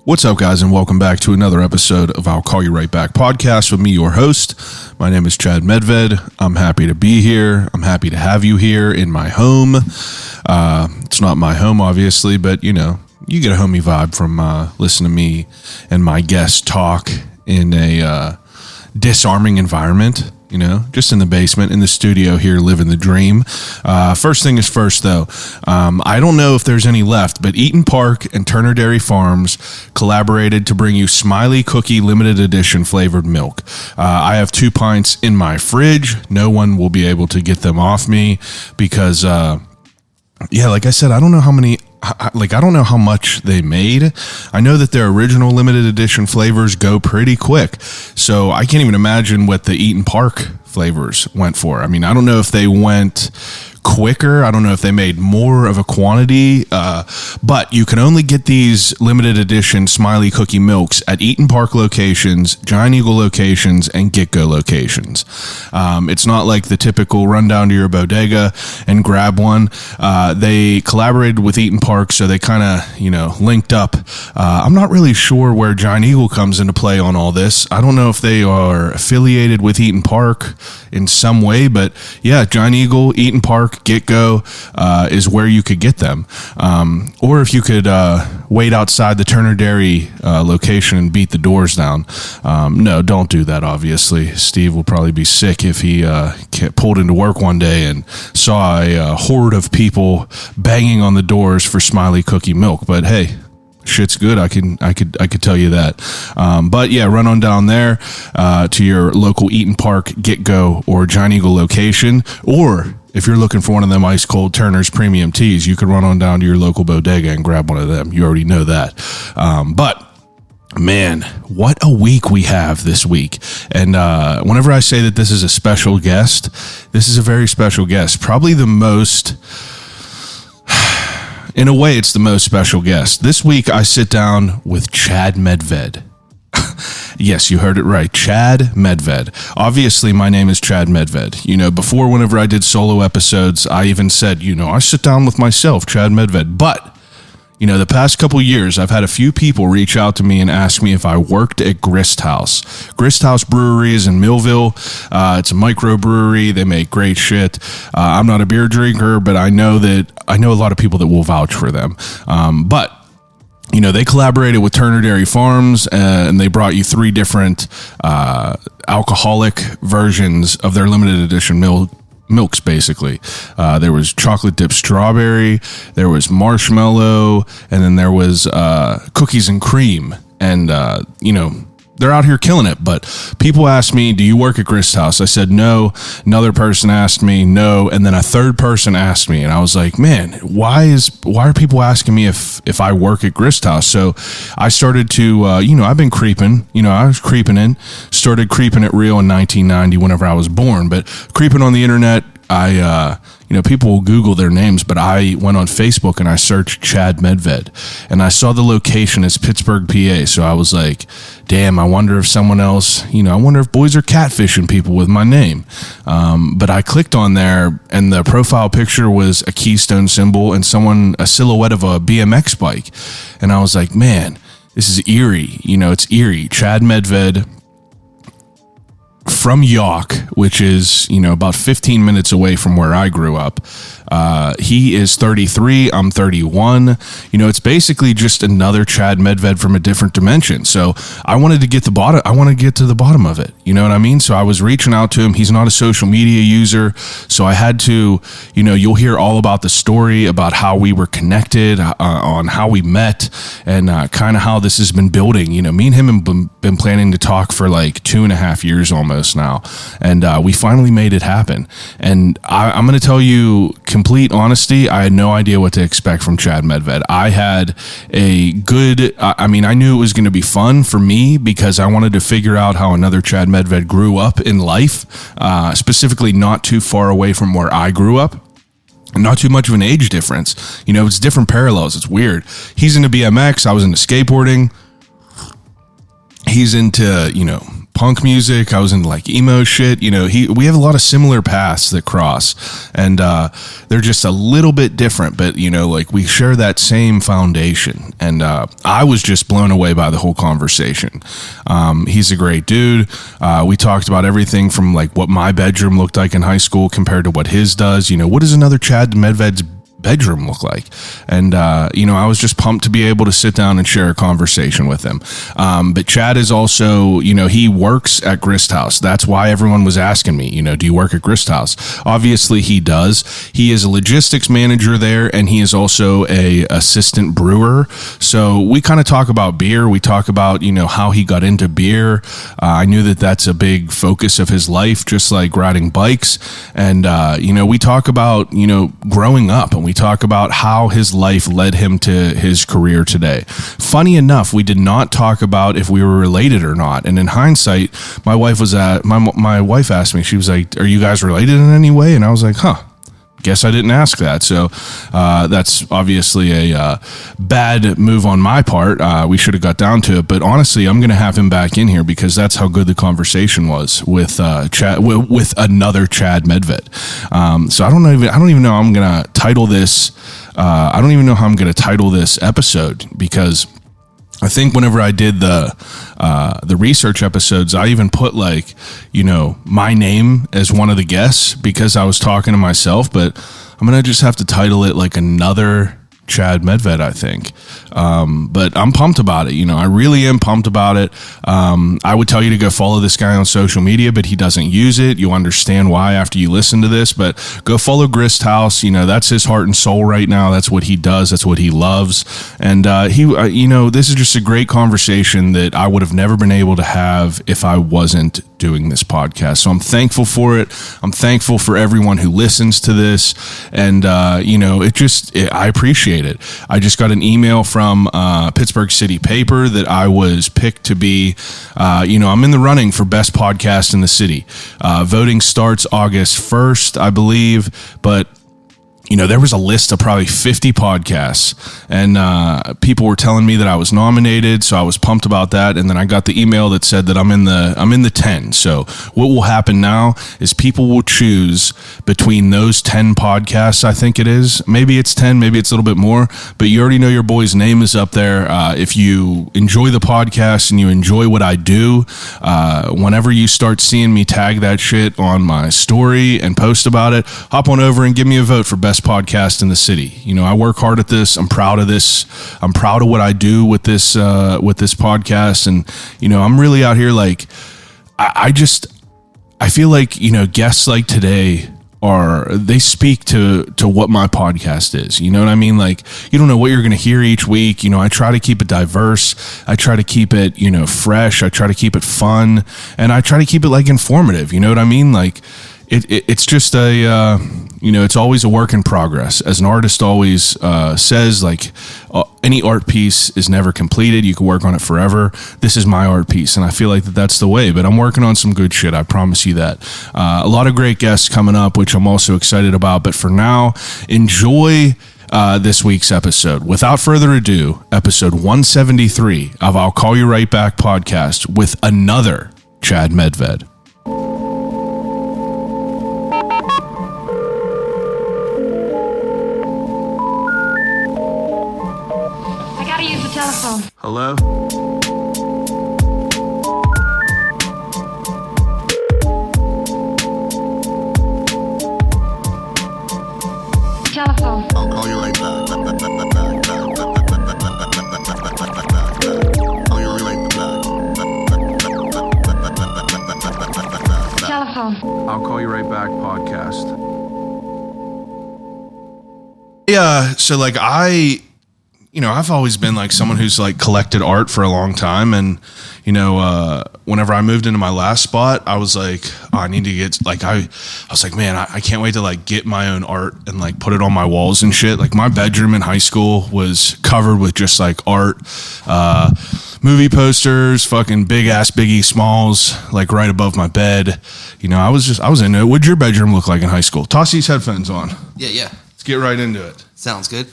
What's up, guys, and welcome back to another episode of I'll Call You Right Back podcast with me, your host. My name is Chad Medved. I'm happy to be here. I'm happy to have you here in my home. It's not my home, obviously, but, you know, you get a homey vibe from listening to me and my guests talk in a disarming environment. You know, just in the basement, in the studio here, living the dream. First thing is first, though. I don't know if there's any left, but Eaton Park and Turner Dairy Farms collaborated to bring you Smiley Cookie limited edition flavored milk. I have 2 pints in my fridge. No one will be able to get them off me because, like I said, I don't know how many. I don't know how much they made. I know that their original limited edition flavors go pretty quick. So I can't even imagine what the Eaton Park flavors went for. I mean, I don't know if they went quicker. I don't know if they made more of a quantity, but you can only get these limited edition Smiley Cookie milks at Eaton Park locations, Giant Eagle locations, and Get-Go locations. It's not like the typical run down to your bodega and grab one. They collaborated with Eaton Park, so they kind of, linked up. I'm not really sure where Giant Eagle comes into play on all this. I don't know if they are affiliated with Eaton Park in some way, but yeah, Giant Eagle, Eaton Park, Get-Go is where you could get them. Or if you could wait outside the Turner Dairy location and beat the doors down. No, don't do that, obviously. Steve will probably be sick if he pulled into work one day and saw a horde of people banging on the doors for Smiley Cookie milk. But hey, shit's good. I could tell you that. But yeah, run on down there to your local Eaton Park, Get-Go, or Giant Eagle location. Or if you're looking for one of them ice cold Turner's premium teas, you can run on down to your local bodega and grab one of them. You already know that. But man, what a week we have this week. And whenever I say that this is a special guest, this is a very special guest. Probably the most, in a way, it's the most special guest. This week, I sit down with Chad Medved. Yes, you heard it right. Chad Medved. Obviously, my name is Chad Medved. Before, whenever I did solo episodes, I even said, I sit down with myself, Chad Medved. But the past couple years, I've had a few people reach out to me and ask me if I worked at Grist House. Grist House Brewery is in Millville. It's a microbrewery. They make great shit. I'm not a beer drinker, but I know a lot of people that will vouch for them. But they collaborated with Turner Dairy Farms, and they brought you 3 different alcoholic versions of their limited edition milks, basically. There was chocolate dipped strawberry, there was marshmallow, and then there was cookies and cream. And they're out here killing it. But people asked me, do you work at Grist House? I said no. Another person asked me no, and then a third person asked me, and I was like, man, why are people asking me if I work at Grist House? So I started to I've been creeping. I was creeping in, started creeping it real in 1990 whenever I was born, but creeping on the internet. People will Google their names, but I went on Facebook and I searched Chad Medved, and I saw the location as Pittsburgh, PA. So I was like, damn, I wonder if someone else, I wonder if boys are catfishing people with my name. But I clicked on there, and the profile picture was a Keystone symbol and a silhouette of a BMX bike. And I was like, man, this is eerie. It's eerie. Chad Medved, from York, which is, about 15 minutes away from where I grew up. He is 33. I'm 31. It's basically just another Chad Medved from a different dimension. So I wanted to get to the bottom of it. You know what I mean? So I was reaching out to him. He's not a social media user. So I had to, you'll hear all about the story about how we were connected, on how we met, and kind of how this has been building. Me and him have been planning to talk for like 2.5 years almost now. And we finally made it happen. And I'm going to tell you, complete honesty, I had no idea what to expect from Chad Medved. I had I knew it was going to be fun for me because I wanted to figure out how another Chad Medved grew up in life, specifically not too far away from where I grew up. Not too much of an age difference. It's different parallels. It's weird. He's into BMX. I was into skateboarding. He's into, punk music. I was into like emo shit. You know, we have a lot of similar paths that cross, and they're just a little bit different, but you know, like we share that same foundation. And I was just blown away by the whole conversation. He's a great dude. We talked about everything from like what my bedroom looked like in high school compared to what his does. You know, what does another Chad Medved's bedroom look like? And you know, I was just pumped to be able to sit down and share a conversation with him. But Chad is also, you know, he works at Grist House. That's why everyone was asking me, you know, do you work at Grist House? Obviously he does. He is a logistics manager there, and he is also a assistant brewer. So we kind of talk about beer. We talk about, you know, how he got into beer. I knew that that's a big focus of his life, just like riding bikes. And you know, we talk about, you know, growing up, and we talk about how his life led him to his career today. Funny enough, we did not talk about if we were related or not. And in hindsight, my wife asked me, she was like, "Are you guys related in any way?" And I was like, guess I didn't ask that. So that's obviously a bad move on my part. We should have got down to it, but honestly, I'm going to have him back in here because that's how good the conversation was with Chad, with another Chad Medved. So I don't even know how I'm going to title this. I don't even know how I'm going to title this episode, because I think whenever I did the research episodes, I even put like, you know, my name as one of the guests because I was talking to myself, but I'm going to just have to title it like another Chad Medved, I think. But I'm pumped about it. You know, I really am pumped about it. I would tell you to go follow this guy on social media, but he doesn't use it. You'll understand why after you listen to this, but go follow Grist House. You know, that's his heart and soul right now. That's what he does. That's what he loves. And you know, this is just a great conversation that I would have never been able to have if I wasn't doing this podcast. So I'm thankful for it. I'm thankful for everyone who listens to this. And, you know, I appreciate it. I just got an email from Pittsburgh City Paper that I was picked to be, you know, I'm in the running for best podcast in the city. Voting starts August 1st, I believe, but you know, there was a list of probably 50 podcasts, and people were telling me that I was nominated, so I was pumped about that. And then I got the email that said that I'm in the 10. So what will happen now is people will choose between those 10 podcasts. I think it is. Maybe it's 10, maybe it's a little bit more, but you already know your boy's name is up there. If you enjoy the podcast and you enjoy what I do, whenever you start seeing me tag that shit on my story and post about it, hop on over and give me a vote for best podcast in the city. You know, I work hard at this. I'm proud of this. I'm proud of what I do with this podcast. And, you know, I'm really out here like, I feel like, you know, guests like today they speak to what my podcast is. You know what I mean? Like, you don't know what you're going to hear each week. You know, I try to keep it diverse. I try to keep it, you know, fresh. I try to keep it fun, and I try to keep it like informative. You know what I mean? Like, it's just you know, it's always a work in progress. As an artist always says, like, any art piece is never completed. You can work on it forever. This is my art piece, and I feel like that's the way. But I'm working on some good shit, I promise you that. A lot of great guests coming up, which I'm also excited about. But for now, enjoy this week's episode. Without further ado, episode 173 of I'll Call You Right Back podcast with another Chad Medved. Telephone. Hello? Telephone. I'll call you right back. Call you right back. Telephone. I'll Call You Right Back podcast. Yeah, so like you know, I've always been like someone who's like collected art for a long time. And, you know, whenever I moved into my last spot, I was like, oh, I need to get like, I was like, man, I can't wait to like get my own art and like put it on my walls and shit. Like my bedroom in high school was covered with just like art, movie posters, fucking big ass Biggie Smalls, like right above my bed. You know, I was into it. What'd your bedroom look like in high school? Toss these headphones on. Yeah. Let's get right into it. Sounds good.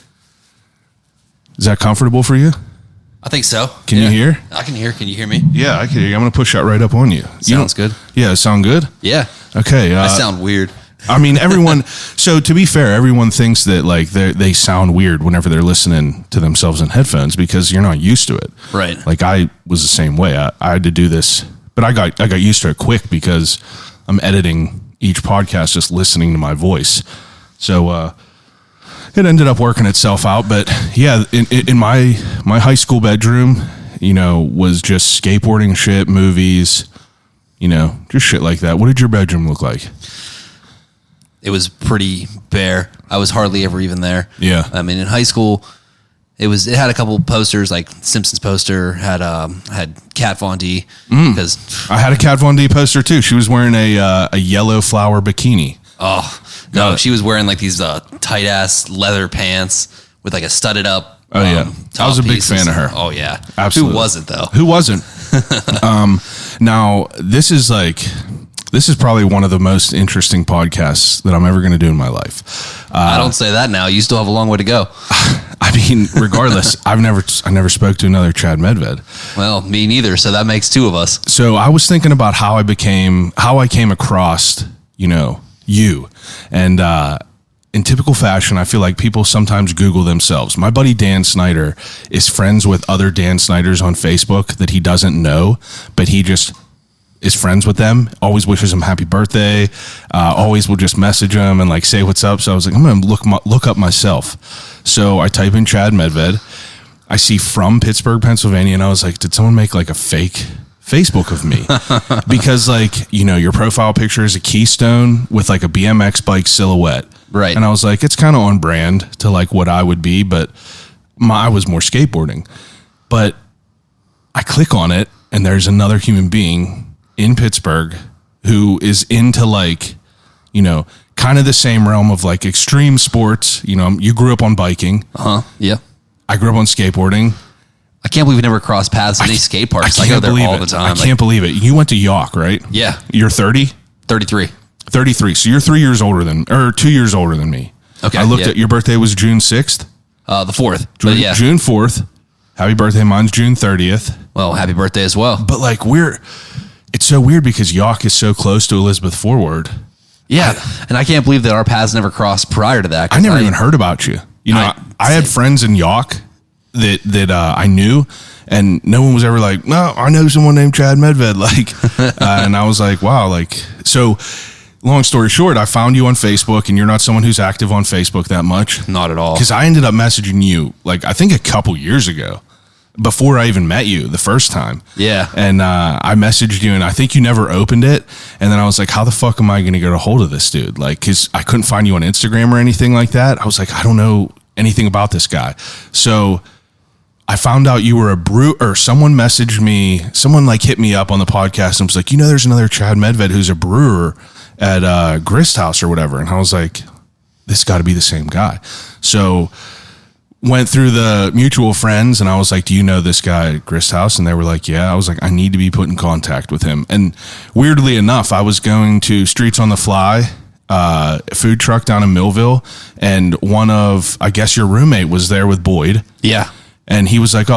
Is that comfortable for you? I think so. Can you hear? I can hear. Can you hear me? Yeah, I can hear you. I'm going to push that right up on you. Sounds good. Yeah, sound good? Yeah. Okay. I sound weird. I mean, everyone. So to be fair, everyone thinks that like they sound weird whenever they're listening to themselves in headphones because you're not used to it. Right. Like I was the same way. I had to do this, but I got used to it quick because I'm editing each podcast just listening to my voice. So it ended up working itself out. But yeah, in my high school bedroom, was just skateboarding shit, movies, just shit like that. What did your bedroom look like? It was pretty bare. I was hardly ever even there. Yeah. I mean, in high school, it had a couple posters, like Simpsons poster, had Kat Von D. Because I had a Kat Von D poster too. She was wearing a yellow flower bikini. Oh no, she was wearing like these tight ass leather pants with like a studded up. Oh yeah, I was a big fan of her. Oh yeah, absolutely. Who wasn't though? Who wasn't? Now this is probably one of the most interesting podcasts that I'm ever going to do in my life. I don't say that now. You still have a long way to go. I mean, regardless, I never spoke to another Chad Medved. Well, me neither. So that makes two of us. So I was thinking about how I came across, you, and in typical fashion, I feel like people sometimes Google themselves. My buddy Dan Snyder is friends with other Dan Snyders on Facebook that he doesn't know, but he just is friends with them, always wishes him happy birthday, always will just message him and like say what's up. So I was like, I'm going to look up myself. So I type in Chad Medved. I see from Pittsburgh, Pennsylvania, and I was like, did someone make like a fake Facebook of me? Because like, your profile picture is a Keystone with like a BMX bike silhouette. Right. And I was like, it's kind of on brand to like what I would be, but I was more skateboarding. But I click on it and there's another human being in Pittsburgh who is into like, kind of the same realm of like extreme sports. You grew up on biking. Yeah. I grew up on skateboarding. I can't believe we never crossed paths at any skate parks. I go there all the time. I can't believe it. You went to York, right? Yeah. You're 30? 33. 33. So you're 2 years older than me. Okay. I looked at your birthday was June 6th. The 4th. June 4th. Happy birthday. Mine's June 30th. Well, happy birthday as well. But like it's so weird because York is so close to Elizabeth Forward. Yeah. And I can't believe that our paths never crossed prior to that. I never even heard about you. I had friends in York that I knew, and no one was ever like, no, I know someone named Chad Medved. Like, and I was like, wow. Like, so long story short, I found you on Facebook, and you're not someone who's active on Facebook that much. Not at all. Because I ended up messaging you, like, I think a couple years ago, before I even met you the first time. Yeah. And I messaged you, and I think you never opened it. And then I was like, how the fuck am I going to get a hold of this dude? Like, because I couldn't find you on Instagram or anything like that. I was like, I don't know anything about this guy. So I found out you were a brewer, or someone messaged me, someone like hit me up on the podcast and was like, there's another Chad Medved who's a brewer at Grist House or whatever. And I was like, this got to be the same guy. So went through the mutual friends and I was like, do you know this guy at Grist House? And they were like, yeah. I was like, I need to be put in contact with him. And weirdly enough, I was going to Streets on the Fly, food truck down in Millville, and I guess your roommate was there with Boyd. Yeah. And he was like,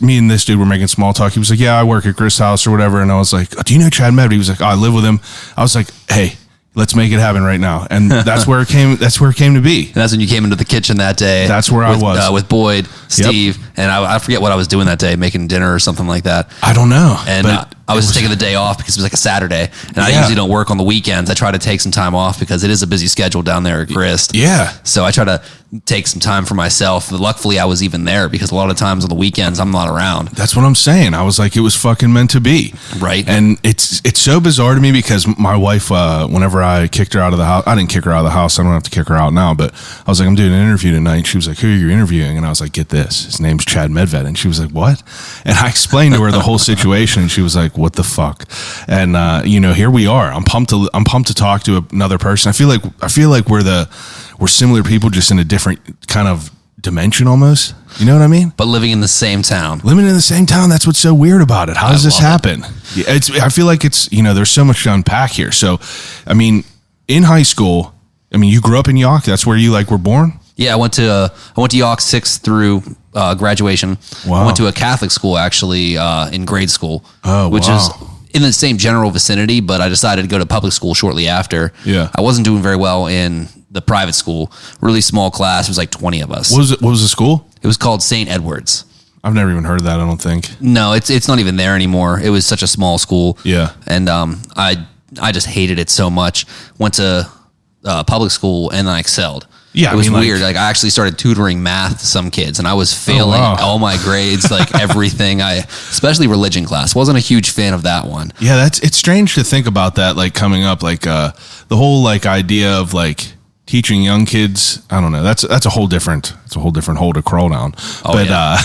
me and this dude were making small talk. He was like, yeah, I work at Grist House or whatever. And I was like, do you know Chad Medved? He was like, I live with him. I was like, hey, let's make it happen right now. And that's where it came to be. And that's when you came into the kitchen that day. That's where I was. With Boyd, Steve, and I forget what I was doing that day, making dinner or something like that. I don't know. And I was just taking the day off because it was like a Saturday. And I usually don't work on the weekends. I try to take some time off because it is a busy schedule down there at Grist. Yeah. So I try to take some time for myself. Luckily, I was even there because a lot of times on the weekends, I'm not around. That's what I'm saying. I was like, it was fucking meant to be. Right. And it's so bizarre to me because my wife, whenever I kicked her out of the house, I didn't kick her out of the house. I don't have to kick her out now, but I was like, I'm doing an interview tonight. And she was like, who are you interviewing? And I was like, get this. His name's Chad Medved. And she was like, what? And I explained to her the whole situation. And she was like, what the fuck? And, here we are. I'm pumped to talk to another person. I feel like we're similar people, just in a different kind of dimension almost. You know what I mean? But living in the same town. Living in the same town, that's what's so weird about it. How does this happen? I feel like it's, there's so much to unpack here. So, I mean, in high school, you grew up in York. That's where you were born? Yeah, I went to York 6th through graduation. Wow. I went to a Catholic school actually in grade school, which wow. is in the same general vicinity, but I decided to go to public school shortly after. Yeah. I wasn't doing very well in the private school. Really small class. It was like 20 of us. What was the school? It was called St. Edward's. I've never even heard of that, I don't think. No, it's not even there anymore. It was such a small school. Yeah. And I just hated it so much. Went to public school and I excelled. Yeah, it was I mean, weird. Like I actually started tutoring math to some kids, and I was failing all my grades, like everything. Especially religion class, wasn't a huge fan of that one. Yeah, it's strange to think about that, like coming up, like the whole like idea of like teaching young kids. I don't know. That's a whole different hole to crawl down. Oh, but yeah.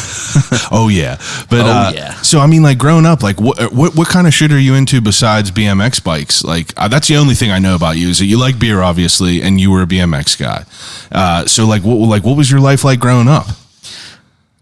oh yeah. But yeah. So I mean, like growing up, like what kind of shit are you into besides BMX bikes? Like that's the only thing I know about you is that you like beer, obviously, and you were a BMX guy. So like what was your life like growing up?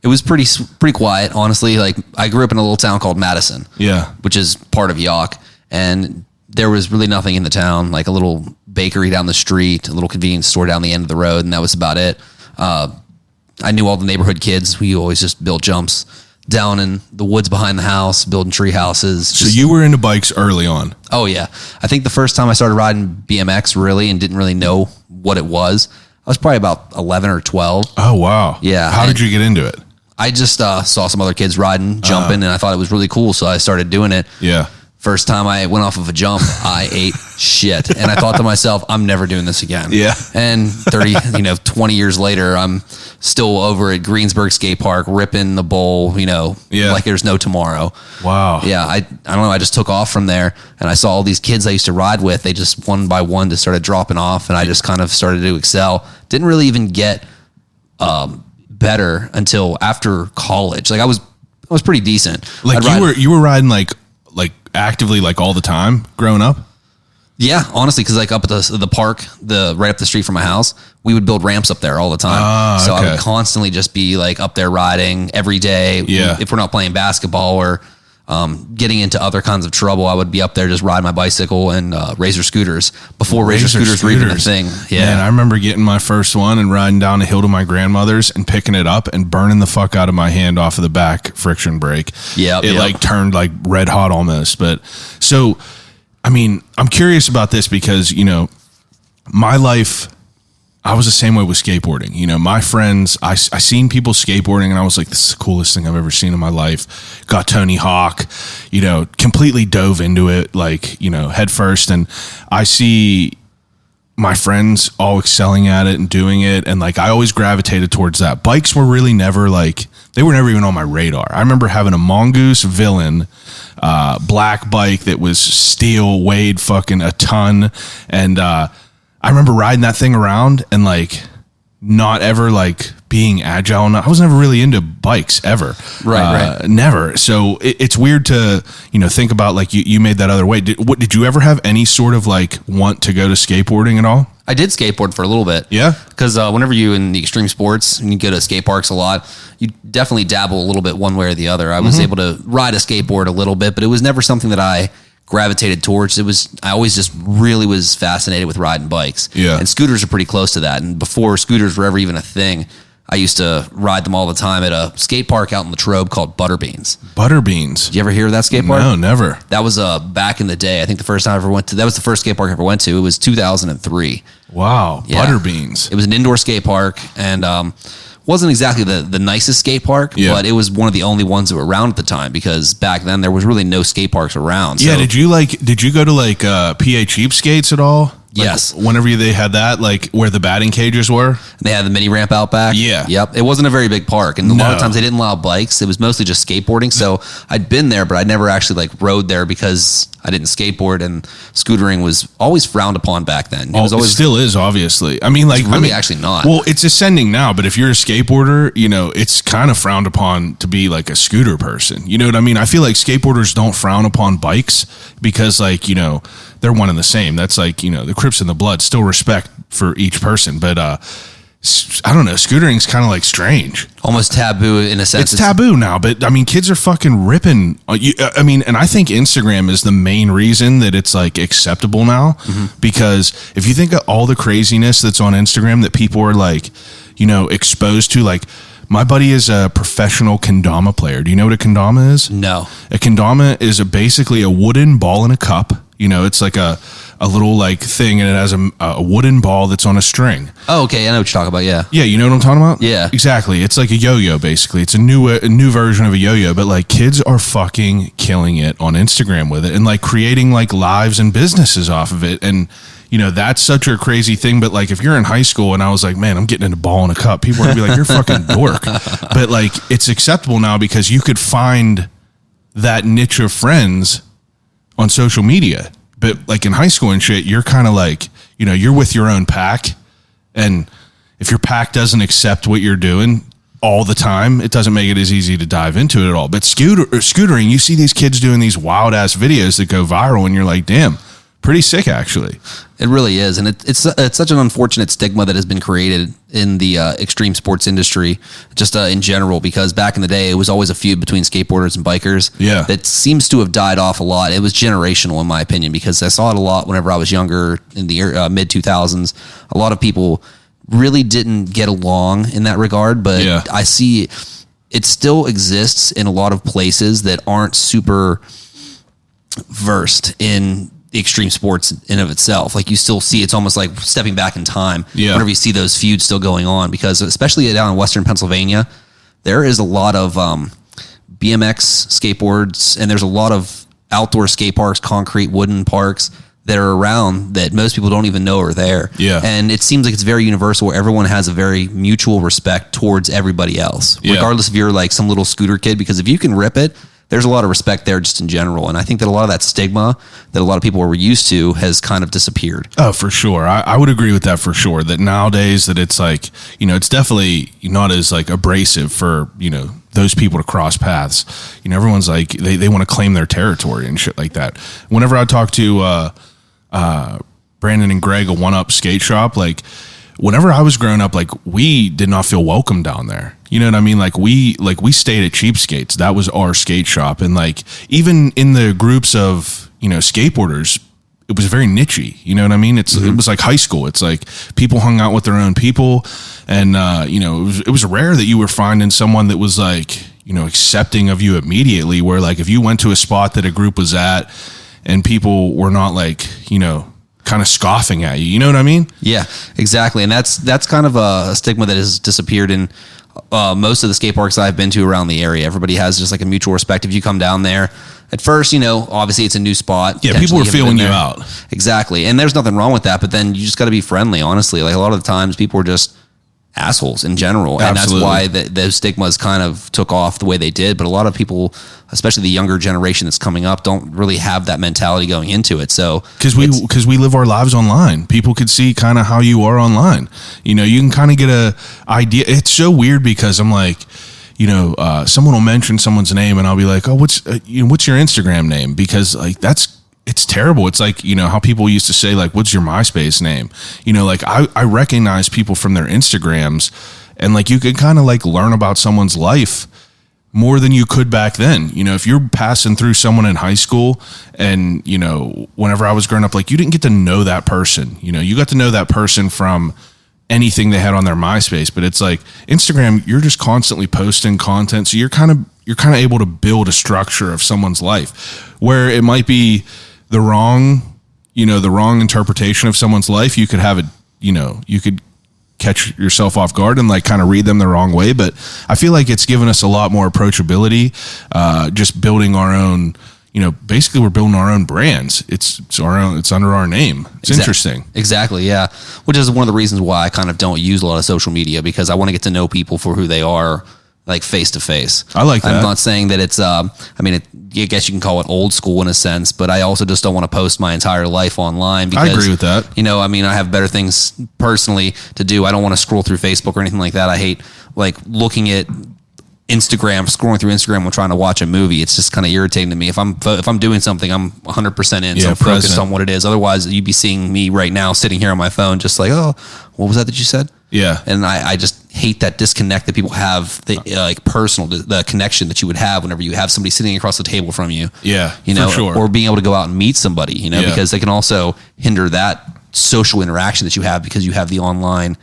It was pretty quiet, honestly. Like I grew up in a little town called Madison. Yeah. Which is part of York, and there was really nothing in the town, like a little bakery down the street, a little convenience store down the end of the road, and that was about it. I knew all the neighborhood kids. We always just built jumps down in the woods behind the house, building tree houses. So you were into bikes early on. Oh, yeah. I think the first time I started riding BMX really and didn't really know what it was, I was probably about 11 or 12. Oh, wow. Yeah. How did you get into it? I just saw some other kids riding, jumping, and I thought it was really cool, so I started doing it. Yeah. First time I went off of a jump, I ate shit. And I thought to myself, I'm never doing this again. Yeah. And 20 years later, I'm still over at Greensburg Skate Park, ripping the bowl, like there's no tomorrow. Wow. Yeah. I don't know. I just took off from there and I saw all these kids I used to ride with. They just one by one just started dropping off and I just kind of started to excel. Didn't really even get better until after college. Like I was pretty decent. Like you were riding like actively like all the time growing up? Yeah, honestly, because like up at the park, right up the street from my house, we would build ramps up there all the time. So I would constantly just be like up there riding every day. Yeah. If we're not playing basketball or getting into other kinds of trouble, I would be up there just riding my bicycle and Razor scooters before Razor scooters were even a thing. Yeah, man, I remember getting my first one and riding down a hill to my grandmother's and picking it up and burning the fuck out of my hand off of the back friction brake. Yeah, it like turned like red hot almost. But so, I mean, I'm curious about this because my life. I was the same way with skateboarding. My friends, I seen people skateboarding and I was like, this is the coolest thing I've ever seen in my life. Got Tony Hawk, completely dove into it, like, head first. And I see my friends all excelling at it and doing it. And like, I always gravitated towards that. Bikes were really never they were never even on my radar. I remember having a Mongoose Villain, black bike that was steel, weighed fucking a ton. And, I remember riding that thing around and like not ever like being agile. I was never really into bikes ever. Right. Never. So it's weird to, think about like you made that other way. Did you ever have any sort of like want to go to skateboarding at all? I did skateboard for a little bit. Yeah. Because whenever you in the extreme sports and you go to skate parks a lot, you definitely dabble a little bit one way or the other. I was able to ride a skateboard a little bit, but it was never something that I gravitated towards. I always just really was fascinated with riding bikes. Yeah. And scooters are pretty close to that. And before scooters were ever even a thing, I used to ride them all the time at a skate park out in Latrobe called Butterbeans. Butterbeans. Did you ever hear of that skate park? No, never. That was back in the day. I think the first time I ever went to, that was the first skate park I ever went to. It was 2003. Wow. Yeah. Butterbeans. It was an indoor skate park and wasn't exactly the nicest skate park, but it was one of the only ones that were around at the time because back then there was really no skate parks around. Yeah. Did you go to like PA Cheap Skates at all? Like, yes. Whenever they had that, like where the batting cages were. They had the mini ramp out back. Yeah. Yep. It wasn't a very big park. And a lot of times they didn't allow bikes. It was mostly just skateboarding. So I'd been there, but I never actually like rode there because I didn't skateboard and scootering was always frowned upon back then. It still is, obviously. I mean, actually not. Well, it's ascending now, but if you're a skateboarder, it's kind of frowned upon to be like a scooter person. You know what I mean? I feel like skateboarders don't frown upon bikes because like, they're one and the same. That's like, the Crips and the Blood, still respect for each person. But I don't know, scootering's kind of like strange. Almost taboo in a sense. It's taboo now, but I mean, kids are fucking ripping. And I think Instagram is the main reason that it's like acceptable now. Because if you think of all the craziness that's on Instagram that people are like, exposed to, like My buddy is a professional kendama player. Do you know what a kendama is? No. A kendama is basically a wooden ball in a cup. You know, it's like a little like thing, and it has a wooden ball that's on a string. Oh, okay. I know what you're talking about. Yeah. Yeah, you know what I'm talking about? Yeah. Exactly. It's like a yo-yo, basically. It's a new version of a yo-yo, but like kids are fucking killing it on Instagram with it and like creating like lives and businesses off of it. And, you know, that's such a crazy thing. But like if you're in high school and I was like, man, I'm getting in a ball in a cup, people are gonna be like, you're a fucking dork. But like it's acceptable now because you could find that niche of friends on social media. But like in high school and shit, you're kind of like, you know, you're with your own pack. And if your pack doesn't accept what you're doing all the time, it doesn't make it as easy to dive into it at all. But scootering, you see these kids doing these wild ass videos that go viral and you're like, damn, pretty sick actually. It really is. And it's such an unfortunate stigma that has been created in the extreme sports industry, just in general, because back in the day, it was always a feud between skateboarders and bikers. Yeah. That seems to have died off a lot. It was generational, in my opinion, because I saw it a lot whenever I was younger in the mid 2000s. A lot of people really didn't get along in that regard, but Yeah. I see it still exists in a lot of places that aren't super versed in the extreme sports in of itself. Like you still see, it's almost like stepping back in time. Yeah. Whenever you see those feuds still going on, because especially down in Western Pennsylvania, there is a lot of BMX skateboards, and there's a lot of outdoor skate parks, concrete, wooden parks that are around that most people don't even know are there. Yeah. And it seems like it's very universal where everyone has a very mutual respect towards everybody else, Yeah. regardless if you're like some little scooter kid, because if you can rip it, there's a lot of respect there just in general. And I think that a lot of that stigma that a lot of people were used to has kind of disappeared. Oh, for sure. I would agree with that for sure. That nowadays that it's like, you know, it's definitely not as like abrasive for, you know, those people to cross paths. You know, everyone's like, they want to claim their territory and shit like that. Whenever I talk to Brandon and Greg, a One Up skate shop, like whenever I was growing up, like we did not feel welcome down there. You know what I mean? Like we stayed at Cheapskates. That was our skate shop. And like, even in the groups of, you know, skateboarders, it was very nichey. You know what I mean? It was like high school. It's like people hung out with their own people. And, you know, it was rare that you were finding someone that was like, you know, accepting of you immediately, where like, if you went to a spot that a group was at and people were not like, you know, kind of scoffing at you. You know what I mean? Yeah, exactly. And that's kind of a stigma that has disappeared in most of the skate parks I've been to around the area. Everybody has just like a mutual respect. If you come down there at first, you know, obviously it's a new spot. Yeah, people are feeling you out. Exactly. And there's nothing wrong with that, but then you just got to be friendly, honestly. Like a lot of the times people are just assholes in general. And Absolutely. that's why those stigmas kind of took off the way they did. But a lot of people, especially the younger generation that's coming up, don't really have that mentality going into it. So because we live our lives online, people could see kind of how you are online. You know, you can kind of get a idea. It's so weird because I'm like, you know, someone will mention someone's name and I'll be like, oh, what's your Instagram name? Because like it's terrible. It's like, you know, how people used to say, like, what's your MySpace name? You know, like I recognize people from their Instagrams, and like you can kind of like learn about someone's life more than you could back then. You know, if you're passing through someone in high school and, you know, whenever I was growing up, like you didn't get to know that person. You know, you got to know that person from anything they had on their MySpace. But it's like Instagram, you're just constantly posting content. So you're kind of able to build a structure of someone's life where it might be the wrong interpretation of someone's life. You could have it, you know, you could catch yourself off guard and like kind of read them the wrong way. But I feel like it's given us a lot more approachability, just building our own, you know, basically we're building our own brands. It's our own, it's under our name. It's interesting. Exactly. Yeah. Which is one of the reasons why I kind of don't use a lot of social media, because I want to get to know people for who they are, like face to face. I like that. I'm not saying that it's, I guess you can call it old school in a sense, but I also just don't want to post my entire life online because, I agree with that. You know, I mean, I have better things personally to do. I don't want to scroll through Facebook or anything like that. I hate like looking at scrolling through Instagram when trying to watch a movie. It's just kind of irritating to me. If I'm doing something, I'm 100% in. So I'm focused on what it is. Otherwise, you'd be seeing me right now sitting here on my phone, just like, oh, what was that you said? Yeah. And I just hate that disconnect that people have, the connection that you would have whenever you have somebody sitting across the table from you. Yeah, you know, for sure. Or being able to go out and meet somebody, you know, because they can also hinder that social interaction that you have because you have the online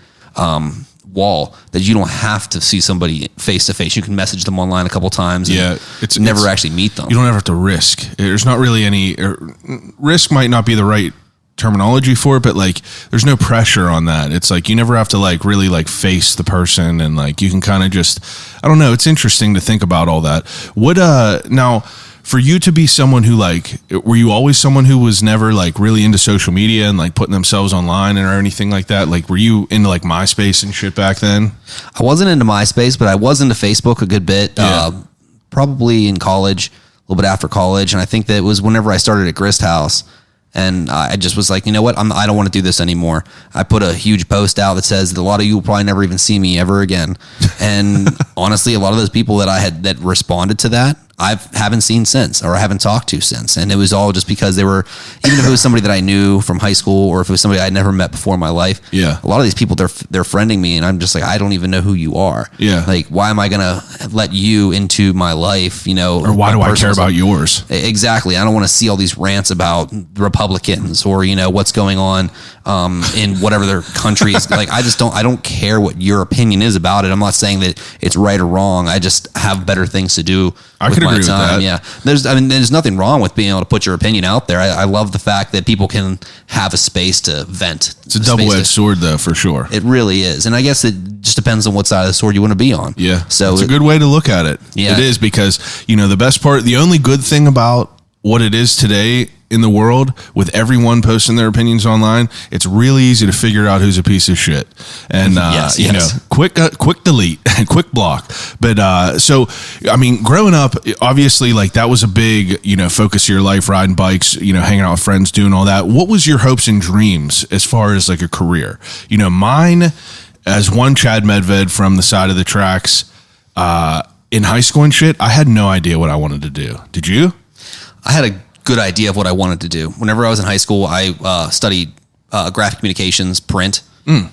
wall that you don't have to see somebody face to face. You can message them online a couple times. Yeah, it's never actually meet them. You don't ever have to risk. There's not really any risk. Might not be the right terminology for it, but like there's no pressure on that. It's like you never have to like really like face the person, and like you can kind of just, I don't know, it's interesting to think about all that. What now for you to be someone who like, were you always someone who was never like really into social media and like putting themselves online or anything like that? Like were you into like MySpace and shit back then? I wasn't into MySpace, but I was into Facebook a good bit. Probably in college, a little bit after college, and I think that it was whenever I started at Grist House. And I just was like, you know what? I don't want to do this anymore. I put a huge post out that says that a lot of you will probably never even see me ever again. And honestly, a lot of those people that responded to that, I haven't seen since, or I haven't talked to since. And it was all just because they were, even if it was somebody that I knew from high school, or if it was somebody I'd never met before in my life. Yeah. A lot of these people, they're friending me, and I'm just like, I don't even know who you are. Yeah. Like, why am I going to let you into my life, you know? Or why do I care about yours? Exactly. I don't want to see all these rants about Republicans, or, you know, what's going on in whatever their country is. Like, I don't care what your opinion is about it. I'm not saying that it's right or wrong. I just have better things to do. I could agree with that. Yeah. There's nothing wrong with being able to put your opinion out there. I love the fact that people can have a space to vent. It's a double-edged sword though, for sure. It really is. And I guess it just depends on what side of the sword you want to be on. Yeah. So it's a good way to look at it. Yeah. It is, because, you know, the only good thing about what it is today in the world, with everyone posting their opinions online, it's really easy to figure out who's a piece of shit. And, you know, quick delete and quick block. But, so, I mean, growing up, obviously, like that was a big, you know, focus of your life, riding bikes, you know, hanging out with friends, doing all that. What was your hopes and dreams as far as like a career? You know, mine, as one Chad Medved from the side of the tracks, in high school and shit, I had no idea what I wanted to do. Did you? I had a good idea of what I wanted to do. Whenever I was in high school, I studied graphic communications, print.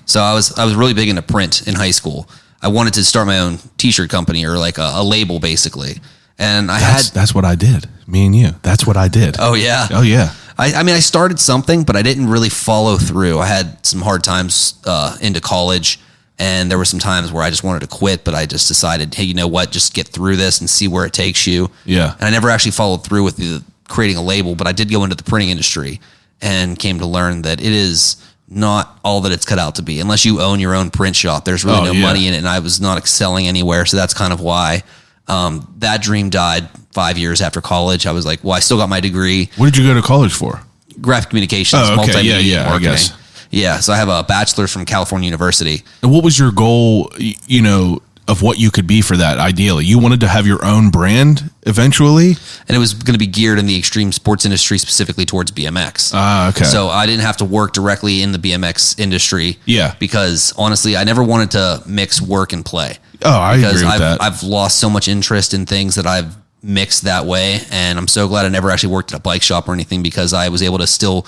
So I was really big into print in high school. I wanted to start my own t-shirt company, or like a label, basically. And that's what I did. Me and you. That's what I did. Oh yeah. Oh yeah. I mean, I started something, but I didn't really follow through. I had some hard times into college, and there were some times where I just wanted to quit, but I just decided, hey, you know what? Just get through this and see where it takes you. Yeah. And I never actually followed through with creating a label, but I did go into the printing industry and came to learn that it is not all that it's cut out to be. Unless you own your own print shop, there's really no money in it, and I was not excelling anywhere, so that's kind of why that dream died 5 years after college. I was like, well, I still got my degree. What did you go to college for? Graphic communications, multimedia marketing. I guess. Yeah, so I have a bachelor's from California University. And what was your goal, you know, of what you could be for that? Ideally, you wanted to have your own brand eventually, and it was going to be geared in the extreme sports industry, specifically towards BMX. Okay. So I didn't have to work directly in the BMX industry. Yeah. Because honestly, I never wanted to mix work and play. Oh, I agree with that. I've lost so much interest in things that I've mixed that way, and I'm so glad I never actually worked at a bike shop or anything, because I was able to still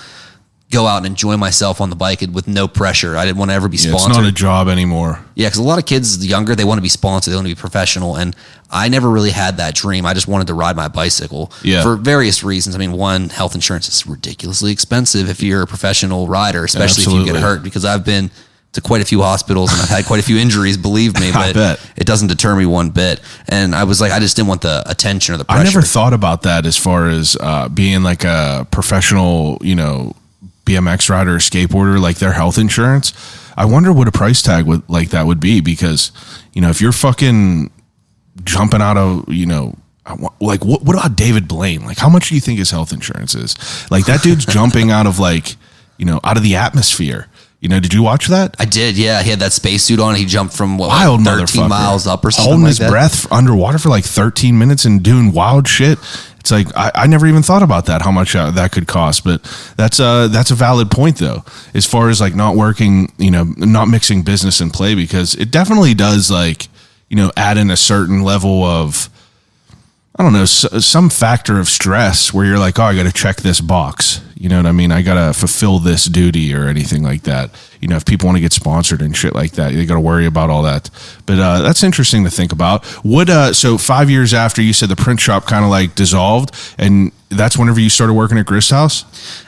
go out and enjoy myself on the bike with no pressure. I didn't want to ever be sponsored. It's not a job anymore. Yeah, because a lot of kids younger, they want to be sponsored, they want to be professional, and I never really had that dream. I just wanted to ride my bicycle for various reasons. I mean, one, health insurance is ridiculously expensive if you're a professional rider, especially if you get hurt, because I've been to quite a few hospitals and I've had quite a few injuries, believe me, but it doesn't deter me one bit. And I was like, I just didn't want the attention or the pressure. I never thought about that as far as being like a professional, you know, BMX rider or skateboarder, like their health insurance. I wonder what a price tag like that would be, because, you know, if you're fucking jumping out of, you know, like what about David Blaine? Like, how much do you think his health insurance is? Like, that dude's jumping out of, like, you know, out of the atmosphere. You know, did you watch that? I did, yeah. He had that spacesuit on. He jumped from wild 13 miles up or something, holding like his that. breath underwater for like 13 minutes and doing wild shit. It's like, I never even thought about that, how much that could cost. But that's a valid point, though, as far as like not working, you know, not mixing business and play, because it definitely does, like, you know, add in a certain level of, I don't know, some factor of stress where you're like, oh, I got to check this box. You know what I mean? I got to fulfill this duty or anything like that. You know, if people want to get sponsored and shit like that, they got to worry about all that. But that's interesting to think about. So 5 years after, you said the print shop kind of like dissolved, and that's whenever you started working at Grist House?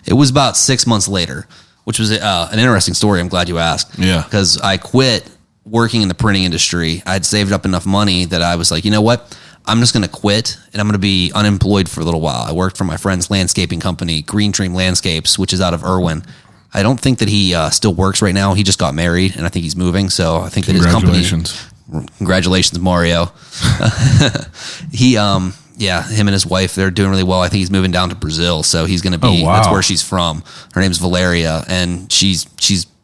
It was about 6 months later, which was an interesting story. I'm glad you asked. Yeah. Because I quit working in the printing industry. I'd saved up enough money that I was like, you know what? I'm just going to quit and I'm going to be unemployed for a little while. I worked for my friend's landscaping company, Green Dream Landscapes, which is out of Irwin. I don't think that he still works right now. He just got married and I think he's moving. So I think that his company. Congratulations, Mario. Him and his wife, they're doing really well. I think he's moving down to Brazil. So he's going to be, that's where she's from. Her name's Valeria and she's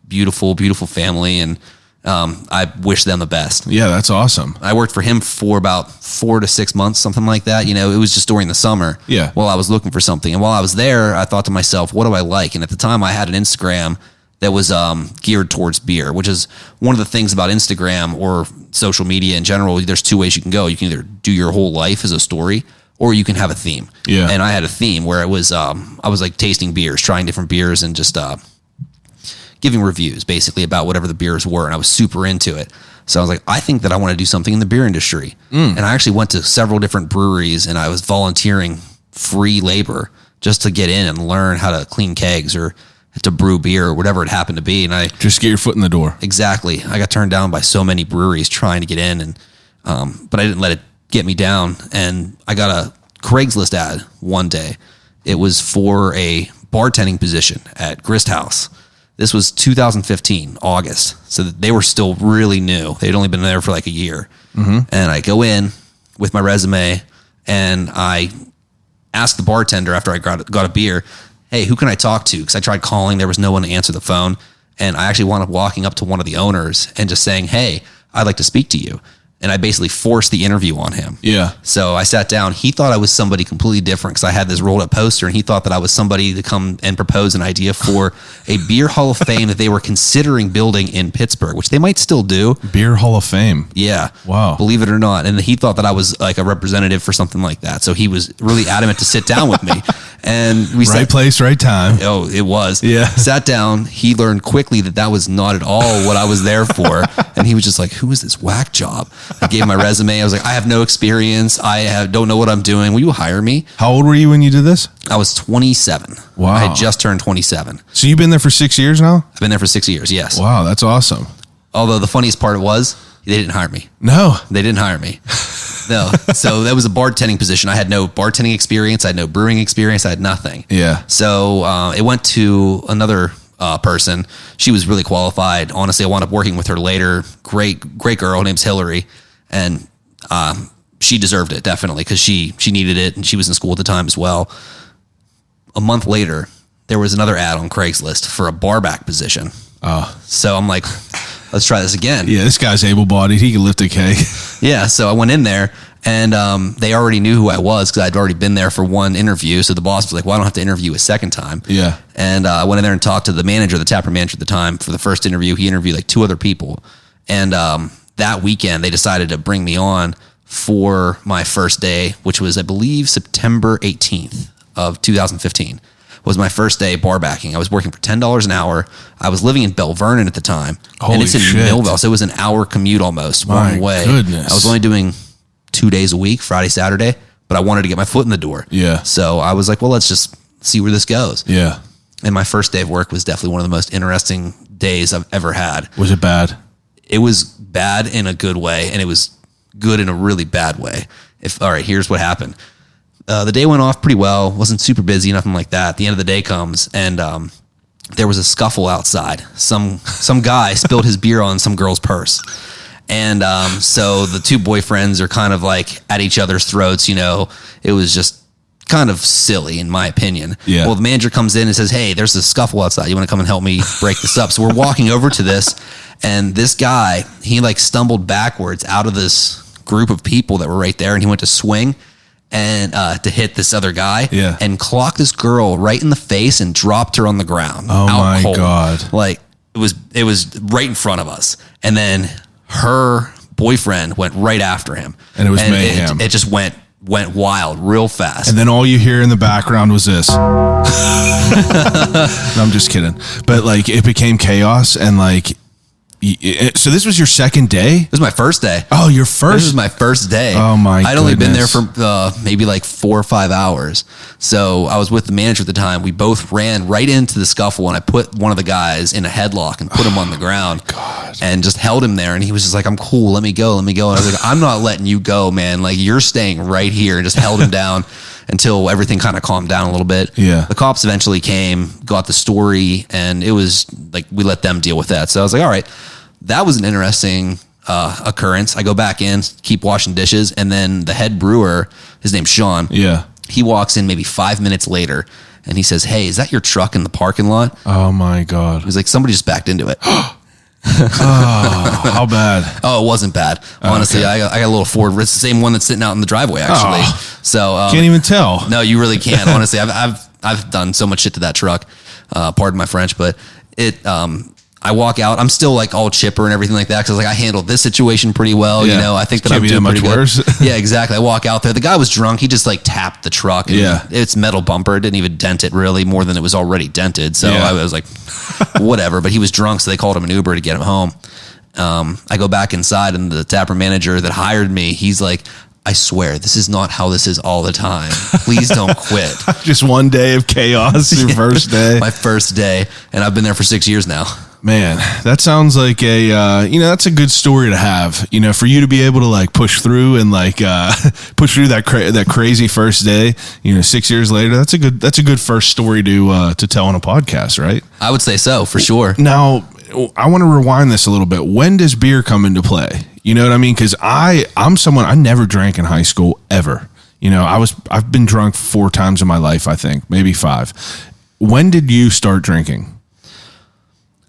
beautiful, beautiful family. And I wish them the best. Yeah, that's awesome. I worked for him for about 4 to 6 months, something like that. It was just during the summer. Yeah. While I was looking for something. And while I was there, I thought to myself, what do I like? And at the time I had an Instagram that was geared towards beer, which is one of the things about Instagram or social media in general. There's 2 ways you can go. You can either do your whole life as a story or you can have a theme. Yeah. And I had a theme where it was, I was like tasting beers, trying different beers and just, giving reviews basically about whatever the beers were. And I was super into it. So I was like, I think that I want to do something in the beer industry. And I actually went to several different breweries and I was volunteering free labor just to get in and learn how to clean kegs or to brew beer or whatever it happened to be. And I just get your foot in the door. Exactly. I got turned down by so many breweries trying to get in and, but I didn't let it get me down. And I got a Craigslist ad one day. It was for a bartending position at Grist House. This was 2015, August. So they were still really new. They'd only been there for like a year. And I go in with my resume and I asked the bartender after I got a beer, hey, who can I talk to? Because I tried calling. There was no one to answer the phone. And I actually wound up walking up to one of the owners and just saying, hey, I'd like to speak to you. And I basically forced the interview on him. Yeah. So I sat down. He thought I was somebody completely different because I had this rolled up poster and he thought that I was somebody to come and propose an idea for a beer hall of fame that they were considering building in Pittsburgh, which they might still do. Beer Hall of Fame. Yeah. Wow. Believe it or not. And he thought that I was like a representative for something like that. So he was really adamant to sit down with me. And we Right place, right time. Oh, it was. Yeah. Sat down. He learned quickly that was not at all what I was there for. And he was just like, who is this whack job? I gave him my resume. I was like, I have no experience. Don't know what I'm doing. Will you hire me? How old were you when you did this? I was 27. Wow. I had just turned 27. So you've been there for 6 years now? I've been there for 6 years. Yes. Wow. That's awesome. Although the funniest part was they didn't hire me. No. They didn't hire me. No. So that was a bartending position. I had no bartending experience. I had no brewing experience. I had nothing. Yeah. So it went to another person. She was really qualified. Honestly, I wound up working with her later. Great girl. Her name's Hillary. And she deserved it, definitely, because she needed it, and she was in school at the time as well. A month later, there was another ad on Craigslist for a barback position. Oh. So I'm like, let's try this again. Yeah, this guy's able-bodied. He can lift a keg. Yeah, so I went in there, and they already knew who I was because I'd already been there for one interview. So the boss was like, well, I don't have to interview a second time. Yeah. And I went in there and talked to the manager, the taproom manager at the time. For the first interview, he interviewed like 2 other people. And that weekend, they decided to bring me on for my first day, which was, I believe, September 18th of 2015. Was my first day bar backing. I was working for $10 an hour. I was living in Bell Vernon at the time. Holy and it's in shit. Millville, so it was an hour commute almost one way. Goodness. I was only doing 2 days a week, Friday, Saturday, but I wanted to get my foot in the door. Yeah. So I was like, well, let's just see where this goes. Yeah. And my first day of work was definitely one of the most interesting days I've ever had. Was it bad? It was bad in a good way, and it was good in a really bad way. All right, here's what happened. The day went off pretty well. Wasn't super busy, nothing like that. The end of the day comes, and there was a scuffle outside. Some guy spilled his beer on some girl's purse. And so the 2 boyfriends are kind of like at each other's throats. It was just kind of silly, in my opinion. Yeah. Well, the manager comes in and says, hey, there's a scuffle outside. You want to come and help me break this up? So we're walking over to this, and this guy, he like stumbled backwards out of this group of people that were right there, and he went to swing and to hit this other guy, yeah, and clocked this girl right in the face and dropped her on the ground. Oh my cold. God. Like it was right in front of us. And then her boyfriend went right after him. And it was mayhem. It just went wild real fast. And then all you hear in the background was this. No, I'm just kidding. But like it became chaos, and like So this was your second day? This was my first day. Oh, your This first? was my first day. Oh, my I'd only been there goodness. for maybe like 4 or 5 hours. So I was with the manager at the time. We both ran right into the scuffle, and I put one of the guys in a headlock and put him on the ground and just held him there. And he was just like, I'm cool. Let me go. And I was like, I'm not letting you go, man. Like, you're staying right here. And just held him down until everything kind of calmed down a little bit. Yeah. The cops eventually came, got the story, and it was like, we let them deal with that. So I was like, all right. That was an interesting occurrence. I go back in, keep washing dishes, and then the head brewer, his name's Sean. Yeah. He walks in maybe 5 minutes later, and he says, "Hey, is that your truck in the parking lot?" Oh, my God. He was like, "Somebody just backed into it." How bad? Oh, it wasn't bad. Honestly, okay. I got a little Ford. It's the same one that's sitting out in the driveway, actually. Oh. So Can't even tell. No, you really can't. Honestly, I've done so much shit to that truck. Pardon my French, but it. I walk out. I'm still like all chipper and everything like that because like I handled this situation pretty well. Yeah. You know, I think that Can't I'm be doing that much pretty good. worse. Yeah, exactly. I walk out there. The guy was drunk. He just like tapped the truck. And Yeah. it's metal bumper. It didn't even dent it really more than it was already dented. So Yeah. I was like, whatever. But he was drunk, so they called him an Uber to get him home. I go back inside, and the tapper manager that hired me, he's like, I swear, this is not how this is all the time. Please don't quit. Just one day of chaos, your first day. My first day, and I've been there for 6 years now. Man, that sounds like that's a good story to have, for you to be able to like push through and like push through that crazy first day, 6 years later. That's a good first story to tell on a podcast, right? I would say so, for sure. Now, I want to rewind this a little bit. When does beer come into play? You know what I mean? Because I'm someone, I never drank in high school ever. I've been drunk 4 times in my life, I think, maybe 5. When did you start drinking?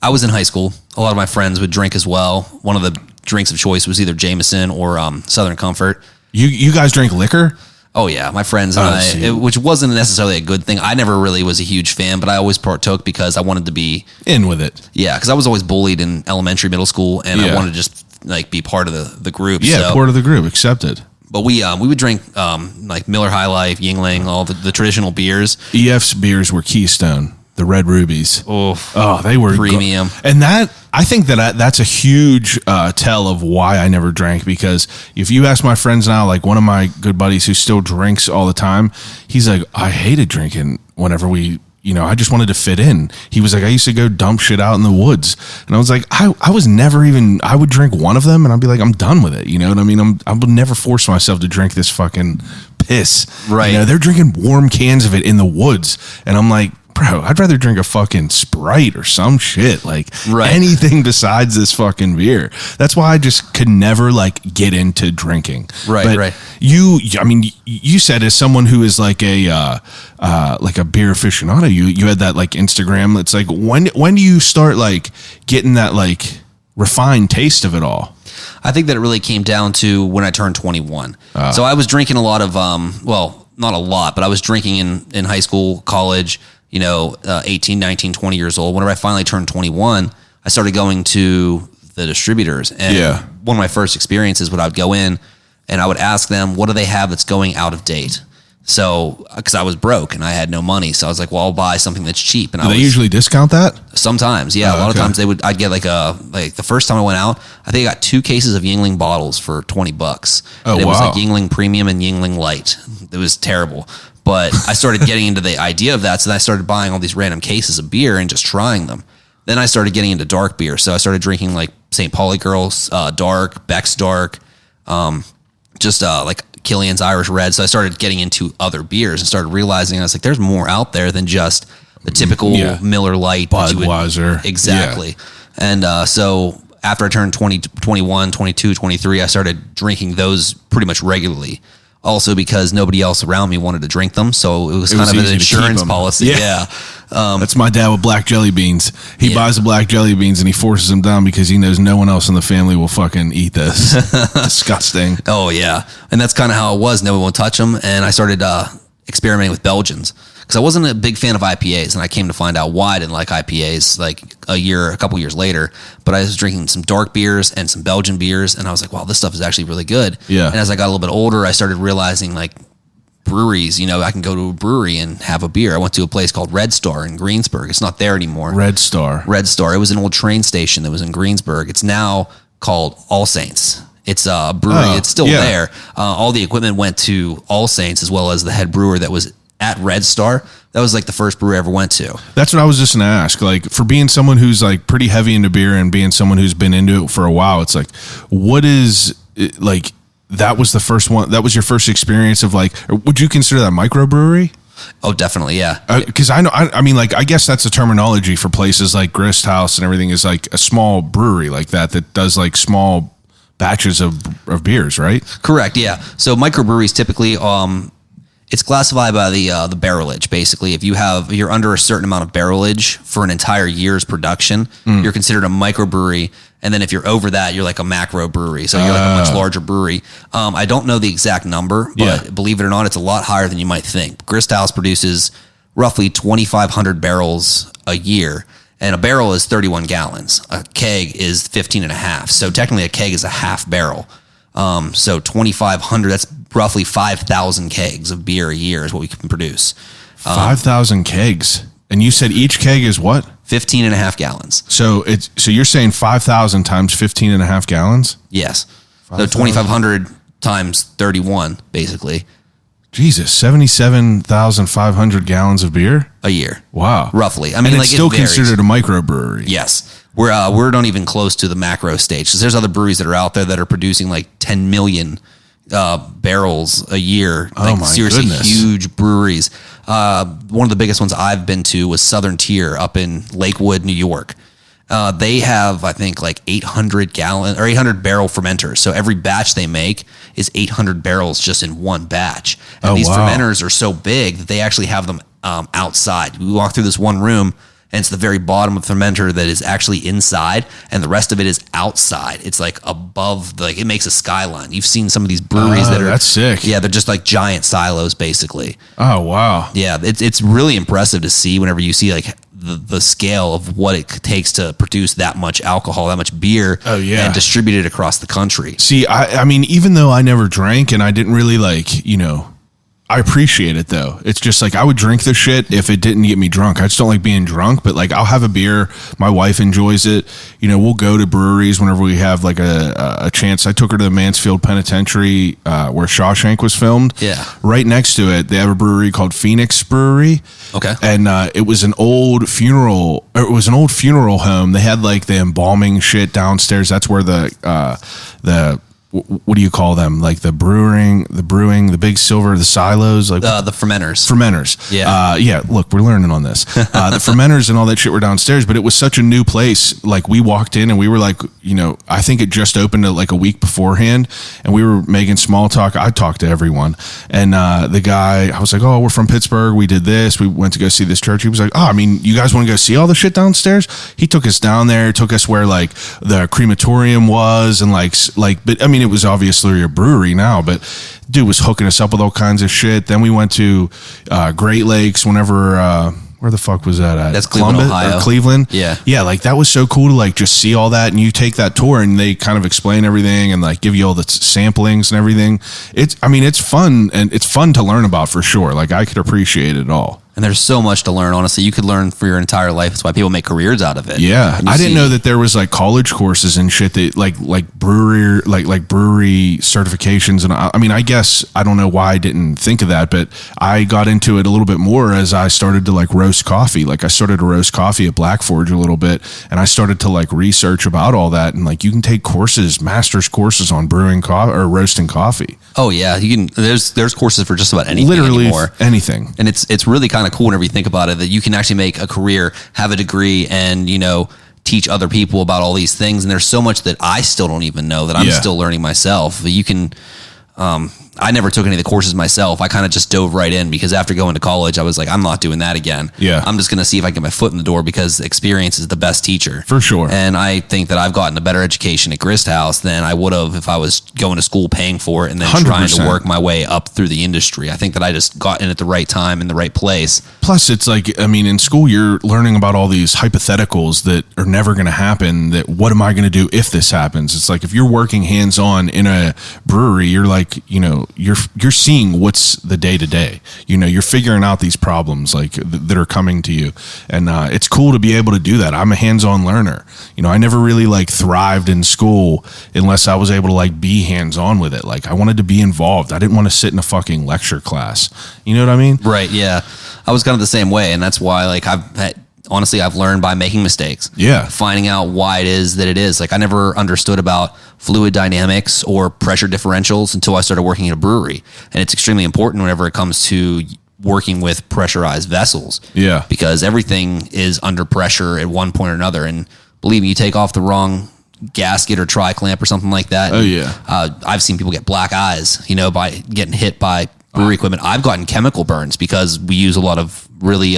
I was in high school. A lot of my friends would drink as well. One of the drinks of choice was either Jameson or Southern Comfort. You guys drink liquor? Oh yeah, my friends and which wasn't necessarily a good thing. I never really was a huge fan, but I always partook because I wanted to be in with it. Yeah, because I was always bullied in elementary, middle school, and Yeah. I wanted to just like be part of the group. Yeah, so, part of the group, accepted. But we would drink like Miller High Life, Yingling, all the traditional beers. EF's beers were Keystone, the Red Rubies. Oh, they were premium. And I think that's a huge tell of why I never drank, because if you ask my friends now, like one of my good buddies who still drinks all the time, he's like, I hated drinking whenever I just wanted to fit in. He was like, I used to go dump shit out in the woods. And I was like, I was never even, I would drink one of them and I'd be like, I'm done with it. You know what I mean? I would never force myself to drink this fucking piss. Right. They're drinking warm cans of it in the woods. And I'm like, bro, I'd rather drink a fucking Sprite or some shit, like anything besides this fucking beer. That's why I just could never like get into drinking. Right. You said as someone who is like a beer aficionado, you had that like Instagram. It's like, when do you start like getting that like refined taste of it all? I think that it really came down to when I turned 21. So I was drinking a lot of, not a lot, but I was drinking in high school, college, 18, 19, 20 years old. Whenever I finally turned 21, I started going to the distributors. And one of my first experiences would I would go in and I would ask them, what do they have that's going out of date? So, because I was broke and I had no money. So I was like, well, I'll buy something that's cheap. And Do they usually discount that? Sometimes, yeah. A lot of times I'd get like the first time I went out, I think I got 2 cases of Yingling bottles for $20. And it was like Yingling Premium and Yingling Light. It was terrible. But I started getting into the idea of that. So then I started buying all these random cases of beer and just trying them. Then I started getting into dark beer. So I started drinking like St. Pauli Girls, Dark, Beck's Dark, like Killian's Irish Red. So I started getting into other beers and started realizing I was like, there's more out there than just the typical Miller Lite. Budweiser. Exactly. Yeah. And so after I turned 20, 21, 22, 23, I started drinking those pretty much regularly. Also because nobody else around me wanted to drink them. So it was kind of an insurance policy. Yeah. That's my dad with black jelly beans. He buys the black jelly beans and he forces them down because he knows no one else in the family will fucking eat this. Disgusting. Oh, yeah. And that's kind of how it was. No one would touch them. And I started experimenting with Belgians because I wasn't a big fan of IPAs. And I came to find out why I didn't like IPAs like a couple years later. But I was drinking some dark beers and some Belgian beers. And I was like, wow, this stuff is actually really good. Yeah. And as I got a little bit older, I started realizing like breweries. I can go to a brewery and have a beer. I went to a place called Red Star in Greensburg. It's not there anymore. Red Star. It was an old train station that was in Greensburg. It's now called All Saints. It's a brewery. It's still there. All the equipment went to All Saints, as well as the head brewer that was at Red Star. That was like the first brewery I ever went to. That's what I was just going to ask. Like, for being someone who's like pretty heavy into beer and being someone who's been into it for a while, it's like, what is it, like, that was the first one. That was your first experience of like, would you consider that microbrewery? Oh, definitely. Yeah. Because I know, I mean, like, I guess that's the terminology for places like Grist House and everything is like a small brewery like that does like small batches of beers, right? Correct. Yeah. So microbreweries typically, it's classified by the barrelage. Basically, if you're under a certain amount of barrelage for an entire year's production, you're considered a microbrewery. And then if you're over that, you're like a macro brewery. So you're like a much larger brewery. I don't know the exact number, but believe it or not, it's a lot higher than you might think. Grist House produces roughly 2,500 barrels a year. And a barrel is 31 gallons. A keg is 15 and a half. So technically a keg is a half barrel. So 2,500, that's roughly 5,000 kegs of beer a year is what we can produce. 5,000 kegs. And you said each keg is what? 15 and a half gallons. So you're saying 5,000 times 15 and a half gallons? Yes. 5, so 2,500 times 31, basically. Jesus, 77,500 gallons of beer? A year. Wow. Roughly. I mean, and like, it's still it varies. considered a microbrewery. Yes. We're not even close to the macro stage. Because there's other breweries that are out there that are producing like 10 million barrels a year. Like, my seriously goodness. Huge breweries. One of the biggest ones I've been to was Southern Tier up in Lakewood, New York. They have, I think, like 800 barrel fermenters. So every batch they make is 800 barrels just in one batch. And these fermenters are so big that they actually have them outside. We walk through this one room, and it's the very bottom of the fermenter that is actually inside, and the rest of it is outside. It's like above, like, it makes a skyline. You've seen some of these breweries that are, that's sick. Yeah, they're just like giant silos, basically. Oh, wow. Yeah, it's really impressive to see whenever you see like the scale of what it takes to produce that much alcohol, that much beer, and distribute it across the country. See, I mean, even though I never drank and I didn't really like, I appreciate it though. It's just like I would drink the shit if it didn't get me drunk. I just don't like being drunk, but like I'll have a beer. My wife enjoys it. We'll go to breweries whenever we have like a chance. I took her to the Mansfield Penitentiary where Shawshank was filmed. Yeah. Right next to it, they have a brewery called Phoenix Brewery. Okay. And it was an old funeral home. They had like the embalming shit downstairs. That's where the what do you call them? Like the brewing, the big silver, the silos, like the fermenters. Yeah. Yeah. Look, we're learning on this. The fermenters and all that shit were downstairs, but it was such a new place. Like we walked in and we were like, I think it just opened like a week beforehand, and we were making small talk. I talked to everyone, and the guy, I was like, oh, we're from Pittsburgh. We did this. We went to go see this church. He was like, oh, I mean, you guys want to go see all the shit downstairs? He took us down there, took us where like the crematorium was, and but I mean, it was obviously a brewery now, but dude was hooking us up with all kinds of shit. Then we went to Great Lakes whenever where the fuck was that at? That's Cleveland, Ohio. Or Cleveland. Yeah. Like that was so cool to like just see all that, and you take that tour and they kind of explain everything and like give you all the samplings and everything. It's fun, and it's fun to learn about for sure. Like I could appreciate it all. And there's so much to learn, honestly. You could learn for your entire life. That's why people make careers out of it. Yeah. I didn't know that there was like college courses and shit that like brewery, like brewery certifications. And I mean, I guess I don't know why I didn't think of that, but I got into it a little bit more as I started to like roast coffee. Like I started to roast coffee at Black Forge a little bit, and I started to like research about all that. And like you can take master's courses on brewing coffee or roasting coffee. Oh yeah. You can, there's courses for just about anything Literally anymore. Anything. And it's really kind of cool whenever you think about it, that you can actually make a career, have a degree, and teach other people about all these things. And there's so much that I still don't even know that I'm still learning myself. You can I never took any of the courses myself. I kind of just dove right in because after going to college, I was like, I'm not doing that again. Yeah. I'm just going to see if I can get my foot in the door because experience is the best teacher. For sure. And I think that I've gotten a better education at Grist House than I would have if I was going to school paying for it and then 100%. trying to work my way up through the industry. I think that I just got in at the right time in the right place. Plus, it's like, I mean, in school, you're learning about all these hypotheticals that are never going to happen. That what am I going to do if this happens? It's like if you're working hands-on in a brewery, you're like, you're seeing what's the day to day. You're figuring out these problems like that are coming to you, and it's cool to be able to do that. I'm a hands-on learner. I never really like thrived in school unless I was able to like be hands-on with it. Like I wanted to be involved. I didn't want to sit in a fucking lecture class. You know what I mean? Right. Yeah. I was kind of the same way, and that's why like I've learned by making mistakes. Yeah. Finding out why it is that it is. Like I never understood about fluid dynamics or pressure differentials until I started working at a brewery. And it's extremely important whenever it comes to working with pressurized vessels. Yeah. Because everything is under pressure at one point or another. And believe me, you take off the wrong gasket or tri-clamp or something like that. Oh, yeah. I've seen people get black eyes, by getting hit by brewery equipment. I've gotten chemical burns because we use a lot of really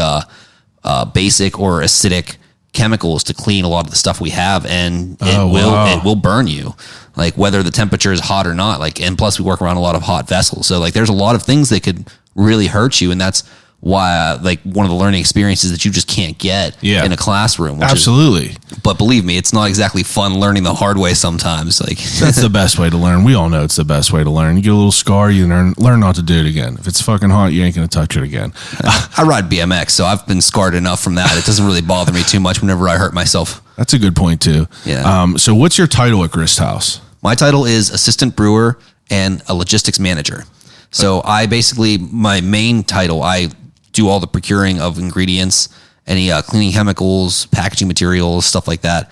basic or acidic chemicals to clean a lot of the stuff we have, and it will burn you, like whether the temperature is hot or not. Like, and plus we work around a lot of hot vessels, so like there's a lot of things that could really hurt you, and that's why like one of the learning experiences that you just can't get in a classroom. Absolutely. But believe me, it's not exactly fun learning the hard way sometimes. Like that's the best way to learn. We all know it's the best way to learn. You get a little scar, you learn not to do it again. If it's fucking hot, you ain't gonna touch it again. I ride BMX, so I've been scarred enough from that. It doesn't really bother me too much whenever I hurt myself. That's a good point too. Yeah. So what's your title at Grist House? My title is assistant brewer and a logistics manager. So I basically, my main title, I do all the procuring of ingredients, any cleaning chemicals, packaging materials, stuff like that,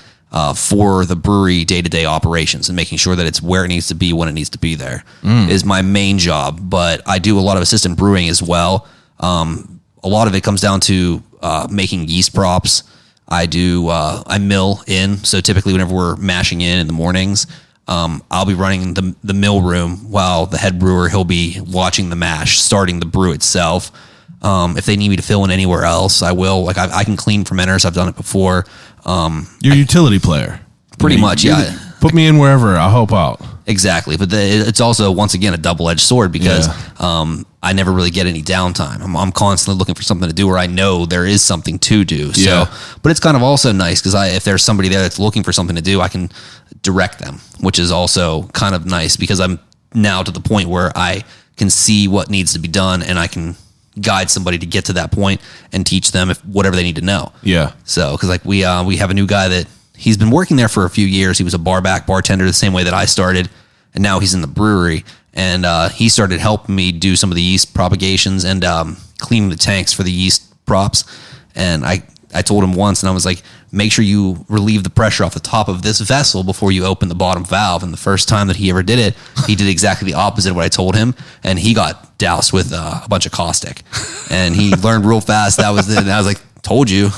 for the brewery day-to-day operations, and making sure that it's where it needs to be when it needs to be there is my main job. But I do a lot of assistant brewing as well. A lot of it comes down to making yeast props. I mill in. So typically whenever we're mashing in the mornings, I'll be running the mill room while the head brewer, he'll be watching the mash, starting the brew itself. If they need me to fill in anywhere else, I will. Like I can clean fermenters. I've done it before. You're a utility player. Pretty much, yeah. Put me in wherever. I'll help out. Exactly. But it's also, once again, a double-edged sword because I never really get any downtime. I'm constantly looking for something to do, or I know there is something to do. So, but it's kind of also nice because if there's somebody there that's looking for something to do, I can direct them, which is also kind of nice because I'm now to the point where I can see what needs to be done, and I can guide somebody to get to that point and teach them whatever they need to know. Yeah. So, because like we have a new guy that he's been working there for a few years. He was a bartender the same way that I started, and now he's in the brewery. And he started helping me do some of the yeast propagations and cleaning the tanks for the yeast props. And I told him once, and I was like, make sure you relieve the pressure off the top of this vessel before you open the bottom valve. And the first time that he ever did it, he did exactly the opposite of what I told him. And he got doused with a bunch of caustic. And he learned real fast. That was it. And I was like, told you.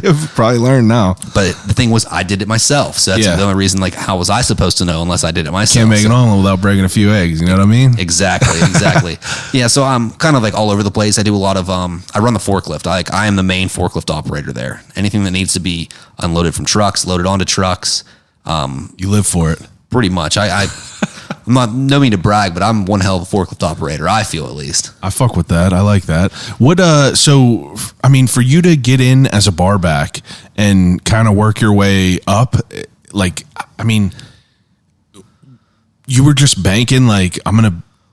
You've probably learned now. But the thing was, I did it myself. So that's the only reason, like, how was I supposed to know unless I did it myself? Can't make an omelet without breaking a few eggs. You know what I mean? Exactly. Yeah, so I'm kind of like all over the place. I do a lot of, I run the forklift. I am the main forklift operator there. Anything that needs to be unloaded from trucks, loaded onto trucks. You live for it. Pretty much. I'm not, no mean to brag, but I'm one hell of a forklift operator. I feel, at least. I fuck with that. I like that. So, I mean, for you to get in as a bar back and kind of work your way up, like, I mean, you were just banking, like,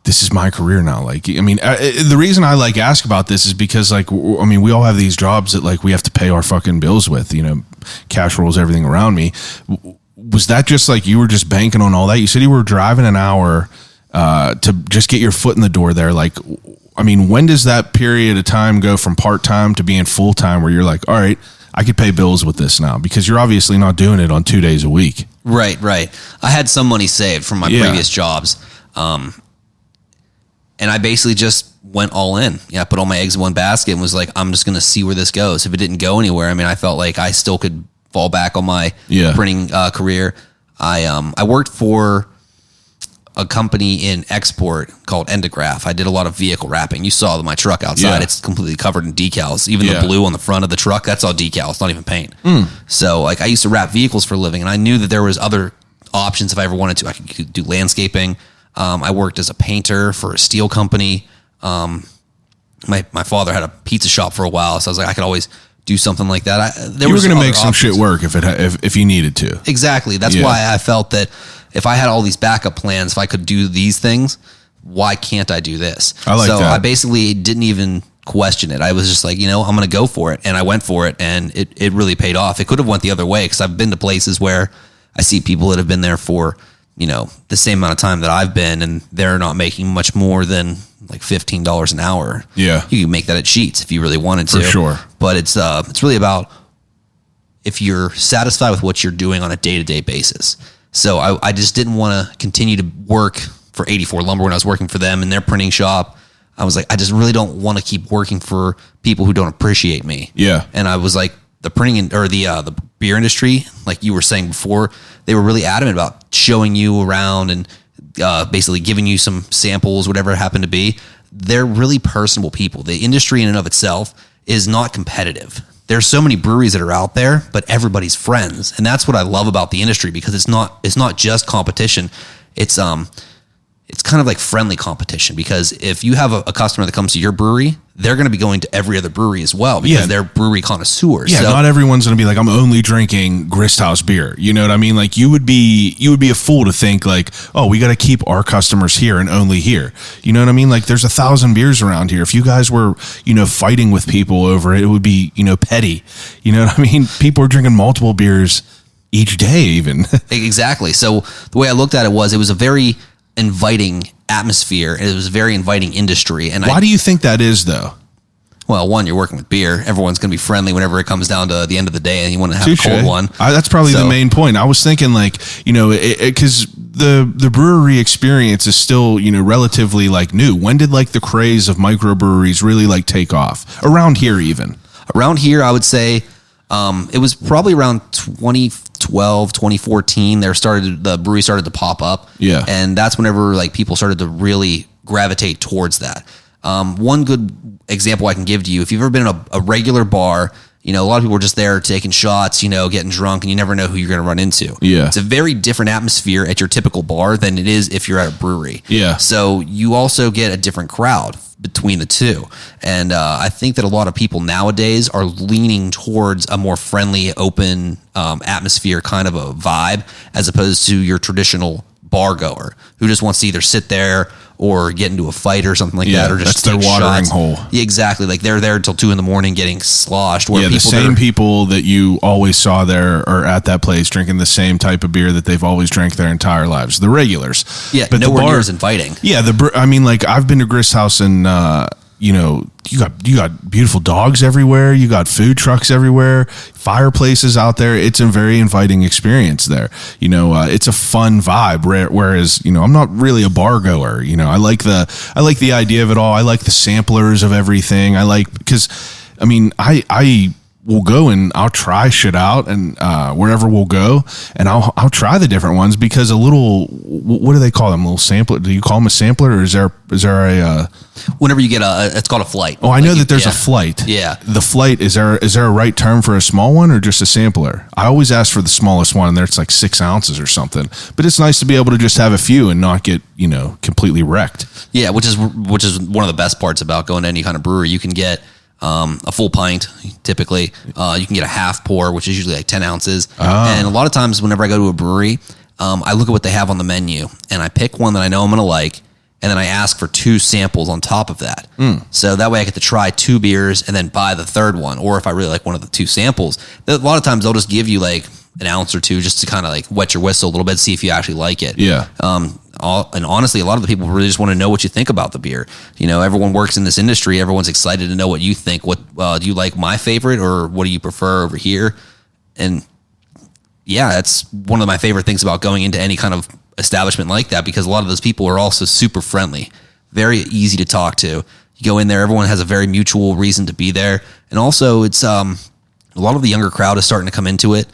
this is my career now. Like, I mean, the reason I like ask about this is because, like, I mean, we all have these jobs that like we have to pay our fucking bills with, cash rolls everything around me. Was that just like you were just banking on all that? You said you were driving an hour to just get your foot in the door there. Like, I mean, when does that period of time go from part-time to being full-time where you're like, all right, I could pay bills with this now? Because you're obviously not doing it on 2 days a week. Right. I had some money saved from my previous jobs. And I basically just went all in. I put all my eggs in one basket and was like, I'm just going to see where this goes. If it didn't go anywhere, I mean, I felt like I still could fall back on my printing career. I worked for a company in export called Endograph. I did a lot of vehicle wrapping. You saw my truck outside. It's completely covered in decals. Even the blue on the front of the truck, that's all decal. It's not even paint. So like I used to wrap vehicles for a living, and I knew that there was other options if I ever wanted to. I could do landscaping. I worked as a painter for a steel company. My father had a pizza shop for a while, so I was like, I could always do something like that. You were going to make some shit work if you needed to. Exactly. That's why I felt that if I had all these backup plans, if I could do these things, why can't I do this? I like so that. I basically didn't even question it. I was just like, I'm going to go for it. And I went for it, and it really paid off. It could have went the other way, because I've been to places where I see people that have been there for, the same amount of time that I've been, and they're not making much more than like $15 an hour. Yeah. You can make that at Sheets if you really wanted to. For sure. But it's really about if you're satisfied with what you're doing on a day-to-day basis. So I just didn't want to continue to work for 84 Lumber when I was working for them in their printing shop. I was like, I just really don't want to keep working for people who don't appreciate me. Yeah. And I was like, the printing or the beer industry, like you were saying before, they were really adamant about showing you around and basically giving you some samples, whatever it happened to be. They're really personable people. The industry in and of itself is not competitive. There's so many breweries that are out there, but everybody's friends. And that's what I love about the industry, because it's not just competition. It's kind of like friendly competition, because if you have a customer that comes to your brewery, they're going to be going to every other brewery as well, because they're brewery connoisseurs. Yeah, so, not everyone's going to be like, I'm only drinking Grist House beer. You know what I mean? Like you would be a fool to think like, oh, we got to keep our customers here and only here. You know what I mean? Like there's 1,000 beers around here. If you guys were, fighting with people over it, it would be, petty. You know what I mean? People are drinking multiple beers each day even. Exactly. So the way I looked at it was a very inviting atmosphere, and it was a very inviting industry. And why do you think that is, though? Well, one, you're working with beer. Everyone's going to be friendly whenever it comes down to the end of the day, and you want to have a cold one. That's probably the main point. I was thinking, like, because the brewery experience is still, relatively like new. When did like the craze of microbreweries really like take off around here? Even around here, I would say it was probably around 2012, 2014. The brewery started to pop up. Yeah. And that's whenever like people started to really gravitate towards that. One good example I can give to you, if you've ever been in a regular bar, a lot of people are just there taking shots, getting drunk, and you never know who you're going to run into. Yeah. It's a very different atmosphere at your typical bar than it is if you're at a brewery. Yeah. So you also get a different crowd between the two. And I think that a lot of people nowadays are leaning towards a more friendly, open atmosphere kind of a vibe, as opposed to your traditional bar goer who just wants to either sit there or get into a fight or something like that, or just that's their watering shots. hole. Yeah, exactly. Like they're there until 2 a.m. getting sloshed. Where the same people that you always saw there are at that place drinking the same type of beer that they've always drank their entire lives. The regulars. Yeah, but nowhere near as inviting. Yeah, I've been to Grist House and you got beautiful dogs everywhere. You got food trucks everywhere, fireplaces out there. It's a very inviting experience there. It's a fun vibe. Whereas, I'm not really a bar goer. I like the idea of it all. I like the samplers of everything. Because I will go and I'll try shit out, and wherever we'll go, and I'll try the different ones, because a little, what do they call them? A little sampler? Do you call them a sampler, or is there a whenever you get it's called a flight. Oh, I know that there's a flight. Yeah. The flight, is there a right term for a small one or just a sampler? I always ask for the smallest one, and there it's like 6 ounces or something. But it's nice to be able to just have a few and not get, completely wrecked. Yeah, which is one of the best parts about going to any kind of brewery. You can get a full pint, typically. You can get a half pour, which is usually like 10 ounces. And a lot of times whenever I go to a brewery, I look at what they have on the menu, and I pick one that I know I'm going to like, and then I ask for 2 samples on top of that. So that way I get to try 2 beers and then buy the third one. Or if I really like one of the 2 samples, a lot of times they'll just give you like an ounce or 2 just to kind of like wet your whistle a little bit, see if you actually like it. Yeah. And honestly, a lot of the people really just want to know what you think about the beer. Everyone works in this industry. Everyone's excited to know what you think. What do you like my favorite, or what do you prefer over here? And yeah, that's one of my favorite things about going into any kind of establishment like that, because a lot of those people are also super friendly, very easy to talk to. You go in there, everyone has a very mutual reason to be there. And also it's a lot of the younger crowd is starting to come into it.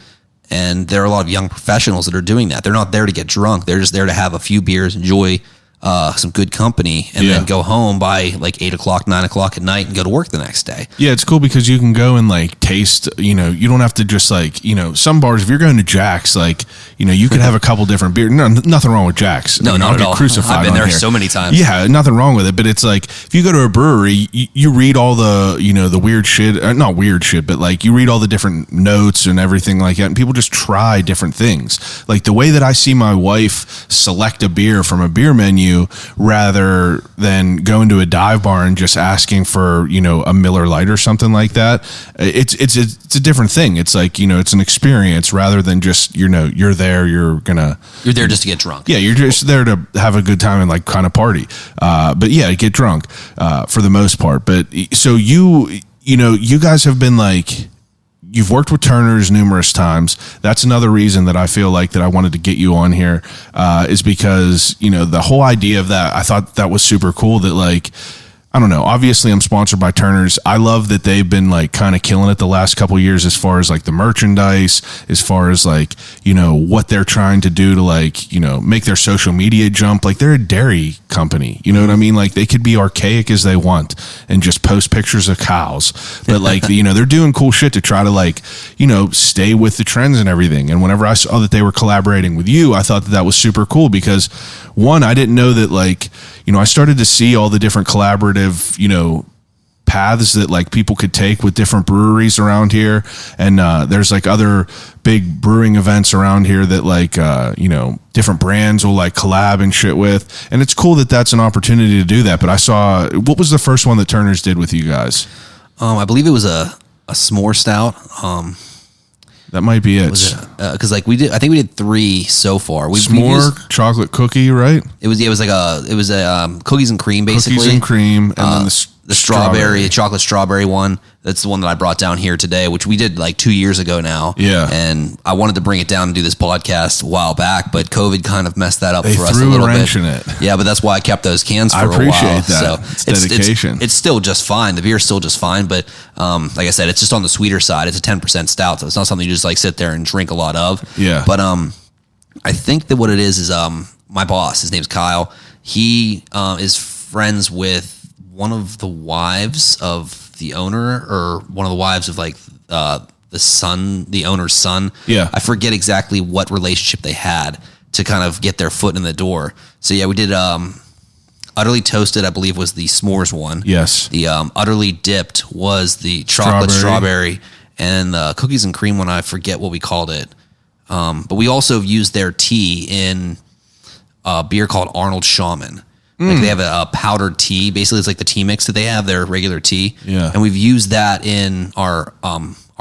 And there are a lot of young professionals that are doing that. They're not there to get drunk. They're just there to have a few beers, enjoy some good company, and then go home by like 8 o'clock, 9 o'clock at night and go to work the next day. Yeah, it's cool because you can go and like taste, you don't have to just like, some bars, if you're going to Jack's, like, you can have a couple different beers. No, nothing wrong with Jack's. No, not at all. Crucified. I've been there here so many times. Yeah, nothing wrong with it. But it's like, if you go to a brewery, you read all the, the weird shit, not weird shit, but like you read all the different notes and everything like that. And people just try different things. Like the way that I see my wife select a beer from a beer menu you rather than going to a dive bar and just asking for, a Miller Lite or something like that. It's a different thing. It's like, it's an experience rather than just, you're there, you're there just to get drunk. Yeah, you're just there to have a good time and like kind of party. But yeah, get drunk for the most part. But so you guys have been like, you've worked with Turner's numerous times. That's another reason that I feel like that I wanted to get you on here is because, the whole idea of that, I thought that was super cool that like, I don't know. Obviously, I'm sponsored by Turner's. I love that they've been like kind of killing it the last couple of years as far as like the merchandise, as far as like, what they're trying to do to like, make their social media jump. Like they're a dairy company. You know what I mean? Like they could be archaic as they want and just post pictures of cows. But like, they're doing cool shit to try to like, stay with the trends and everything. And whenever I saw that they were collaborating with you, I thought that was super cool because one, I didn't know that like, I started to see all the different collaborative, paths that like people could take with different breweries around here. And there's like other big brewing events around here that like, different brands will like collab and shit with. And it's cool that that's an opportunity to do that. But I saw, what was the first one that Turner's did with you guys? I believe it was a s'more stout. That might be it. Because like I think we did 3 so far. S'more, chocolate cookie, right? It was a cookies and cream basically. Cookies and cream, and then the strawberry, chocolate strawberry one. That's the one that I brought down here today, which we did like 2 years ago now. Yeah. And I wanted to bring it down and do this podcast a while back, but COVID kind of messed that up for us a little bit. They threw a wrench in it. Yeah, but that's why I kept those cans for a while. I appreciate that. So it's dedication. It's still just fine. The beer's still just fine, but like I said, it's just on the sweeter side. It's a 10% stout, so it's not something you just like sit there and drink a lot of. Yeah. But I think that what it is my boss, his name's Kyle. He is friends with one of the wives of the owner, or one of the wives of like the owner's son. Yeah. I forget exactly what relationship they had to kind of get their foot in the door. So yeah, we did Utterly Toasted, I believe, was the s'mores one. Yes. The Utterly Dipped was the chocolate strawberry, and the cookies and cream one, I forget what we called it. But we also used their tea in a beer called Arnold Shaman. Like they have a powdered tea. Basically, it's like the tea mix that they have, their regular tea. Yeah. And we've used that in our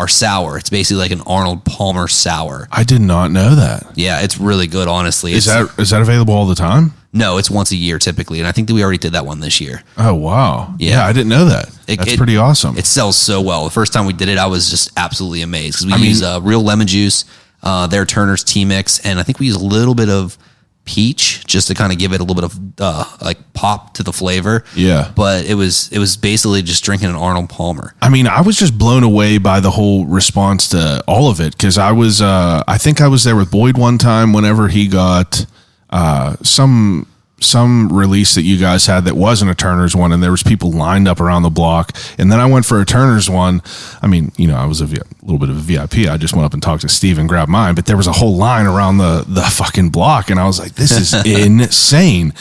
sour. It's basically like an Arnold Palmer sour. I did not know that. Yeah, it's really good, honestly. Is that available all the time? No, it's once a year typically, and I think that we already did that one this year. Oh, wow. Yeah, I didn't know that. That's pretty awesome. It sells so well. The first time we did it, I was just absolutely amazed because we use real lemon juice, their Turner's tea mix, and I think we use a little bit of peach just to kind of give it a little bit of like pop to the flavor. Yeah. But it was basically just drinking an Arnold Palmer. I mean, I was just blown away by the whole response to all of it because I think I was there with Boyd one time whenever he got some release that you guys had that wasn't a Turner's one, and there was people lined up around the block. And then I went for a Turner's one. I mean, I was a little bit of a VIP. I just went up and talked to Steve and grabbed mine, but there was a whole line around the fucking block, and I was like, this is insane.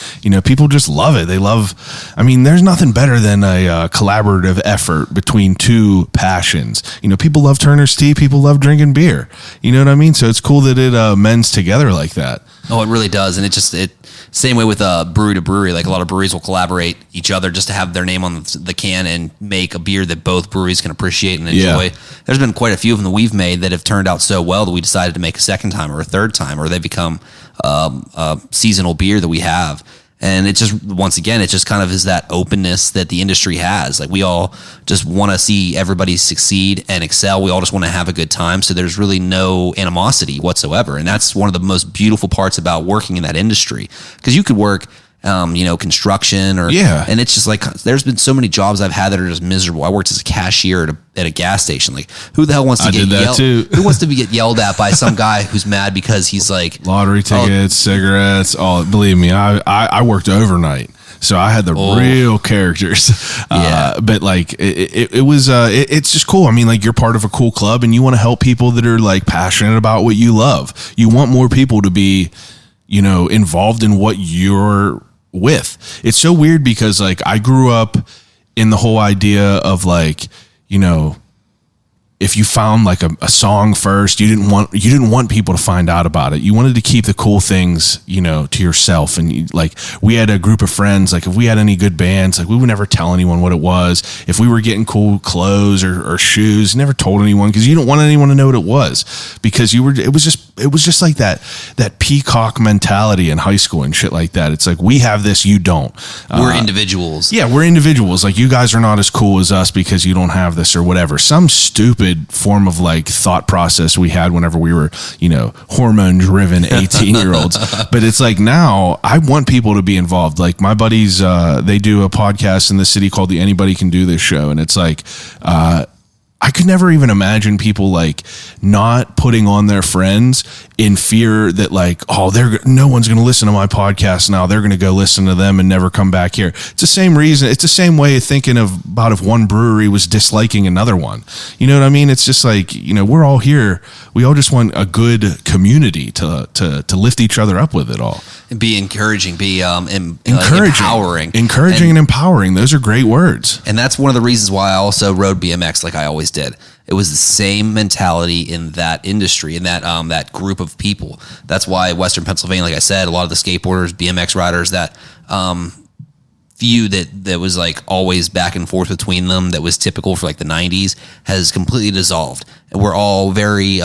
People just love it. They love, there's nothing better than a collaborative effort between two passions. People love Turner's tea. People love drinking beer. You know what I mean? So it's cool that it mends together like that. Oh, it really does. And it same way with brewery to brewery. Like a lot of breweries will collaborate each other just to have their name on the can and make a beer that both breweries can appreciate and enjoy. Yeah. There's been quite a few of them that we've made that have turned out so well that we decided to make a second time or a third time, or they become a seasonal beer that we have. And it just, once again, it just kind of is that openness that the industry has. Like we all just want to see everybody succeed and excel. We all just want to have a good time. So there's really no animosity whatsoever. And that's one of the most beautiful parts about working in that industry. Because you could work, construction and it's just like, there's been so many jobs I've had that are just miserable. I worked as a cashier at a gas station. Like who the hell wants to get yelled? Who wants to get yelled at by some guy who's mad because he's like lottery tickets, cigarettes, all, believe me, I worked overnight. So I had the real characters. But like it was it's just cool. Like you're part of a cool club and you want to help people that are like passionate about what you love. You want more people to be, involved in what you're with. It's so weird because like I grew up in the whole idea of like, if you found like a song first, you didn't want people to find out about it. You wanted to keep the cool things, to yourself. And like, we had a group of friends, like if we had any good bands, like we would never tell anyone what it was. If we were getting cool clothes or shoes, never told anyone, because you didn't want anyone to know what it was, because it was just like that Peacock mentality in high school and shit like that. It's like, we have this, you don't. We're individuals. Yeah, we're individuals. Like, you guys are not as cool as us because you don't have this or whatever. Some stupid form of like thought process we had whenever we were, hormone driven 18-year-olds. But it's like, now I want people to be involved. Like, my buddies, they do a podcast in the city called the Anybody Can Do This show. And it's like, I could never even imagine people like not putting on their friends in fear that like, no one's going to listen to my podcast now. They're going to go listen to them and never come back here. It's the same reason. It's the same way of thinking about if one brewery was disliking another one. You know what I mean? It's just like, we're all here. We all just want a good community to lift each other up with it all. And be encouraging, be empowering. Encouraging and empowering. Those are great words. And that's one of the reasons why I also rode BMX like I always did. It was the same mentality in that industry, in that group of people. That's why Western Pennsylvania, like I said, a lot of the skateboarders, BMX riders, that few that was like always back and forth between them, that was typical for like the 90s, has completely dissolved. And we're all very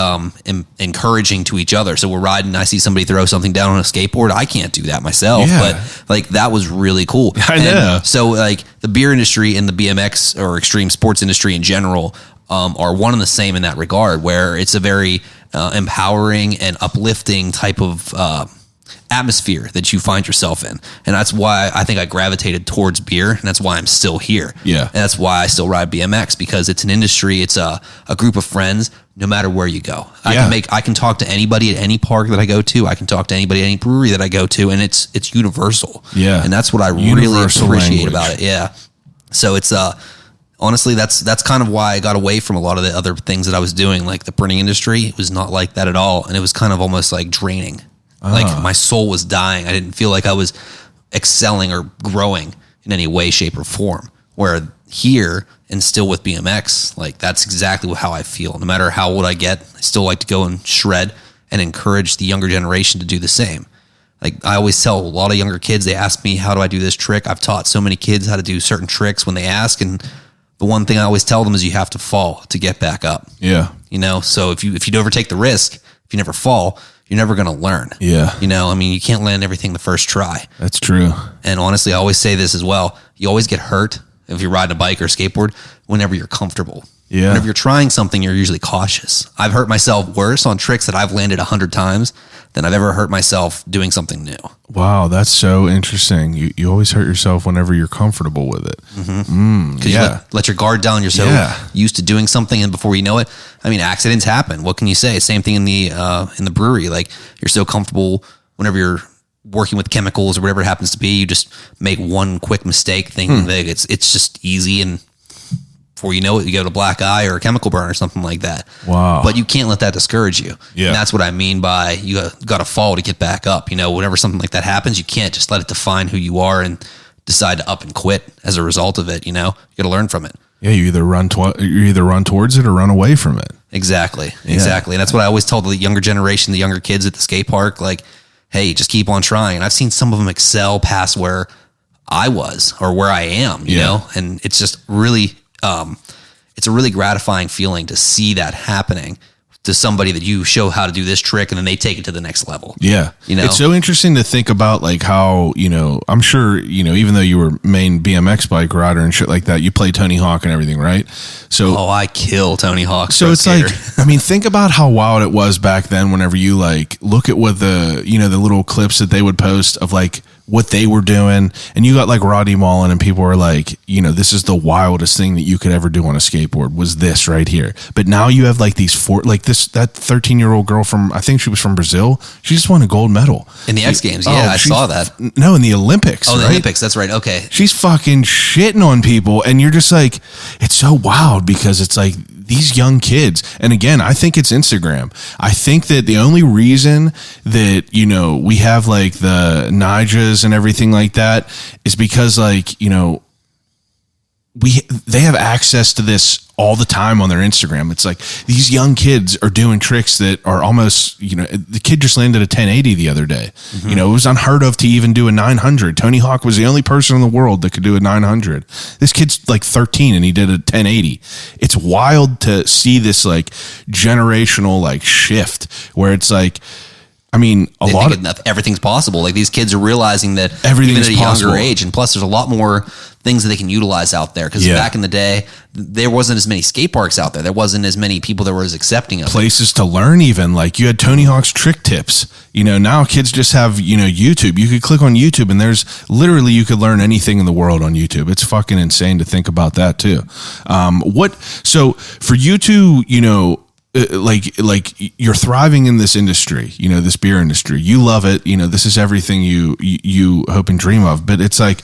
encouraging to each other. So we're riding, I see somebody throw something down on a skateboard. I can't do that myself, but like, that was really cool. I know. So like, the beer industry and the BMX or extreme sports industry in general are one and the same in that regard, where it's a very empowering and uplifting type of atmosphere that you find yourself in. And that's why I think I gravitated towards beer, and that's why I'm still here. Yeah. And that's why I still ride BMX, because it's an industry, it's a group of friends, no matter where you go. I can talk to anybody at any park that I go to. I can talk to anybody at any brewery that I go to, and it's universal. Yeah. And that's what I really appreciate about it. Yeah. So it's honestly, that's kind of why I got away from a lot of the other things that I was doing, like the printing industry. It was not like that at all. And it was kind of almost like draining. Like, my soul was dying. I didn't feel like I was excelling or growing in any way, shape, or form. Where here, and still with BMX, like, that's exactly how I feel. No matter how old I get, I still like to go and shred and encourage the younger generation to do the same. Like, I always tell a lot of younger kids, they ask me, how do I do this trick? I've taught so many kids how to do certain tricks when they ask, and the one thing I always tell them is you have to fall to get back up. Yeah. So if you never take the risk, if you never fall, you're never going to learn. Yeah. I mean, you can't land everything the first try. That's true. And honestly, I always say this as well. You always get hurt if you're riding a bike or skateboard whenever you're comfortable. Yeah. Whenever you're trying something, you're usually cautious. I've hurt myself worse on tricks that I've landed 100 times than I've ever hurt myself doing something new. Wow, that's so interesting. You always hurt yourself whenever you're comfortable with it. Mm-hmm. Yeah. You let your guard down. You're so used to doing something, and before you know it, I mean, accidents happen. What can you say? Same thing in the brewery. Like, you're so comfortable whenever you're working with chemicals or whatever it happens to be, you just make one quick mistake thinking that it's just easy, and before you know it, you get a black eye or a chemical burn or something like that. Wow. But you can't let that discourage you. Yeah. And that's what I mean by you got to fall to get back up. Whenever something like that happens, you can't just let it define who you are and decide to up and quit as a result of it. You got to learn from it. Yeah, you either run towards it or run away from it. Exactly. And that's what I always tell the younger generation, the younger kids at the skate park, like, hey, just keep on trying. And I've seen some of them excel past where I was or where I am, you know, and it's just really, it's a really gratifying feeling to see that happening to somebody that you show how to do this trick and then they take it to the next level. Yeah. It's so interesting to think about, like, how, I'm sure, even though you were main BMX bike rider and shit like that, you play Tony Hawk and everything, right? So, I kill Tony Hawk. So it's skater. Like, think about how wild it was back then whenever you like look at what the little clips that they would post of like what they were doing, and you got like Rodney Mullen and people were like, this is the wildest thing that you could ever do on a skateboard was this right here. But now you have like that 13-year-old girl from, I think she was from Brazil. She just won a gold medal in the X Games. Yeah, I saw that. No, in the Olympics. Oh, the Olympics. That's right. Okay. She's fucking shitting on people, and you're just like, it's so wild because it's like these young kids. And again, I think it's Instagram. I think that the only reason that, we have like the Nijas and everything like that is because, like, they have access to this all the time on their Instagram. It's like these young kids are doing tricks that are almost, the kid just landed a 1080 the other day. It was unheard of to even do a 900. Tony Hawk was the only person in the world that could do a 900. This kid's like 13 and he did a 1080. It's wild to see this like generational like shift where it's like, I mean, everything's possible. Like these kids are realizing that everything's even at a possible. younger age, and plus there's a lot more things that they can utilize out there. Because back in the day, there wasn't as many skate parks out there. There wasn't as many people that were as accepting of places to learn. Even like you had Tony Hawk's trick tips. Now kids just have YouTube. You could click on YouTube and there's literally you could learn anything in the world on YouTube. It's fucking insane to think about that too. So for you to like you're thriving in this industry, this beer industry. You love it. This is everything you hope and dream of. But it's like,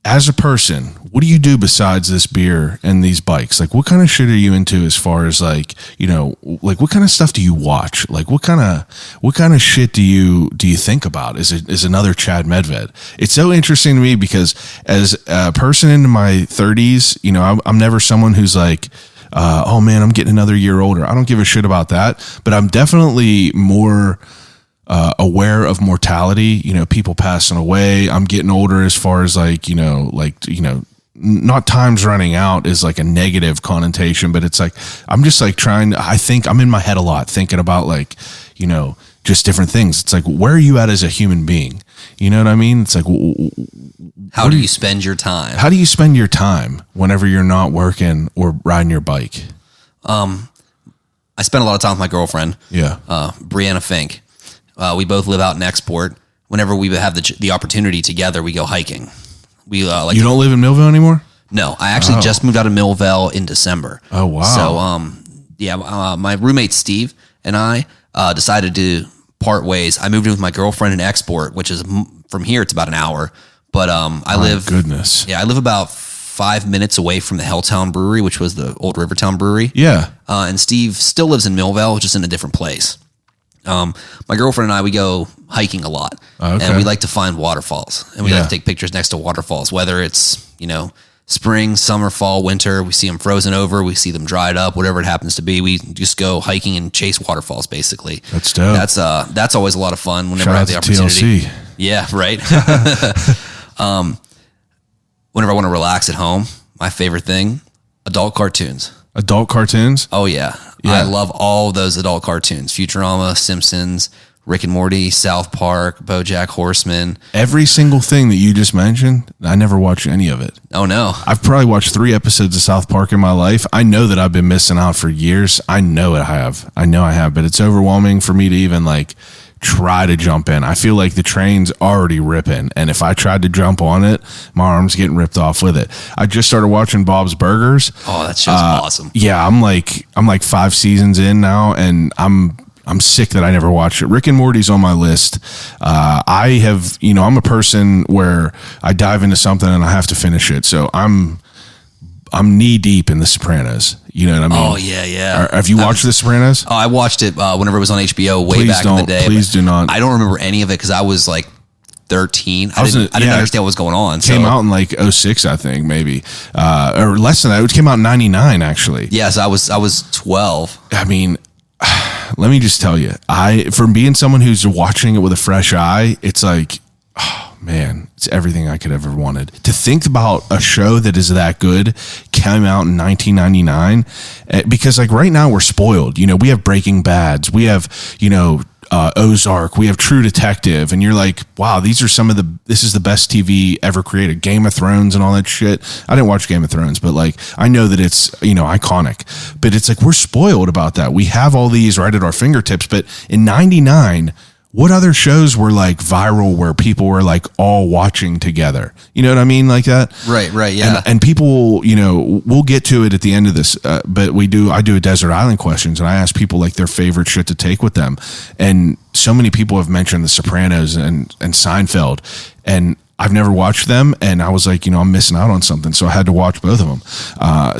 as a person, what do you do besides this beer and these bikes? Like, what kind of shit are you into as far as like, like what kind of stuff do you watch? Like, what kind of shit do you think about? Is another Chad Medved? It's so interesting to me because as a person into my 30s, I'm never someone who's like, oh man, I'm getting another year older. I don't give a shit about that, but I'm definitely more aware of mortality, people passing away. I'm getting older as far as like, not time's running out is like a negative connotation, but it's like, I'm just like I think I'm in my head a lot thinking about like, just different things. It's like, where are you at as a human being? You know what I mean? It's like, how do you spend your time? How do you spend your time whenever you're not working or riding your bike? I spend a lot of time with my girlfriend. Yeah. Brianna Fink. We both live out in Export. Whenever we have the opportunity together, we go hiking. You don't live in Millville anymore? No, I actually just moved out of Millville in December. Oh, wow. So, my roommate Steve and I decided to part ways. I moved in with my girlfriend in Export, which is from here, it's about an hour. But I live about 5 minutes away from the Helltown Brewery, which was the old Rivertown Brewery. Yeah. And Steve still lives in Millville, just in a different place. My girlfriend and I, we go hiking a lot, and we like to find waterfalls, and we like to take pictures next to waterfalls, whether it's, spring, summer, fall, winter. We see them frozen over, we see them dried up, whatever it happens to be. We just go hiking and chase waterfalls, basically. That's dope. That's always a lot of fun whenever I have the opportunity. TLC. Yeah, right. Whenever I want to relax at home, my favorite thing, adult cartoons. Adult cartoons? Oh, yeah. I love all those adult cartoons. Futurama, Simpsons, Rick and Morty, South Park, BoJack Horseman. Every single thing that you just mentioned, I never watched any of it. Oh, no. I've probably watched 3 episodes of South Park in my life. I know that I've been missing out for years. I know I have, but it's overwhelming for me to even like try to jump in. I feel like the train's already ripping, and if I tried to jump on it, my arm's getting ripped off with it. I just started watching Bob's Burgers. Oh, that show's awesome. Yeah, I'm like 5 seasons in now, and I'm sick that I never watched it. Rick and Morty's on my list. I'm a person where I dive into something and I have to finish it. So I'm knee deep in The Sopranos. You know what I mean? Oh, yeah. Have you watched The Sopranos? Oh, I watched it whenever it was on HBO back in the day. Please do not. I don't remember any of it because I was like 13. I didn't understand what was going on. Came out in like 06, I think, maybe. Or less than that. It came out in 99, actually. Yes, I was 12. I mean, let me just tell you, from being someone who's watching it with a fresh eye, it's like, oh man, it's everything I could ever wanted. To think about a show that is that good came out in 1999, because like right now we're spoiled. We have Breaking Bads, we have Ozark, we have True Detective, and you're like, wow, this is the best TV ever created. Game of Thrones and all that shit. I didn't watch Game of Thrones, but like I know that it's iconic. But it's like we're spoiled about that. We have all these right at our fingertips. But in 99, what other shows were like viral where people were like all watching together? You know what I mean? Like that? Right, yeah. And people, we'll get to it at the end of this, but I do a Desert Island questions, and I ask people like their favorite shit to take with them. And so many people have mentioned The Sopranos and Seinfeld, and I've never watched them, and I was like, I'm missing out on something, so I had to watch both of them.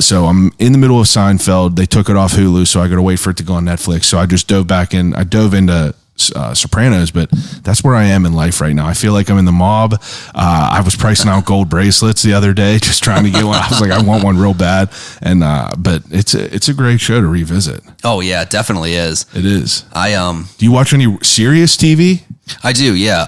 So I'm in the middle of Seinfeld. They took it off Hulu, so I got to wait for it to go on Netflix. So I just dove into Sopranos, but that's where I am in life right now. I feel like I'm in the mob. I was pricing out gold bracelets the other day, just trying to get one. I was like, I want one real bad. And but it's a great show to revisit. Oh yeah, it definitely is. It is. Do you watch any serious TV? I do. Yeah.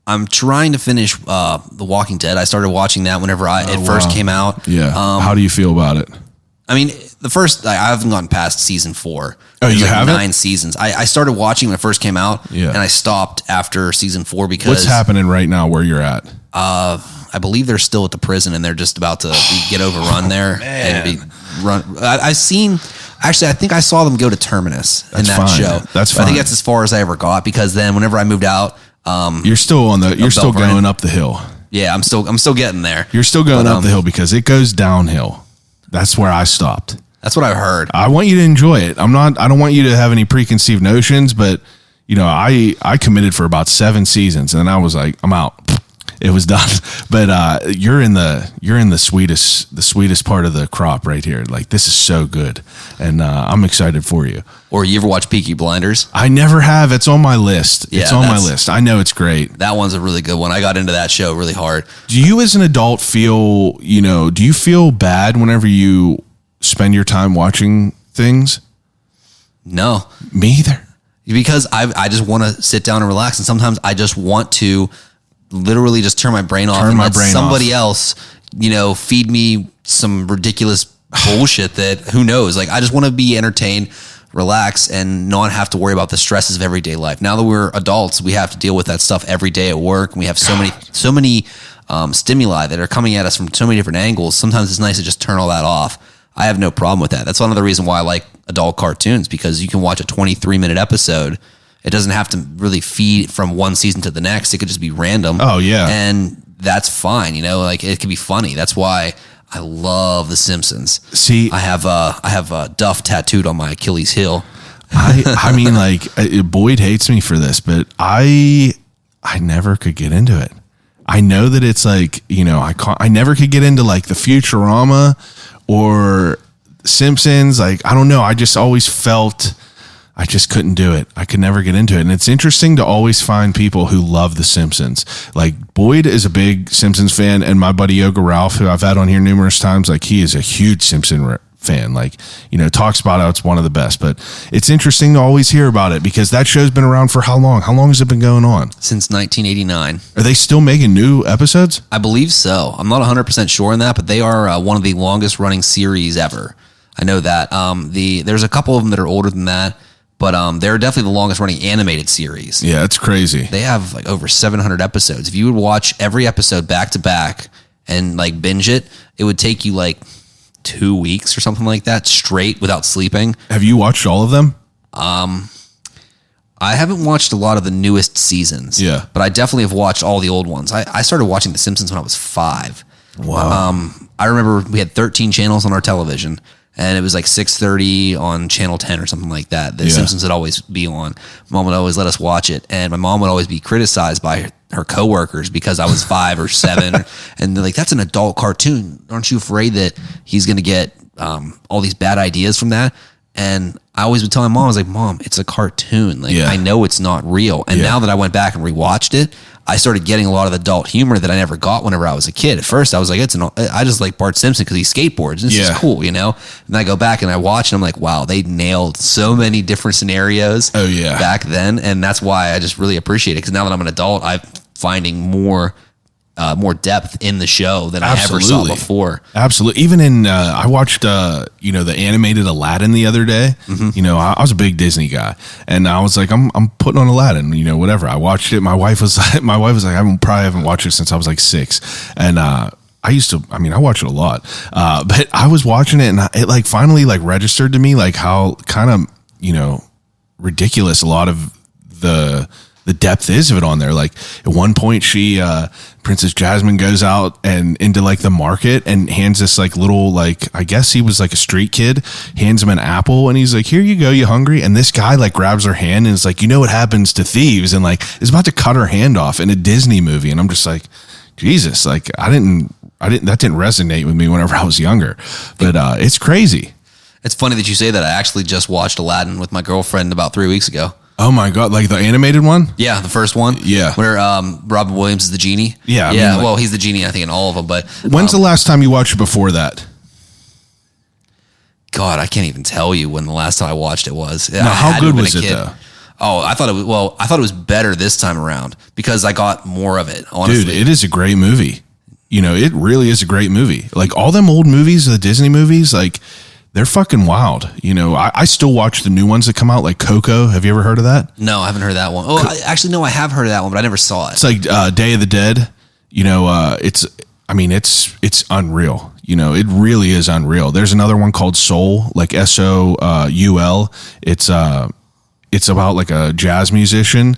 I'm trying to finish The Walking Dead. I started watching that whenever it first came out. Yeah. How do you feel about it? I mean, I haven't gone past season 4. Oh, There's you haven't? 9 seasons. I started watching when it first came out, and I stopped after season 4 because what's happening right now where you're at? I believe they're still at the prison and they're just about to get overrun there and be run. I've seen. Actually, I think I saw them go to Terminus in that show. That's fine. I think that's as far as I ever got because then whenever I moved out, you're still going up the hill. Yeah, I'm still getting there. You're still going up the hill because it goes downhill. That's where I stopped. That's what I heard. I want you to enjoy it. I don't want you to have any preconceived notions, but I committed for about 7 seasons and then I was like, I'm out. It was done. But you're in the sweetest part of the crop right here. Like this is so good. And I'm excited for you. Or you ever watch Peaky Blinders? I never have. It's on my list. Yeah, it's on my list. I know it's great. That one's a really good one. I got into that show really hard. Do you as an adult feel, do you feel bad whenever you spend your time watching things? No. Me either. Because I just want to sit down and relax. And sometimes I just want to literally just turn my brain off and let somebody else, feed me some ridiculous bullshit that who knows. Like I just want to be entertained, relax, and not have to worry about the stresses of everyday life. Now that we're adults, we have to deal with that stuff every day at work. And we have so many stimuli that are coming at us from so many different angles. Sometimes it's nice to just turn all that off. I have no problem with that. That's one of the reasons why I like adult cartoons, because you can watch a 23-minute episode. It doesn't have to really feed from one season to the next. It could just be random. Oh, yeah. And that's fine. Like it could be funny. That's why I love The Simpsons. See, I have Duff tattooed on my Achilles heel. I mean, like Boyd hates me for this, but I never could get into it. I know that it's like, I never could get into like the Futurama or Simpsons. Like, I don't know. I just always felt I just couldn't do it. I could never get into it. And it's interesting to always find people who love The Simpsons. Like Boyd is a big Simpsons fan, and my buddy Yoga Ralph, who I've had on here numerous times, like he is a huge Simpson fan. Like, talks about how it's one of the best. But it's interesting to always hear about it because that show's been around for how long? How long has it been going on? Since 1989. Are they still making new episodes? I believe so. I'm not 100% sure on that, but they are one of the longest running series ever. I know that. There's a couple of them that are older than that. But they're definitely the longest running animated series. Yeah, it's crazy. They have like over 700 episodes. If you would watch every episode back to back and like binge it, it would take you like 2 weeks or something like that straight without sleeping. Have you watched all of them? I haven't watched a lot of the newest seasons. Yeah. But I definitely have watched all the old ones. I started watching The Simpsons when I was 5. Wow. I remember we had 13 channels on our television. And it was like 6:30 on Channel 10 or something like that. The Simpsons would always be on. Mom would always let us watch it. And my mom would always be criticized by her coworkers because I was 5 or 7. And they're like, that's an adult cartoon. Aren't you afraid that he's going to get all these bad ideas from that? And I always would tell my mom, I was like, Mom, it's a cartoon. Like, I know it's not real. And now that I went back and rewatched it, I started getting a lot of adult humor that I never got whenever I was a kid. At first, I was like, I just like Bart Simpson because he skateboards. This is cool, And I go back and I watch and I'm like, wow, they nailed so many different scenarios back then. And that's why I just really appreciate it. Because now that I'm an adult, I'm finding more depth in the show than I ever saw before. Absolutely. Even in, I watched, the animated Aladdin the other day. Mm-hmm. I was a big Disney guy, and I was like, I'm putting on Aladdin. Whatever. I watched it. My wife was like, I probably haven't watched it since I was like 6, and I watch it a lot, but I was watching it, and it like finally like registered to me like how kind of ridiculous a lot of the depth is of it on there. Like at one point Princess Jasmine goes out and into like the market and hands this like little, like, I guess he was like a street kid, hands him an apple and he's like, here you go, you hungry? And this guy like grabs her hand and is like, what happens to thieves? And like is about to cut her hand off in a Disney movie. And I'm just like, Jesus, like that didn't resonate with me whenever I was younger, but it's crazy. It's funny that you say that. I actually just watched Aladdin with my girlfriend about 3 weeks ago. Oh my God. Like the animated one? Yeah, the first one. Yeah. Where Robin Williams is the genie. Yeah, I yeah. mean, like- Well, he's the genie, I think, in all of them. But When's the last time you watched it before that? God, I can't even tell you when the last time I watched it was. Now, how good was it though? Oh, I thought it was better this time around because I got more of it, honestly. Dude, it is a great movie. You know, it really is a great movie. Like all them old movies, the Disney movies, like they're fucking wild. You know, I still watch the new ones that come out, like Coco. Have you ever heard of that? No, I haven't heard that one. Oh, no, I have heard of that one, but I never saw it. It's like Day of the Dead. You know, it's unreal. You know, it really is unreal. There's another one called Soul, like Soul. It's about like a jazz musician.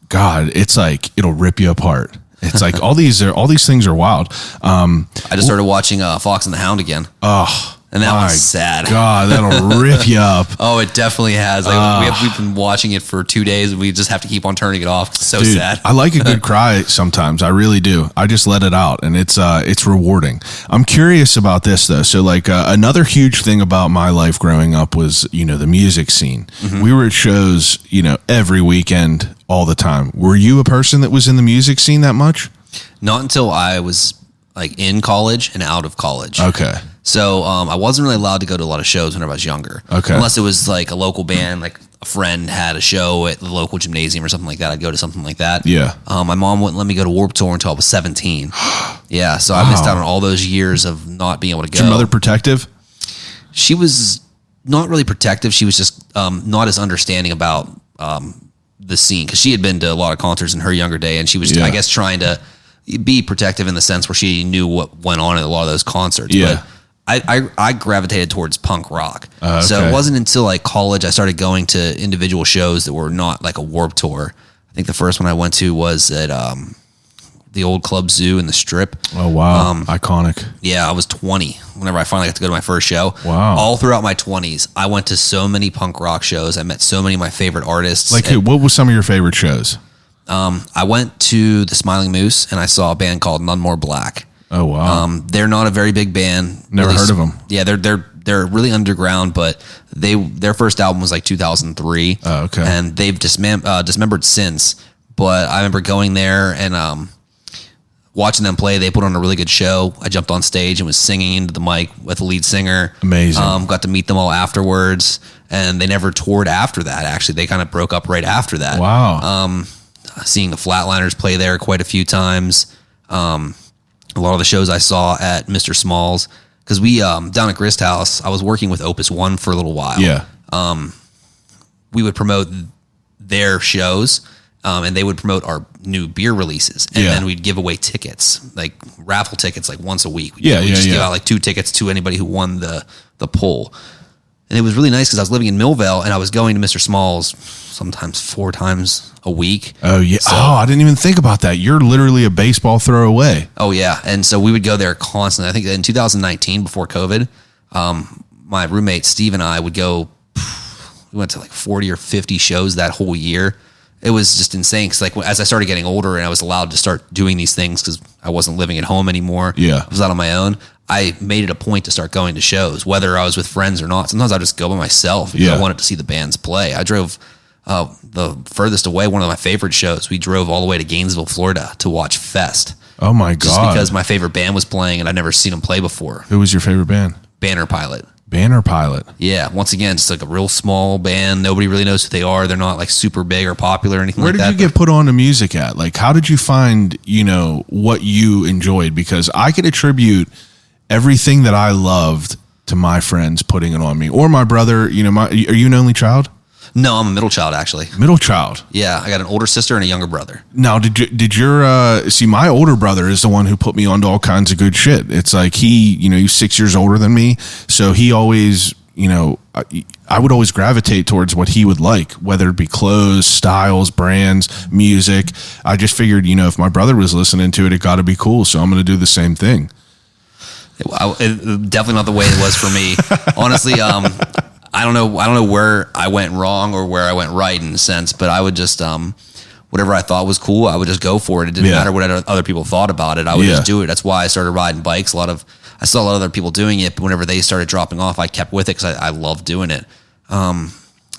God, it's like it'll rip you apart. It's like all these things are wild. I just started watching Fox and the Hound again. Oh, and that one's sad. God, that'll rip you up. Oh, it definitely has. Like we've been watching it for 2 days, and we just have to keep on turning it off. It's so Dude, sad. I like a good cry sometimes. I really do. I just let it out, and it's rewarding. I'm curious about this though. So like another huge thing about my life growing up was, you know, the music scene. Mm-hmm. We were at shows, you know, every weekend, all the time. Were you a person that was in the music scene that much? Not until I was like in college and out of college. Okay. So I wasn't really allowed to go to a lot of shows whenever I was younger. Okay. Unless it was like a local band, like a friend had a show at the local gymnasium or something like that. I'd go to something like that. Yeah. My mom wouldn't let me go to Warped Tour until I was 17. Yeah. So I missed out on all those years of not being able to go. Was your mother protective? She was not really protective. She was just not as understanding about the scene because she had been to a lot of concerts in her younger day, and she was, I guess, trying to be protective in the sense where she knew what went on at a lot of those concerts. Yeah. But I gravitated towards punk rock. Okay. So it wasn't until like college I started going to individual shows that were not like a Warped Tour. I think the first one I went to was at the old Club Zoo in the Strip. Oh, wow. Iconic. Yeah, I was 20 whenever I finally got to go to my first show. Wow. All throughout my 20s, I went to so many punk rock shows. I met so many of my favorite artists. Like who? What was some of your favorite shows? I went to the Smiling Moose and I saw a band called None More Black. Oh, wow. They're not a very big band. Never heard of them. Yeah, they're really underground, but their first album was like 2003. Oh, okay. And they've dismembered since. But I remember going there and watching them play. They put on a really good show. I jumped on stage and was singing into the mic with the lead singer. Amazing. Got to meet them all afterwards, and they never toured after that. Actually, they kind of broke up right after that. Wow. Seeing the Flatliners play there quite a few times. A lot of the shows I saw at Mr. Small's, because we down at Grist House, I was working with Opus One for a little while. Yeah. We would promote their shows, and they would promote our new beer releases, and then we'd give away tickets, like raffle tickets, like once a week. We'd just give out like 2 tickets to anybody who won the poll. And it was really nice because I was living in Millvale and I was going to Mr. Small's sometimes 4 times a week. Oh, yeah. So, I didn't even think about that. You're literally a baseball throw away. Oh, yeah. And so we would go there constantly. I think in 2019, before COVID, my roommate Steve and I would go, we went to like 40 or 50 shows that whole year. It was just insane because like as I started getting older and I was allowed to start doing these things because I wasn't living at home anymore. Yeah. I was out on my own. I made it a point to start going to shows, whether I was with friends or not. Sometimes I just go by myself because I wanted to see the bands play. I drove the furthest away, one of my favorite shows. We drove all the way to Gainesville, Florida to watch Fest. Oh my God. Just because my favorite band was playing and I'd never seen them play before. Who was your favorite band? Banner Pilot. Banner Pilot. Yeah. Once again, just like a real small band. Nobody really knows who they are. They're not like super big or popular or anything like that. Where did you get put on to music at? Like, how did you find, you know, what you enjoyed? Because I could attribute everything that I loved to my friends putting it on me, or my brother. You know, are you an only child? No, I'm a middle child, actually. Middle child. Yeah, I got an older sister and a younger brother. Now, did your see? My older brother is the one who put me onto all kinds of good shit. It's like he's 6 years older than me, so he always, you know, I would always gravitate towards what he would like, whether it be clothes, styles, brands, music. I just figured, you know, if my brother was listening to it, it got to be cool, so I'm going to do the same thing. Definitely not the way it was for me. Honestly, I don't know where I went wrong or where I went right in a sense, but I would just whatever I thought was cool, I would just go for it. It didn't matter what other people thought about it. I would just do it. That's why I started riding bikes. I saw a lot of other people doing it, but whenever they started dropping off, I kept with it because I loved doing it.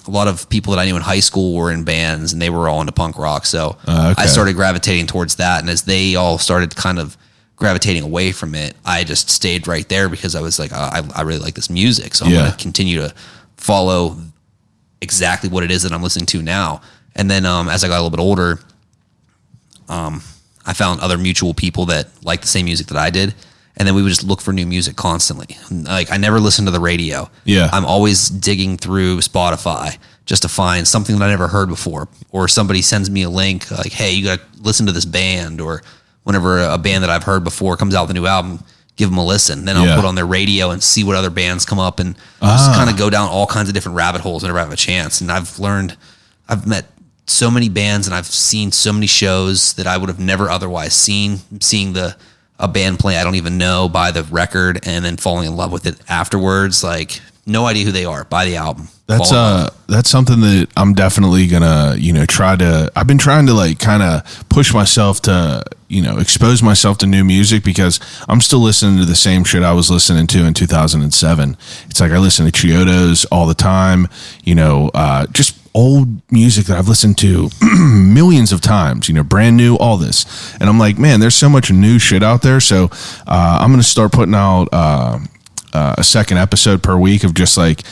a lot of people that I knew in high school were in bands, and they were all into punk rock. So Okay. I started gravitating towards that. And as they all started kind of gravitating away from it, I just stayed right there because I was like, I really like this music. So I'm Yeah. going to continue to follow exactly what it is that I'm listening to now. And then as I got a little bit older, I found other mutual people that liked the same music that I did. And then we would just look for new music constantly. Like I never listened to the radio. Yeah. I'm always digging through Spotify just to find something that I never heard before. Or somebody sends me a link like, hey, you got to listen to this band. Or whenever a band that I've heard before comes out with a new album, give them a listen. Then I'll Yeah. put on their radio and see what other bands come up and just kind of go down all kinds of different rabbit holes whenever I have a chance. And I've met so many bands and I've seen so many shows that I would have never otherwise seen. Seeing a band play I don't even know, buy the record, and then falling in love with it afterwards. Like, no idea who they are. Buy the album. That's something that I'm definitely gonna, I've been trying to like kind of push myself to, expose myself to new music because I'm still listening to the same shit I was listening to in 2007. It's like I listen to Chiodos all the time, just old music that I've listened to millions of times, brand new, all this. And I'm like, man, there's so much new shit out there. So I'm going to start putting out a second episode per week of just like,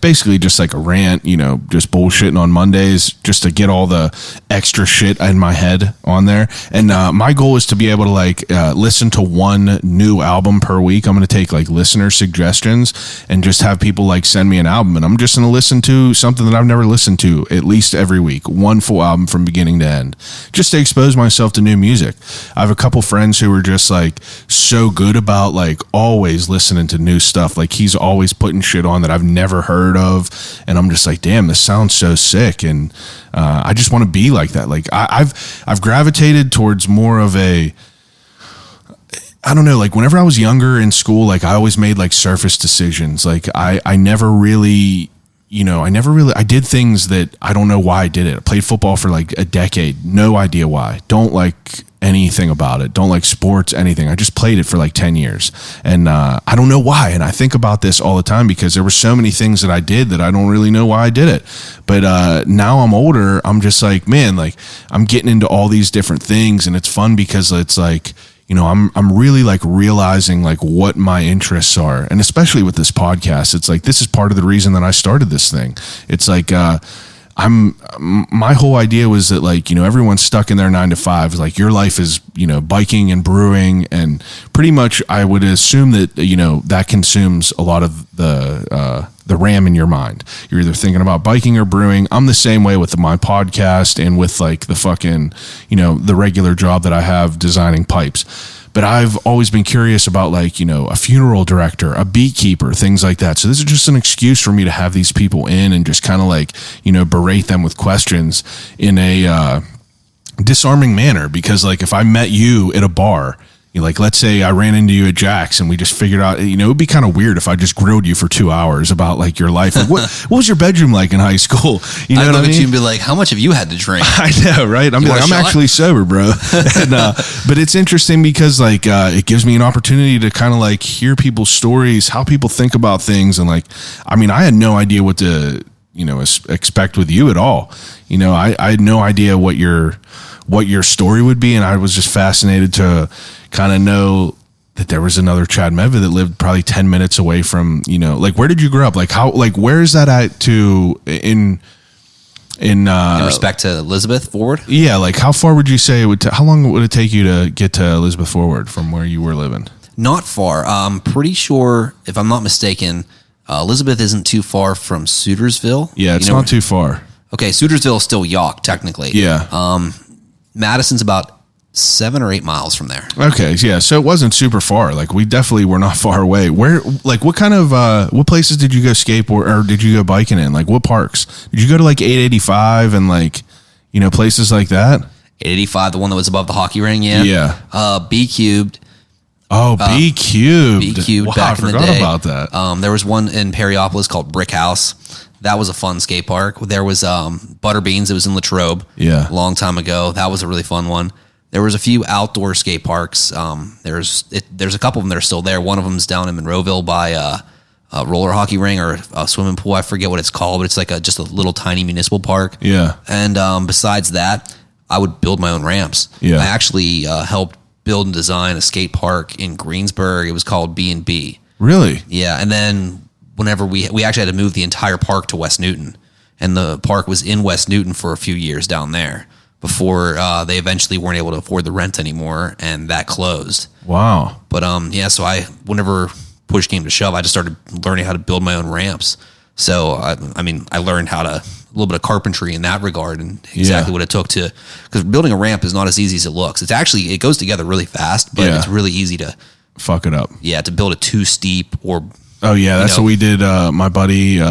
basically just like a rant, just bullshitting on Mondays just to get all the extra shit in my head on there. And my goal is to be able to like listen to one new album per week. I'm going to take like listener suggestions and just have people like send me an album. And I'm just going to listen to something that I've never listened to at least every week, one full album from beginning to end, just to expose myself to new music. I have a couple friends who are just like so good about like always listening to new stuff. Like he's always putting shit on that I've never heard of, and I'm just like, damn, this sounds so sick. And I just want to be like that. Like I've gravitated towards more of a, I don't know, like whenever I was younger in school, like I always made like surface decisions. Like I never really, I did things that I don't know why I did it. I played football for like a decade. No idea why. Don't like anything about it. Don't like sports, anything. I just played it for like 10 years. And I don't know why. And I think about this all the time because there were so many things that I did that I don't really know why I did it. But now I'm older. I'm just like, man, like I'm getting into all these different things. And it's fun because it's like, I'm really like realizing like what my interests are. And especially with this podcast, it's like, this is part of the reason that I started this thing. It's like, my whole idea was that like, everyone's stuck in their 9 to 5. Like your life is, biking and brewing, and pretty much I would assume that, that consumes a lot of the RAM in your mind. You're either thinking about biking or brewing. I'm the same way with my podcast and with like the fucking, the regular job that I have designing pipes. But I've always been curious about like, a funeral director, a beekeeper, things like that. So this is just an excuse for me to have these people in and just kind of like, berate them with questions in a disarming manner. Because like if I met you at a bar, like let's say I ran into you at Jack's and we just figured out, it would be kind of weird if I just grilled you for 2 hours about like your life. Like, what was your bedroom like in high school? You know I'd what look I mean? at you and be like, how much have you had to drink? I know, right? I'm want a shot? actually sober, bro. And, but it's interesting because like it gives me an opportunity to kind of like hear people's stories, how people think about things, and like, I mean, I had no idea what to expect with you at all. I had no idea what your story would be, and I was just fascinated to kind of know that there was another Chad Medved that lived probably 10 minutes away from, like, where did you grow up? Like how, like, where is that at to in respect to Elizabeth Forward? Yeah. Like how far would you say it would, how long would it take you to get to Elizabeth Forward from where you were living? Not far. I'm pretty sure, if I'm not mistaken, Elizabeth isn't too far from Sutersville. Yeah. It's not too far. Okay. Sutersville is still Yawk, technically. Yeah. Madison's about 7 or 8 miles from there. Okay, yeah, so it wasn't super far. Like we definitely were not far away. Where, like, what kind of what places did you go skateboard or did you go biking in? Like, what parks did you go to? Like 885 and like places like that. 885, the one that was above the hockey ring. Yeah. Yeah. B Cubed. Oh, B Cubed. B Cubed. Wow, back I in the forgot day. about that. There was one in Perryopolis called Brick House. That was a fun skate park. There was Butterbeans. It was in Latrobe. Yeah. A long time ago. That was a really fun one. There was a few outdoor skate parks. There's a couple of them that are still there. One of them's down in Monroeville by roller hockey ring or a swimming pool. I forget what it's called, but it's like just a little tiny municipal park. Yeah. And besides that, I would build my own ramps. Yeah. I actually helped build and design a skate park in Greensburg. It was called B&B. Really? Yeah. And then whenever we actually had to move the entire park to West Newton, and the park was in West Newton for a few years down there before they eventually weren't able to afford the rent anymore, and that closed. Wow. But so whenever push came to shove, I just started learning how to build my own ramps. So I learned a little bit of carpentry in that regard, and exactly what it took because building a ramp is not as easy as it looks. It goes together really fast, but it's really easy to fuck it up. Yeah, to build it too steep or. Oh yeah, that's what we did. My buddy,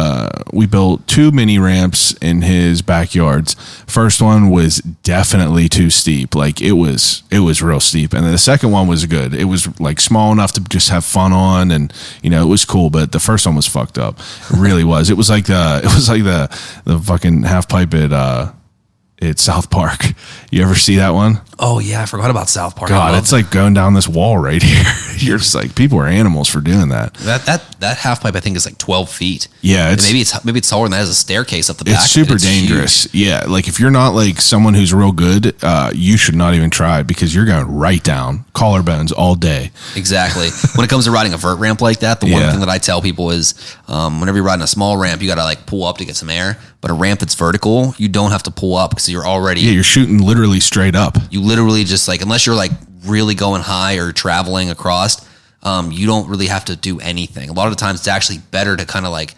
we built 2 mini ramps in his backyards. First one was definitely too steep. Like it was real steep. And then the second one was good. It was like small enough to just have fun on, and it was cool. But the first one was fucked up. It really was. It was like the fucking half pipe at South Park. You ever see that one? Oh yeah, I forgot about South Park. God, it's like going down this wall right here. You're just like, people are animals for doing that. That half pipe I think is like 12 feet. Yeah, maybe it's taller than that. Has a staircase up the back. It's super dangerous. Huge. Yeah, like if you're not like someone who's real good, you should not even try because you're going right down collarbones all day. Exactly. When it comes to riding a vert ramp like that, the one thing that I tell people is, whenever you're riding a small ramp, you got to like pull up to get some air. But a ramp that's vertical, you don't have to pull up because you're already. Yeah, you're shooting literally straight up. You literally just like, unless you're like really going high or traveling across, you don't really have to do anything. A lot of the times it's actually better to kind of like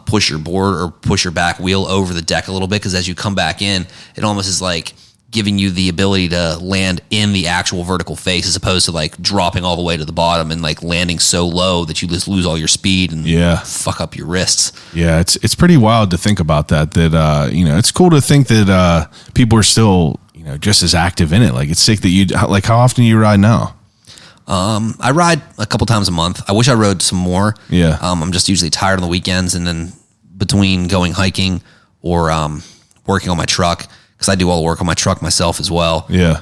push your board or push your back wheel over the deck a little bit, because as you come back in, it almost is like giving you the ability to land in the actual vertical face as opposed to like dropping all the way to the bottom and like landing so low that you just lose all your speed and fuck up your wrists. Yeah, it's pretty wild to think about that it's cool to think that people are still just as active in it. Like it's sick that like how often do you ride now? I ride a couple times a month. I wish I rode some more. Yeah. I'm just usually tired on the weekends, and then between going hiking or working on my truck, because I do all the work on my truck myself as well. Yeah.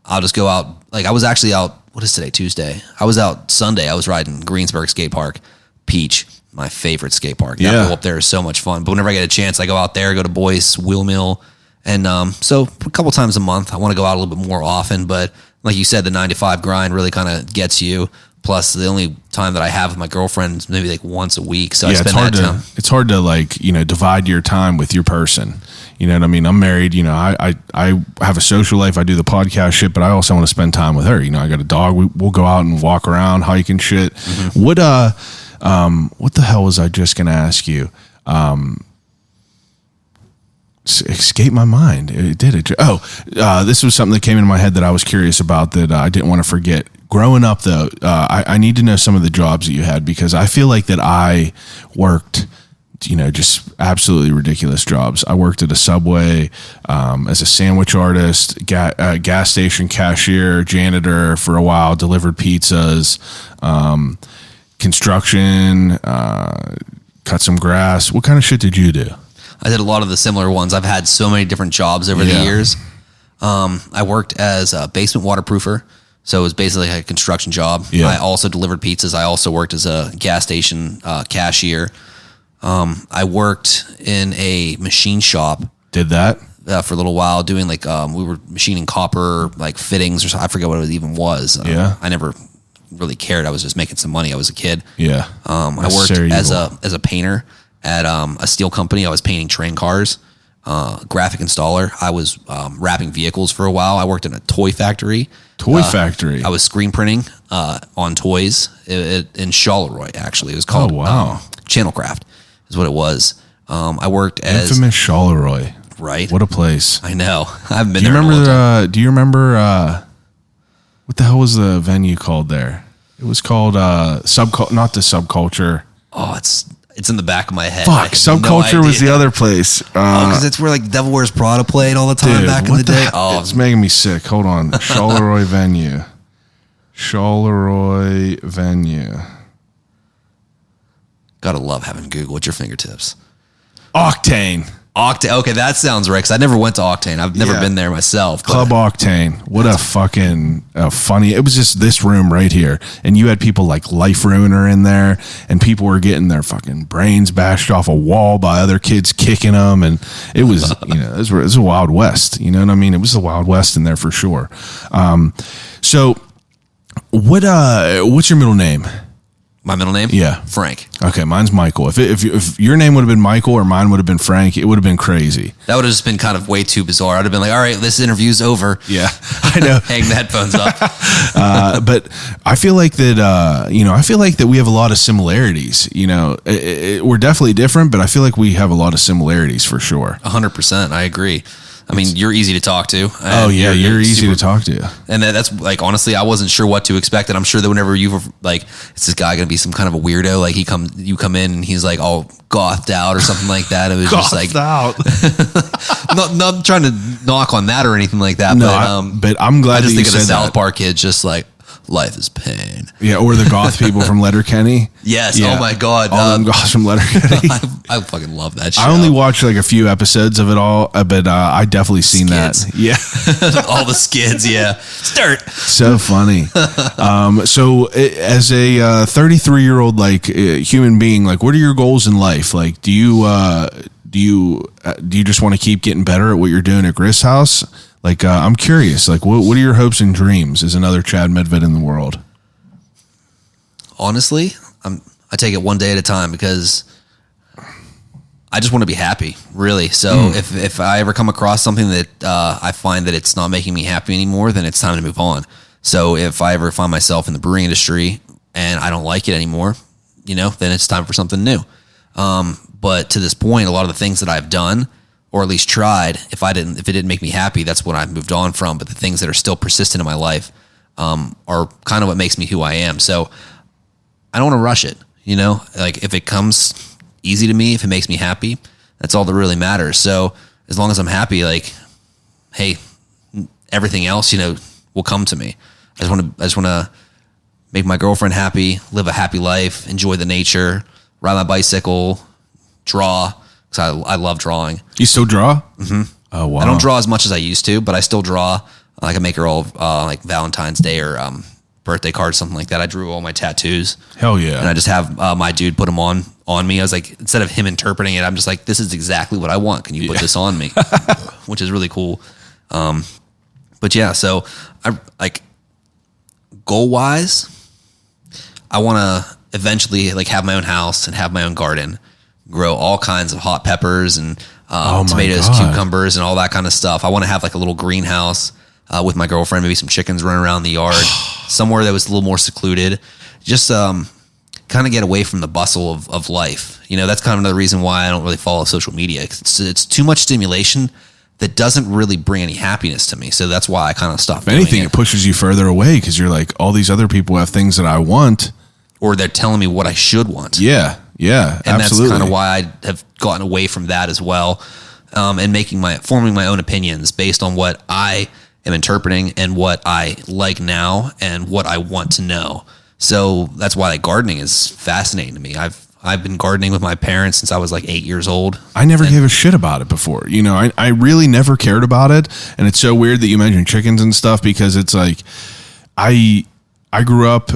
I'll just go out. Like I was actually out. What is today? Tuesday. I was out Sunday. I was riding Greensburg Skate Park, Peach, my favorite skate park. That pool up there is so much fun. But whenever I get a chance, I go out there, go to Boyce, Wheel Mill, and so a couple times a month. I want to go out a little bit more often, but like you said, the 9 to 5 grind really kind of gets you. Plus, the only time that I have with my girlfriend is maybe like once a week. So I spend that time. It's hard to like, divide your time with your person. You know what I mean? I'm married. I have a social life. I do the podcast shit, but I also want to spend time with her. I got a dog. We'll go out and walk around, hike and shit. Mm-hmm. What the hell was I just going to ask you? Escaped my mind. It did it. This was something that came into my head that I was curious about that I didn't want to forget. Growing up, though, I need to know some of the jobs that you had, because I feel like that I worked, just absolutely ridiculous jobs. I worked at a Subway as a sandwich artist, gas station cashier, janitor for a while, delivered pizzas, construction, cut some grass. What kind of shit did you do? I did a lot of the similar ones. I've had so many different jobs over the years. I worked as a basement waterproofer, so it was basically like a construction job. Yeah. I also delivered pizzas. I also worked as a gas station cashier. I worked in a machine shop. Did that? For a little while, doing like we were machining copper like fittings or something. I forget what it even was. I never really cared. I was just making some money. I was a kid. Yeah. I worked as a painter at a steel company. I was painting train cars, graphic installer. I was wrapping vehicles for a while. I worked in a toy factory. Factory. I was screen printing on toys in Charleroi, actually. It was called Channelcraft is what it was. I worked as... Infamous Charleroi. Right. What a place. I know. I've been there. Do you remember... what the hell was the venue called there? It was called not the Subculture. Oh, it's in the back of my head. Fuck, Subculture was the other place. Because it's where like Devil Wears Prada played all the time back in the day. It's making me sick. Hold on. Charleroi venue. Charleroi venue. Gotta love having Google at your fingertips. Octane. Octane. Okay, that sounds right. Because I never went to Octane. I've never been there myself. Club Octane. What a fucking funny. It was just this room right here. And you had people like Life Ruiner in there. And people were getting their fucking brains bashed off a wall by other kids kicking them. And it was, it was a Wild West. You know what I mean? It was the Wild West in there for sure. So what's your middle name? My middle name? Yeah. Frank. Okay, mine's Michael. If your name would have been Michael or mine would have been Frank, it would have been crazy. That would have just been kind of way too bizarre. I'd have been like, all right, this interview's over. Yeah, I know. Hang the headphones up. But I feel like that, we have a lot of similarities. We're definitely different, but I feel like we have a lot of similarities for sure. 100%. I agree. I mean, you're easy to talk to. Oh yeah, you're easy to talk to. And that's like, honestly, I wasn't sure what to expect. And I'm sure that whenever you were like, is this guy going to be some kind of a weirdo? Like you come in and he's like all gothed out or something like that. It was just like, out. not trying to knock on that or anything like that. No, but I'm glad I just that think you of the said South that. Park kids just like, life is pain. Yeah, or the goth people from Letterkenny. Yes. Yeah. Oh my God. All them goths from Letterkenny. I fucking love that show. I only watched like a few episodes of it all, but I definitely seen Skids. that. Yeah. All the skids. Yeah. Start. So funny. So as a 33-year-old like human being, like what are your goals in life? Like do you just want to keep getting better at what you're doing at Grist House? Like I'm curious, like what are your hopes and dreams as another Chad Medved in the world? Honestly, I take it one day at a time because I just want to be happy, really. So if I ever come across something that I find that it's not making me happy anymore, then it's time to move on. So if I ever find myself in the brewing industry and I don't like it anymore, then it's time for something new. But to this point, a lot of the things that I've done, or at least tried, if it didn't make me happy, that's what I've moved on from. But the things that are still persistent in my life are kind of what makes me who I am. So I don't want to rush it, like if it comes easy to me, if it makes me happy, that's all that really matters. So as long as I'm happy, like, hey, everything else, will come to me. I just want to make my girlfriend happy, live a happy life, enjoy the nature, ride my bicycle, draw. Because I love drawing. You still draw? Mm-hmm. Oh, wow. I don't draw as much as I used to, but I still draw. I can make her all like Valentine's Day or birthday cards, something like that. I drew all my tattoos. Hell yeah. And I just have my dude put them on me. I was like, instead of him interpreting it, I'm just like, this is exactly what I want. Can you put this on me? Which is really cool. But yeah, so I like goal-wise, I want to eventually like have my own house and have my own garden. Grow all kinds of hot peppers and tomatoes, cucumbers, and all that kind of stuff. I want to have like a little greenhouse with my girlfriend, maybe some chickens running around the yard, somewhere that was a little more secluded. Just kind of get away from the bustle of life. That's kind of another reason why I don't really follow social media. It's too much stimulation that doesn't really bring any happiness to me. So that's why I kind of stopped. If anything, it pushes you further away because you're like, all these other people have things that I want. Or they're telling me what I should want. Yeah. Yeah, and absolutely. That's kind of why I have gotten away from that as well, and forming my own opinions based on what I am interpreting and what I like now and what I want to know. So that's why like gardening is fascinating to me. I've been gardening with my parents since I was like 8 years old. I never gave a shit about it before. I really never cared about it, and it's so weird that you mentioned chickens and stuff because it's like I grew up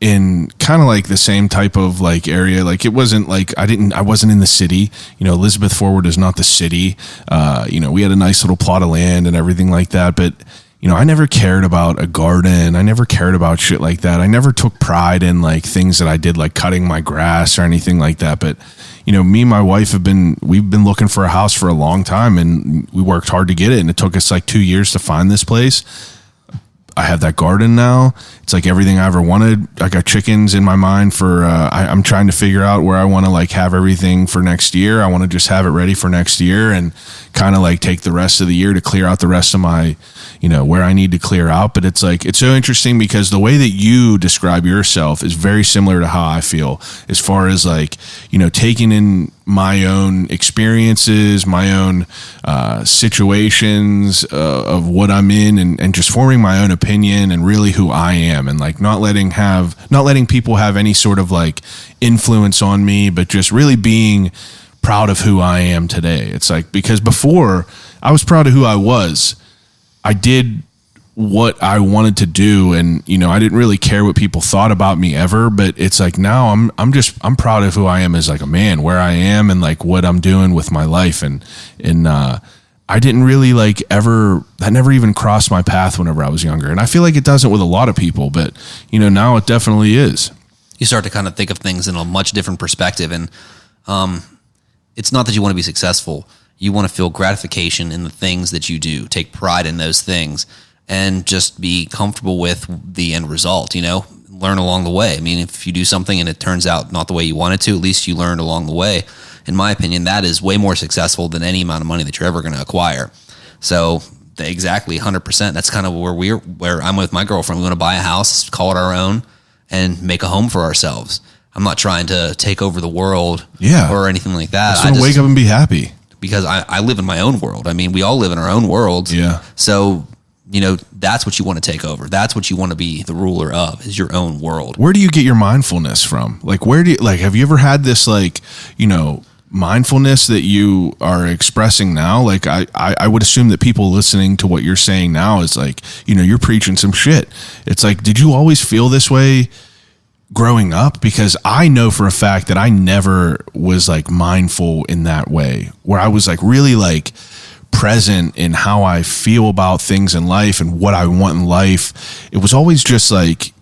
in kind of like the same type of like area. Like it wasn't like I wasn't in the city. Elizabeth Forward is not the city. We had a nice little plot of land and everything like that. But, I never cared about a garden. I never cared about shit like that. I never took pride in like things that I did, like cutting my grass or anything like that. But, me and my wife we've been looking for a house for a long time and we worked hard to get it. And it took us like 2 years to find this place. I have that garden now. It's like everything I ever wanted. I got chickens in my mind for, I'm trying to figure out where I want to like have everything for next year. I want to just have it ready for next year and kind of like take the rest of the year to clear out the rest of my, where I need to clear out. But it's like, it's so interesting because the way that you describe yourself is very similar to how I feel as far as like, taking in my own experiences, my own situations of what I'm in and just forming my own opinion and really who I am and like not letting people have any sort of like influence on me, but just really being proud of who I am today. It's like, because before I was proud of who I was. I did what I wanted to do, and I didn't really care what people thought about me ever. But it's like now I'm proud of who I am as like a man, where I am, and like what I'm doing with my life, and I didn't really like that never even crossed my path whenever I was younger, and I feel like it doesn't with a lot of people, but now it definitely is. You start to kind of think of things in a much different perspective, and it's not that you want to be successful. You want to feel gratification in the things that you do, take pride in those things, and just be comfortable with the end result, learn along the way. I mean, if you do something and it turns out not the way you wanted to, at least you learned along the way. In my opinion, that is way more successful than any amount of money that you're ever going to acquire. So exactly 100%. That's kind of where I'm with my girlfriend. We want to buy a house, call it our own, and make a home for ourselves. I'm not trying to take over the world or anything like that. I just want to wake up and be happy. Because I live in my own world. I mean, we all live in our own worlds. Yeah. So, that's what you want to take over. That's what you want to be the ruler of, is your own world. Where do you get your mindfulness from? Like, have you ever had this, like, mindfulness that you are expressing now? Like, I would assume that people listening to what you're saying now is like, you're preaching some shit. It's like, did you always feel this way growing up? Because I know for a fact that I never was like mindful in that way, where I was like really like present in how I feel about things in life and what I want in life. It was always just like,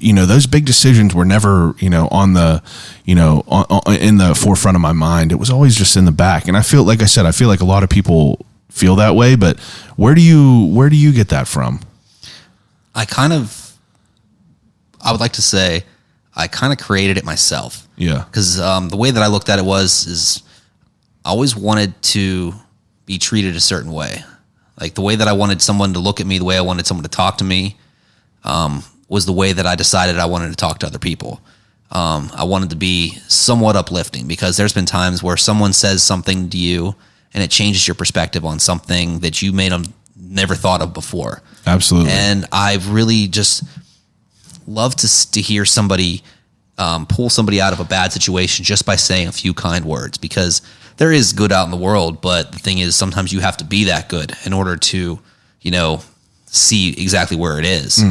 those big decisions were never, on the, in the forefront of my mind. It was always just in the back. And I feel like a lot of people feel that way, but where do you get that from? I would like to say I kind of created it myself. Yeah. Because the way that I looked at it is I always wanted to be treated a certain way. Like the way that I wanted someone to look at me, the way I wanted someone to talk to me, was the way that I decided I wanted to talk to other people. I wanted to be somewhat uplifting, because there's been times where someone says something to you and it changes your perspective on something that you may have never thought of before. Absolutely. And I've really just love to hear somebody pull somebody out of a bad situation just by saying a few kind words, because there is good out in the world, but the thing is, sometimes you have to be that good in order to, see exactly where it is.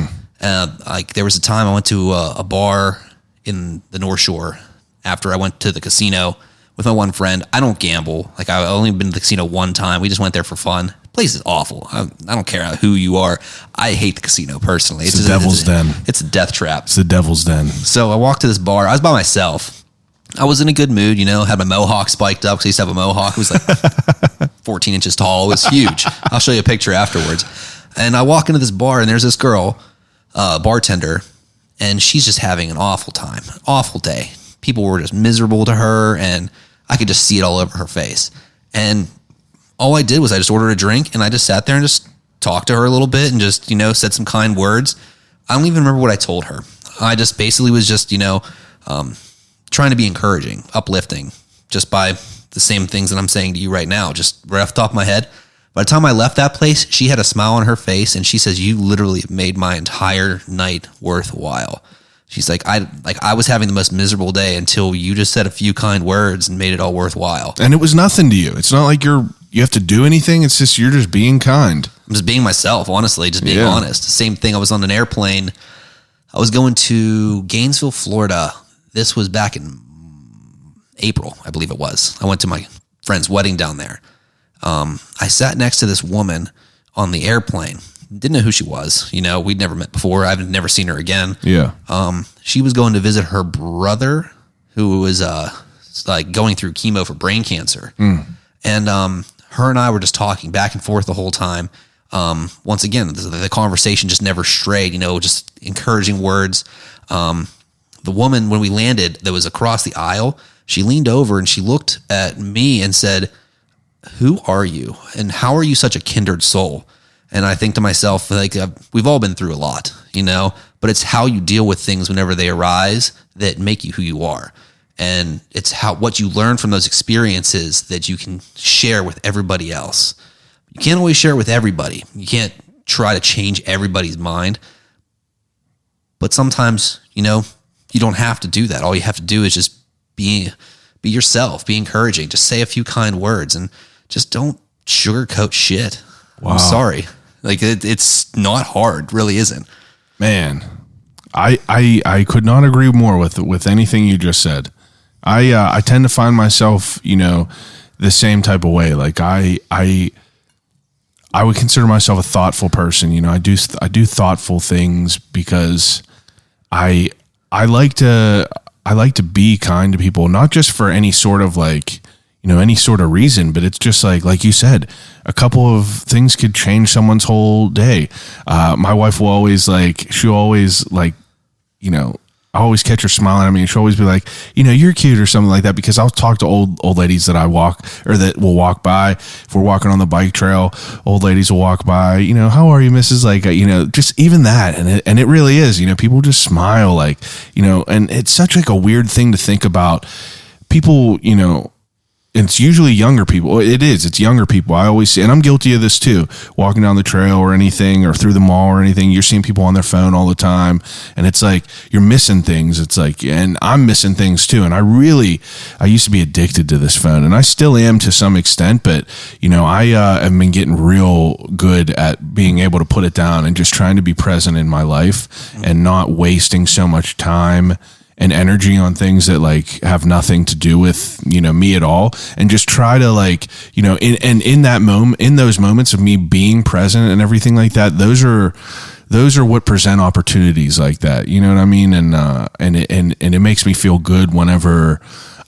Like there was a time I went to a bar in the North Shore after I went to the casino with my one friend. I don't gamble. Like I've only been to the casino one time. We just went there for fun. The place is awful. I don't care who you are. I hate the casino personally. It's the devil's den. It's a death trap. It's the devil's den. So I walked to this bar. I was by myself. I was in a good mood, had my mohawk spiked up, because I used to have a mohawk. It was like 14 inches tall. It was huge. I'll show you a picture afterwards. And I walk into this bar, and there's this girl, bartender, and she's just having an awful time, awful day. People were just miserable to her, and I could just see it all over her face. And all I did was I just ordered a drink, and I just sat there and just talked to her a little bit and just, said some kind words. I don't even remember what I told her. I just basically was just, trying to be encouraging, uplifting, just by the same things that I'm saying to you right now, just right off the top of my head. By the time I left that place, she had a smile on her face, and she says, "You literally made my entire night worthwhile." She's like, I was having the most miserable day until you just said a few kind words and made it all worthwhile. And it was nothing to you. It's not like you have to do anything. It's just, you're just being kind. I'm just being myself, honestly, just being honest. Same thing. I was on an airplane. I was going to Gainesville, Florida. This was back in April, I believe it was. I went to my friend's wedding down there. I sat next to this woman on the airplane. Didn't know who she was. We'd never met before. I've never seen her again. Yeah. She was going to visit her brother, who was like going through chemo for brain cancer. And her and I were just talking back and forth the whole time. Once again, the conversation just never strayed, just encouraging words. The woman, when we landed, that was across the aisle, she leaned over and she looked at me and said, "Who are you? And how are you such a kindred soul?" And I think to myself, like, we've all been through a lot, but it's how you deal with things whenever they arise that make you who you are. And it's what you learn from those experiences that you can share with everybody else. You can't always share it with everybody. You can't try to change everybody's mind. But sometimes, you don't have to do that. All you have to do is just be be yourself, be encouraging, just say a few kind words, and just don't sugarcoat shit. Wow. I'm sorry. Like it's not hard, really isn't. Man, I could not agree more with anything you just said. I tend to find myself, the same type of way. Like I would consider myself a thoughtful person. I do thoughtful things because I like to be kind to people, not just for any sort of any sort of reason, but it's just like you said, a couple of things could change someone's whole day. My wife will always I always catch her smiling at me, and she'll always be like, you're cute or something like that, because I'll talk to old ladies that that will walk by. If we're walking on the bike trail, old ladies will walk by, how are you, Mrs. Just even that. And it really is, people just smile and it's such a weird thing to think about people, it's usually younger people. It's younger people. I always see, and I'm guilty of this too, walking down the trail or anything, or through the mall or anything. You're seeing people on their phone all the time, and it's like you're missing things. It's like, and I'm missing things too. And I used to be addicted to this phone, and I still am to some extent, but I have been getting real good at being able to put it down and just trying to be present in my life and not wasting so much time and energy on things that have nothing to do with me at all, and just try to in that moment, in those moments of me being present and everything like that, those are what present opportunities like that, you know what I mean? And it makes me feel good whenever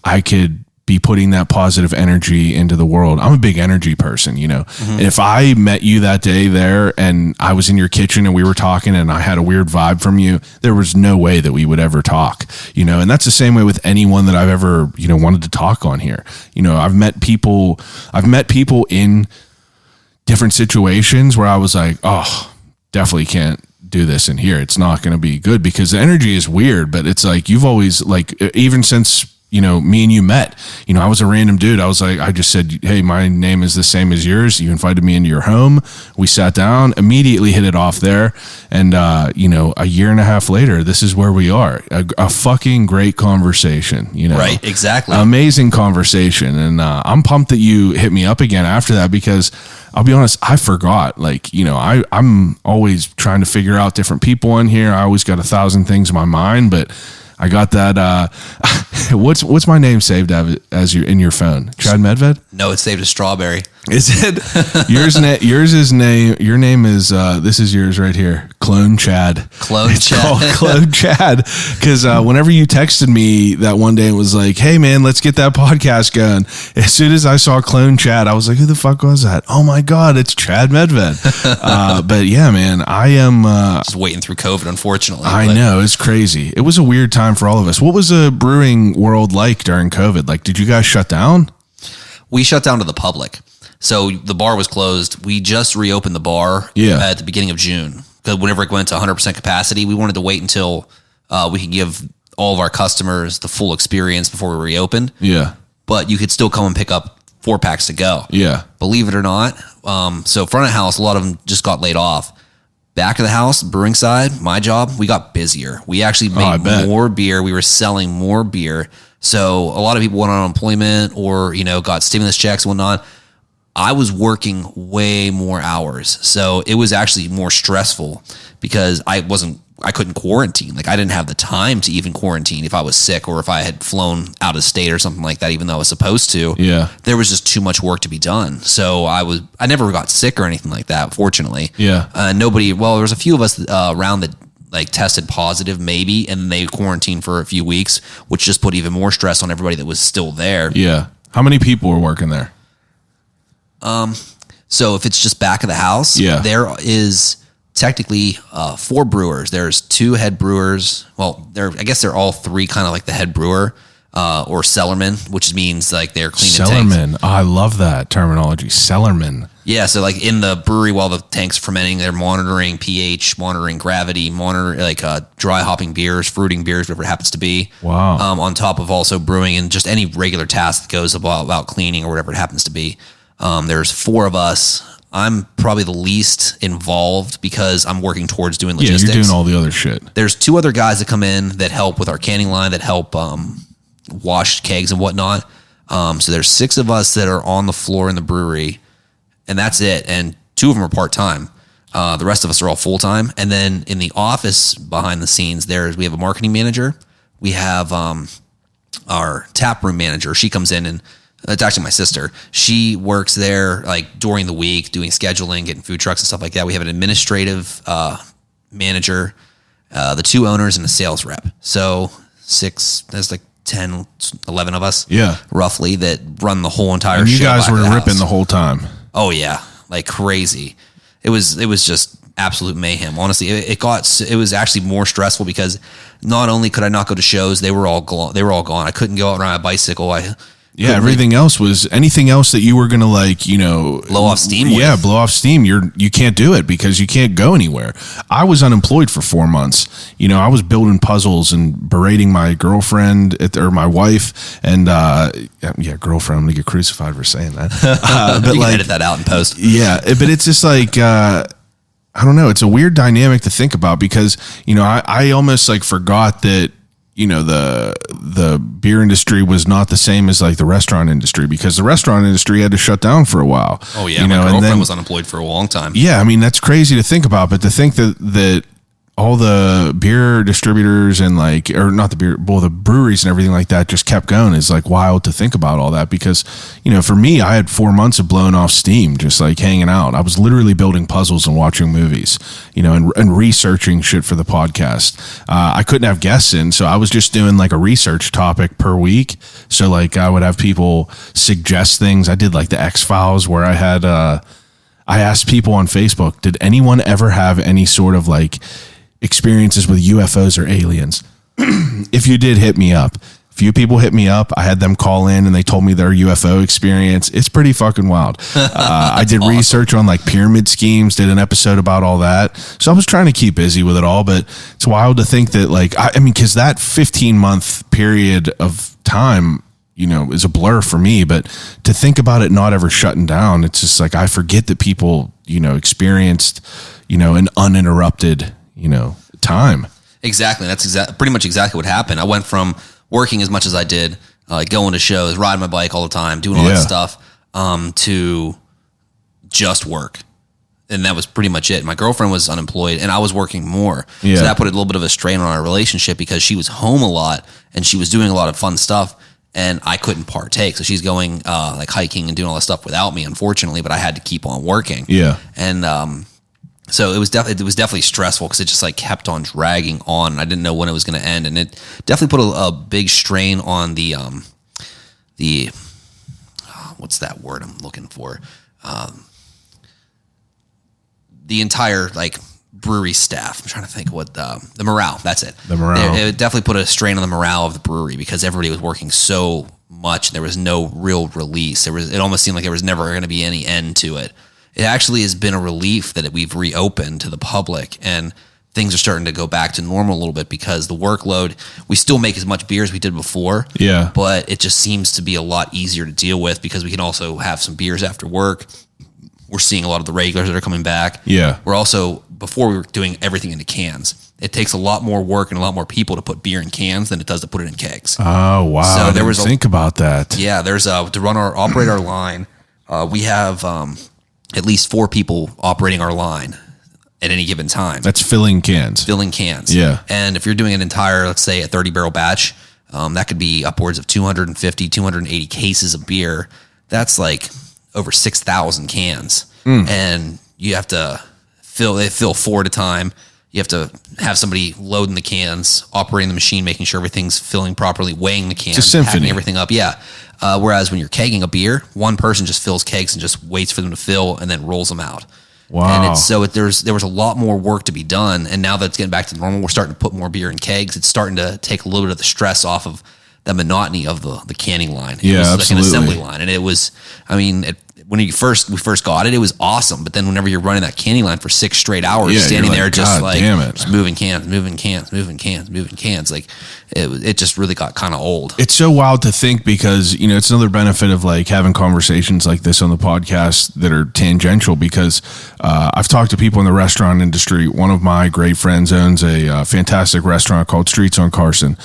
I could be putting that positive energy into the world. I'm a big energy person, And if I met you that day there and I was in your kitchen and we were talking and I had a weird vibe from you, there was no way that we would ever talk, and that's the same way with anyone that I've ever, wanted to talk on here. I've met people in different situations where I was like, oh, definitely can't do this in here. It's not going to be good, because the energy is weird, but it's you've always even since me and you met, I was a random dude. I just said, hey, my name is the same as yours. You invited me into your home. We sat down, immediately hit it off there. And, a year and a half later, this is where we are. A fucking great conversation, Right. Exactly. Amazing conversation. And, I'm pumped that you hit me up again after that, because I'll be honest, I forgot. I'm always trying to figure out different people in here. I always got 1,000 things in my mind, but I got that. What's my name saved as in your phone? Chad Medved? No, it's saved as Strawberry. Is it? Yours is name. Your name is. This is yours right here. Clone Chad. It's called Clone Chad, because whenever you texted me that one day, it was like, "Hey man, let's get that podcast going." As soon as I saw Clone Chad, I was like, "Who the fuck was that?" Oh my god, it's Chad Medved. But yeah, man, I am just waiting through COVID. Unfortunately, I know, it's crazy. It was a weird time for all of us. What was the brewing world like during COVID? Did you guys shut down? We shut down to the public. So the bar was closed. We just reopened the bar at the beginning of June, because whenever it went to 100% capacity, we wanted to wait until we could give all of our customers the full experience before we reopened. Yeah. But you could still come and pick up 4-packs to go. Yeah. Believe it or not. So front of house, a lot of them just got laid off. Back of the house, brewing side, my job, we got busier. We actually made more beer. We were selling more beer. So a lot of people went on unemployment or, got stimulus checks and whatnot. I was working way more hours. So it was actually more stressful because I couldn't quarantine. I didn't have the time to even quarantine if I was sick or if I had flown out of state or something like that, even though I was supposed to. Yeah. There was just too much work to be done. So I never got sick or anything like that, fortunately. Yeah. There was a few of us around that tested positive maybe, and they quarantined for a few weeks, which just put even more stress on everybody that was still there. Yeah. How many people were working there? So if it's just back of the house, there is technically 4 brewers. There's 2 head brewers. Well, I guess they're all 3 kind of like the head brewer or cellarman, which means they're cleaning cellarman. tanks. Oh, I love that terminology, cellarman. Yeah, so in the brewery while the tank's fermenting, they're monitoring pH, monitoring gravity, dry hopping beers, fruiting beers, whatever it happens to be. Wow. On top of also brewing and just any regular task that goes about cleaning or whatever it happens to be. There's 4 of us. I'm probably the least involved because I'm working towards doing logistics. Yeah, you're doing all the other shit. There's 2 other guys that come in that help with our canning line, that help, wash kegs and whatnot. So there's 6 of us that are on the floor in the brewery, and that's it. And 2 of them are part-time. The rest of us are all full-time. And then in the office behind the scenes, we have a marketing manager. We have our tap room manager. She comes in, and it's actually my sister. She works there like during the week, doing scheduling, getting food trucks and stuff like that. We have an administrative manager, the 2 owners, and a sales rep. So 6, there's like 10, 11 of us, roughly, that run the whole entire show. You guys were ripping the whole time. Oh yeah, like crazy. It was just absolute mayhem. Honestly, it was actually more stressful because not only could I not go to shows, they were all gone. I couldn't go out and ride a bicycle. Anything else that you were going to blow off steam with. Yeah, blow off steam. You can't do it because you can't go anywhere. I was unemployed for 4 months. I was building puzzles and berating my girlfriend or my wife and girlfriend. I'm going to get crucified for saying that. But you can edit that out in post. Yeah, but it's just like I don't know. It's a weird dynamic to think about because I almost like forgot that. The beer industry was not the same as like the restaurant industry because the restaurant industry had to shut down for a while. Oh yeah, my girlfriend was unemployed for a long time. Yeah, I mean that's crazy to think about, but to think that all the beer distributors and the breweries and everything like that just kept going is like wild to think about all that because, for me, I had 4 months of blowing off steam, just like hanging out. I was literally building puzzles and watching movies, and researching shit for the podcast. I couldn't have guests in, so I was just doing like a research topic per week. So like I would have people suggest things. I did like the X-Files where I asked people on Facebook, did anyone ever have any sort of like experiences with UFOs or aliens? If you did, hit me up. A few people hit me up. I had them call in and they told me their UFO experience. It's pretty fucking wild. I did awesome. Research on like pyramid schemes, did an episode about all that. So I was trying to keep busy with it all, but it's wild to think that like, because that 15-month period of time, is a blur for me, but to think about it not ever shutting down, it's just like, I forget that people, experienced, an uninterrupted time. Exactly. That's pretty much exactly what happened. I went from working as much as I did, going to shows, riding my bike all the time, doing all that stuff, to just work. And that was pretty much it. My girlfriend was unemployed and I was working more. Yeah. So that put a little bit of a strain on our relationship because she was home a lot and she was doing a lot of fun stuff and I couldn't partake. So she's going like hiking and doing all that stuff without me, unfortunately, but I had to keep on working. Yeah. And so it was definitely stressful because it just like kept on dragging on and I didn't know when it was going to end. And it definitely put a big strain on the what's that word I'm looking for? The entire like brewery staff. I'm trying to think what the morale. That's it. The morale. It definitely put a strain on the morale of the brewery because everybody was working so much. And there was no real release. It almost seemed like there was never going to be any end to it. It actually has been a relief that we've reopened to the public and things are starting to go back to normal a little bit because the workload, we still make as much beer as we did before. Yeah. But it just seems to be a lot easier to deal with because we can also have some beers after work. We're seeing a lot of the regulars that are coming back. Yeah. We're also, before we were doing everything into cans. It takes a lot more work and a lot more people to put beer in cans than it does to put it in kegs. Oh, wow. So there was think about that. Yeah. There's to operate our line. We have at least 4 people operating our line at any given time. That's filling cans. Filling cans. Yeah. And if you're doing an entire, let's say a 30 barrel batch, that could be upwards of 250, 280 cases of beer. That's like over 6,000 cans. And you have to fill 4 at a time. You have to have somebody loading the cans, operating the machine, making sure everything's filling properly, weighing the cans, packing everything up. Yeah. Whereas when you're kegging a beer, one person just fills kegs and just waits for them to fill and then rolls them out. Wow. And there was a lot more work to be done. And now that it's getting back to normal, we're starting to put more beer in kegs. It's starting to take a little bit of the stress off of the monotony of the canning line. It was absolutely like an assembly line. And it was, when we first got it, it was awesome. But then whenever you're running that candy line for 6 straight hours, Yeah, standing you're there like, just "God like damn it." just moving cans, like it just really got kind of old. It's so wild to think because, it's another benefit of like having conversations like this on the podcast that are tangential because I've talked to people in the restaurant industry. One of my great friends owns a fantastic restaurant called Streets on Carson.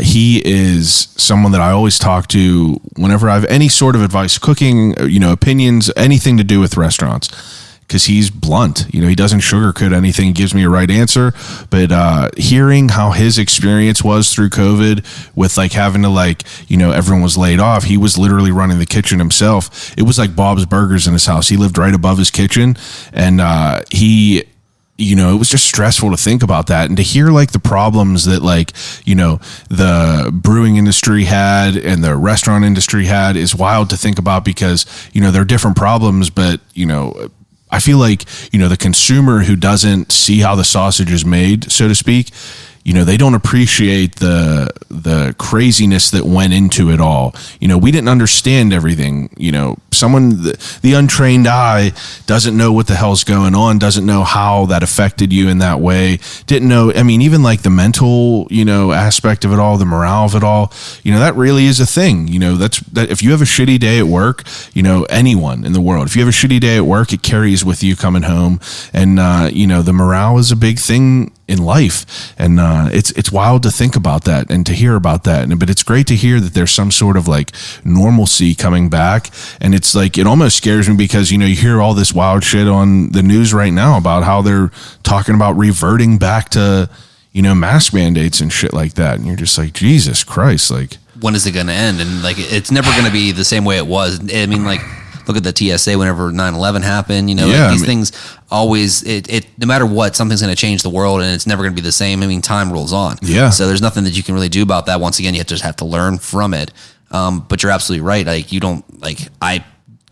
He is someone that I always talk to whenever I have any sort of advice, cooking, opinions, anything to do with restaurants. Because he's blunt, he doesn't sugarcoat anything. He gives me a right answer. But hearing how his experience was through COVID with like having to everyone was laid off. He was literally running the kitchen himself. It was like Bob's Burgers in his house. He lived right above his kitchen, and it was just stressful to think about that and to hear like the problems that the brewing industry had and the restaurant industry had is wild to think about because, there are different problems, but, I feel like, the consumer who doesn't see how the sausage is made, so to speak, they don't appreciate the craziness that went into it all. We didn't understand everything. The untrained eye doesn't know what the hell's going on, doesn't know how that affected you in that way. Didn't know, even like the mental, aspect of it all, the morale of it all, that really is a thing. That if you have a shitty day at work, anyone in the world, if you have a shitty day at work, it carries with you coming home. And, the morale is a big thing in life. And it's wild to think about that and to hear about that. But it's great to hear that there's some sort of like normalcy coming back. And it's like, it almost scares me because, you hear all this wild shit on the news right now about how they're talking about reverting back to, mask mandates and shit like that. And you're just like, Jesus Christ, like, when is it going to end? And like, it's never going to be the same way it was. Look at the TSA whenever 9/11 happened, these things always, no matter what, something's going to change the world and it's never going to be the same. Time rolls on. Yeah. So there's nothing that you can really do about that. Once again, you just have to learn from it. But you're absolutely right. I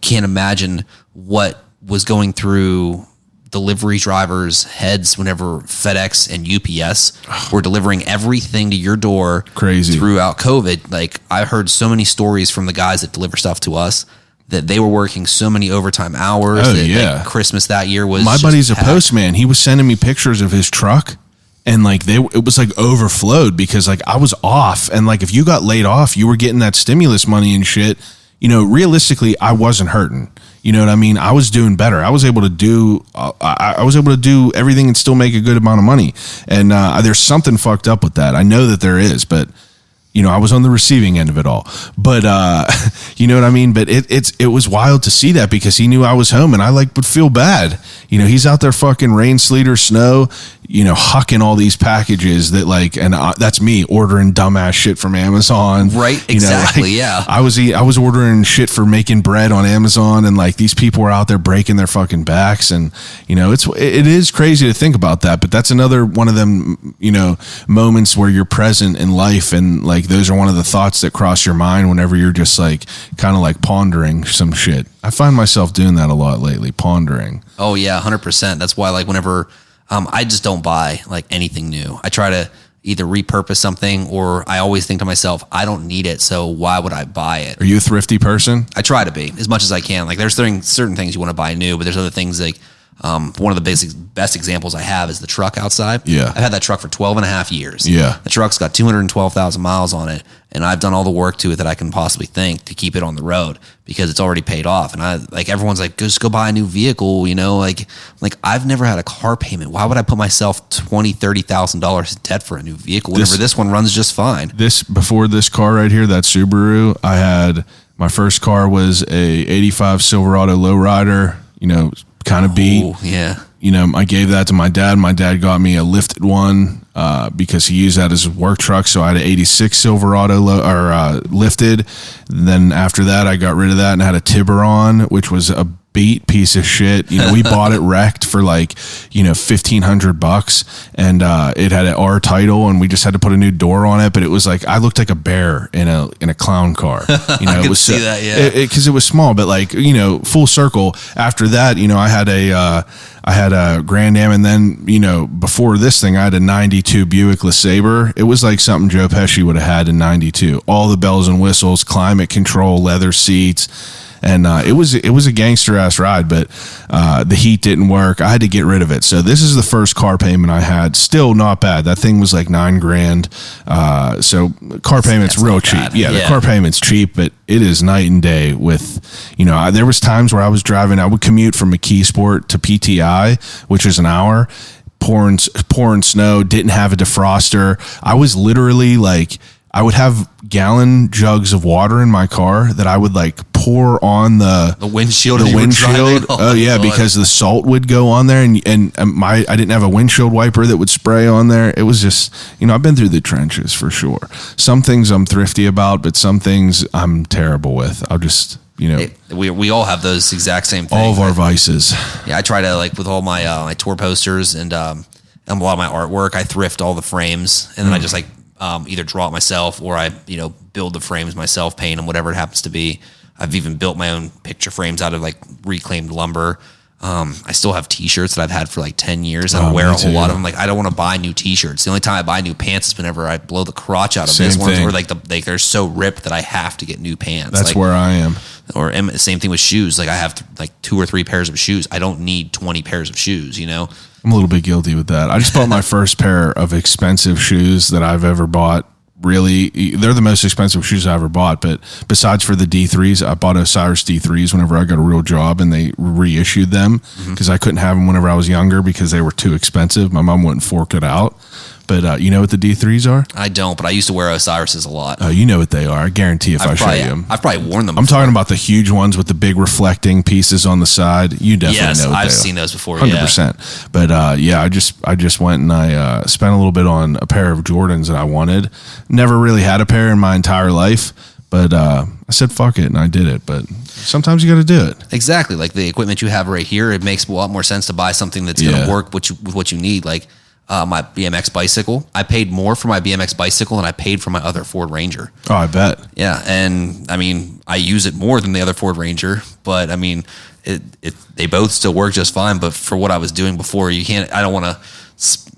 can't imagine what was going through delivery drivers' heads whenever FedEx and UPS were delivering everything to your door. Crazy. Throughout COVID. Like, I heard so many stories from the guys that deliver stuff to us that they were working so many overtime hours. Oh, that, yeah. like, Christmas that year was my buddy's a postman. He was sending me pictures of his truck and like it was like overflowed because like I was off. And like, if you got laid off, you were getting that stimulus money and shit. Realistically, I wasn't hurting. You know what I mean? I was doing better. I was able to do, I was able to do everything and still make a good amount of money. And there's something fucked up with that. I know that there is, but I was on the receiving end of it all, but, you know what I mean? But it was wild to see that because he knew I was home and I would feel bad. He's out there fucking rain, sleet or snow, hucking all these packages that that's me ordering dumbass shit from Amazon. Right. Exactly. Yeah. I was ordering shit for making bread on Amazon and these people were out there breaking their fucking backs. And, it is crazy to think about that, but that's another one of them, moments where you're present in life. And those are one of the thoughts that cross your mind whenever you're just kind of pondering some shit. I find myself doing that a lot lately, pondering. Oh yeah. 100%. That's why whenever, I just don't buy anything new. I try to either repurpose something or I always think to myself, I don't need it. So why would I buy it? Are you a thrifty person? I try to be as much as I can. There's certain things you want to buy new, but there's other things one of the best examples I have is the truck outside. Yeah. I've had that truck for 12 and a half years. Yeah. The truck's got 212,000 miles on it. And I've done all the work to it that I can possibly think to keep it on the road because it's already paid off. And everyone's just go buy a new vehicle, I've never had a car payment. Why would I put myself $20,000, $30,000 in debt for a new vehicle whenever this one runs just fine? Before this car right here, that Subaru, I had, my first car was a 85 Silverado lowrider, kind of beat. Oh, yeah. I gave that to my dad. My dad got me a lifted one because he used that as a work truck. So I had an 86 Silverado lifted. Then after that, I got rid of that and had a Tiburon, which was a beat piece of shit. We bought it wrecked for $1,500 and it had an R title and we just had to put a new door on it. But it was I looked like a bear in a clown car. I could see that, yeah. Because it was small, but full circle. After that, I had I had a Grand Am, and then, before this thing, I had a 92 Buick LeSabre. It was like something Joe Pesci would have had in 92. All the bells and whistles, climate control, leather seats. And it was a gangster ass ride, but the heat didn't work. I had to get rid of it. So this is the first car payment I had. Still not bad. That thing was like $9,000. So car payment's real cheap. Yeah, the car payment's cheap, but it is night and day with, there was times where I was driving, I would commute from McKeesport to PTI, which is an hour, pouring snow, didn't have a defroster. I was literally like, I would have gallon jugs of water in my car that I would like pour on the windshield. Oh yeah, because the salt would go on there, and I didn't have a windshield wiper that would spray on there. It was just, I've been through the trenches for sure. Some things I'm thrifty about, but some things I'm terrible with. I'll just, we all have those exact same things. All of our vices. Yeah, I try to, like, with all my my tour posters and a lot of my artwork, I thrift all the frames, and then I just like either draw it myself, or I build the frames myself, paint them, whatever it happens to be. I've even built my own picture frames out of like reclaimed lumber. I still have t-shirts that I've had for like 10 years. I don't wear a whole lot of them. Like, I don't want to buy new t-shirts. The only time I buy new pants is whenever I blow the crotch out of this one, or like they're so ripped that I have to get new pants. That's like, where I am. Or same thing with shoes. Like, I have like 2 or 3 pairs of shoes. I don't need 20 pairs of shoes, I'm a little bit guilty with that. I just bought my first pair of expensive shoes that I've ever bought. Really, they're the most expensive shoes I ever bought. But besides for the D3s, I bought Osiris D3s whenever I got a real job, and they reissued them because I couldn't have them whenever I was younger because they were too expensive. My mom wouldn't fork it out. But you know what the D3s are? I don't, but I used to wear Osiris's a lot. Oh, you know what they are. I guarantee if I show you them. I've probably worn them before. I'm talking about the huge ones with the big reflecting pieces on the side. You definitely know what they are. Yes, I've seen those before, 100%. But I just went and I spent a little bit on a pair of Jordans that I wanted. Never really had a pair in my entire life. But I said, fuck it, and I did it. But sometimes you got to do it. Exactly. Like the equipment you have right here, it makes a lot more sense to buy something that's going to work with what you need. Like, my BMX bicycle. I paid more for my BMX bicycle than I paid for my other Ford Ranger. Oh, I bet. Yeah, and I mean, I use it more than the other Ford Ranger, but I mean, they both still work just fine. But for what I was doing before, I don't want to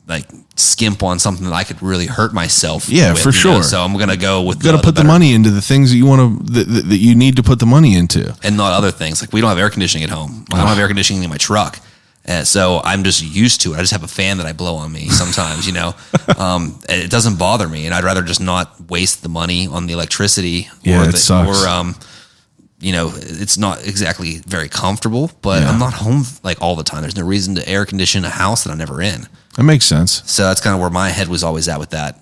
like skimp on something that I could really hurt myself. Yeah, with, for sure. So I'm gonna go with. You got to put the money into the things that you want to that you need to put the money into, and not other things. Like, we don't have air conditioning at home. I don't have air conditioning in my truck. And so I'm just used to it. I just have a fan that I blow on me sometimes, it doesn't bother me. And I'd rather just not waste the money on the electricity. It sucks. Or, it's not exactly very comfortable, but I'm not home like all the time. There's no reason to air condition a house that I'm never in. That makes sense. So that's kind of where my head was always at with that.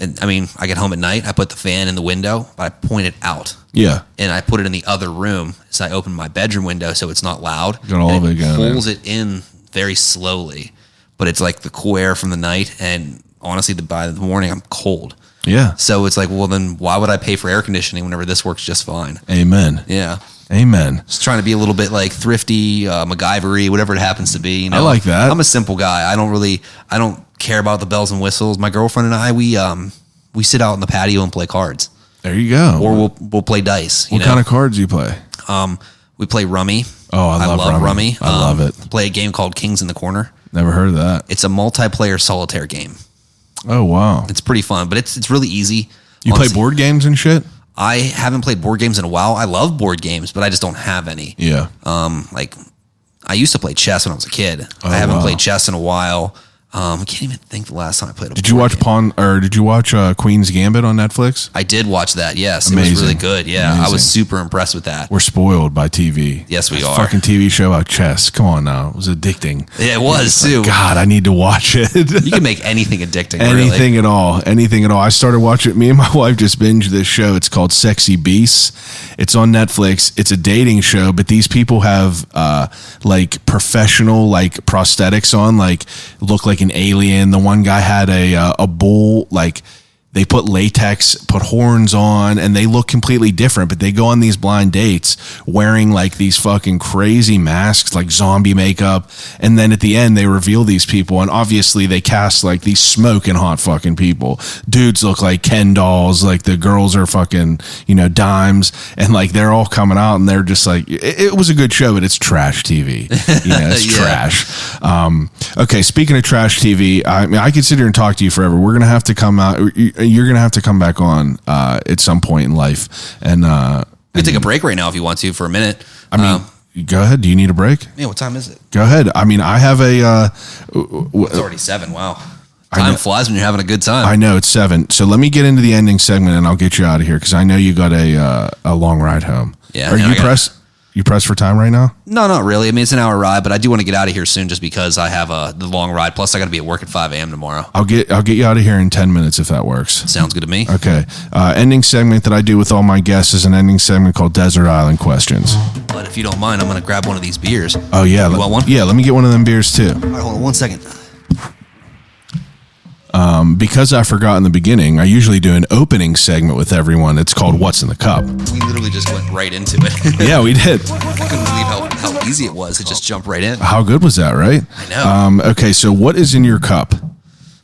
And I mean, I get home at night, I put the fan in the window, but I point it out. Yeah. And I put it in the other room. So I open my bedroom window so it's not loud. Got all of it going. Pulls it in very slowly. But it's like the cool air from the night. And honestly, by the morning, I'm cold. Yeah. So it's like, well, then why would I pay for air conditioning whenever this works just fine? Amen. Yeah. Amen. Just trying to be a little bit like thrifty, MacGyvery, whatever it happens to be. I like that. I'm a simple guy. I don't care about the bells and whistles. My girlfriend and I, we sit out on the patio and play cards. There you go. Or we'll play dice. What kind of cards do you play? We play Rummy. Oh, I love Rummy. I love it. Play a game called Kings in the Corner. Never heard of that. It's a multiplayer solitaire game. Oh, wow. It's pretty fun, but it's really easy. You play board games and shit? I haven't played board games in a while. I love board games, but I just don't have any. Yeah. Like, I used to play chess when I was a kid. I haven't played chess in a while. I can't even think the last time I played a board game. Did you watch Queen's Gambit on Netflix? I did watch that, yes. Amazing. It was really good, yeah. Amazing. I was super impressed with that. We're spoiled by TV. Yes, we are. Fucking TV show about chess. Come on now. It was addicting. Yeah, it was, too. God, I need to watch it. You can make anything addicting, Anything really. at all. Anything at all. I started watching it. Me and my wife just binged this show. It's called Sexy Beasts. It's on Netflix. It's a dating show, but these people have like professional like prosthetics on, like look like an alien. The one guy had a bull, like they put latex, put horns on, and they look completely different, but they go on these blind dates wearing like these fucking crazy masks, like zombie makeup. And then at the end, they reveal these people. And obviously they cast like these smoking hot fucking people. Dudes look like Ken dolls. Like the girls are fucking, dimes. And like they're all coming out and they're just like, it was a good show, but it's trash TV. It's trash. Okay. Speaking of trash TV, I mean, I could sit here and talk to you forever. We're going to have to come out. You're going to have to come back on at some point in life. And we can take a break right now if you want to for a minute. I mean, go ahead. Do you need a break? Yeah, what time is it? Go ahead. I mean, I have a... it's already 7. Wow. Time flies when you're having a good time. I know, it's 7. So let me get into the ending segment and I'll get you out of here because I know you got a long ride home. Yeah. Are you pressed? You pressed for time right now? No, not really. I mean, it's an hour ride, but I do want to get out of here soon just because I have the long ride. Plus, I got to be at work at 5 a.m. tomorrow. I'll get you out of here in 10 minutes if that works. Sounds good to me. Okay. Ending segment that I do with all my guests is an ending segment called Desert Island Questions. But if you don't mind, I'm going to grab one of these beers. Oh, yeah. You want one? Yeah, let me get one of them beers too. All right, hold on 1 second. Because I forgot in the beginning, I usually do an opening segment with everyone. It's called What's in the Cup. We literally just went right into it. Yeah, we did. I couldn't believe how easy it was to just jump right in. How good was that, right? I know. Okay, so what is in your cup?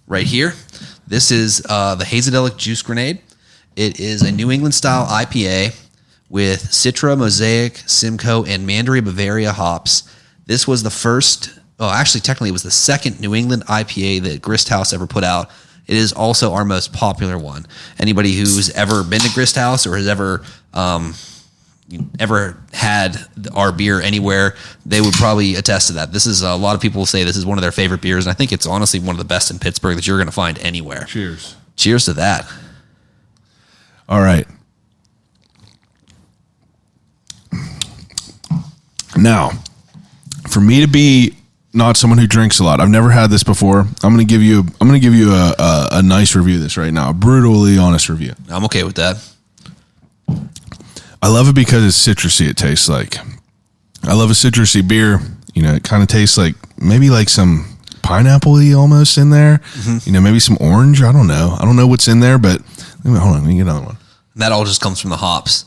Right here, this is the Hazadelic Juice Grenade. It is a New England style IPA with Citra, Mosaic, Simcoe, and Mandarin Bavaria hops. This was the first... Oh, actually, technically, it was the second New England IPA that Grist House ever put out. It is also our most popular one. Anybody who's ever been to Grist House or has ever had our beer anywhere, they would probably attest to that. This is a lot of people say this is one of their favorite beers, and I think it's honestly one of the best in Pittsburgh that you're going to find anywhere. Cheers. Cheers to that. All right. Now, for me to be not someone who drinks a lot, I've never had this before. I'm going to give you a nice review of this right now, a brutally honest review. I'm okay with that. I love it because it's citrusy. It tastes like. I love a citrusy beer. It kind of tastes like maybe like some pineapple-y almost in there. Mm-hmm. Maybe some orange. I don't know. I don't know what's in there, but hold on. Let me get another one. And that all just comes from the hops.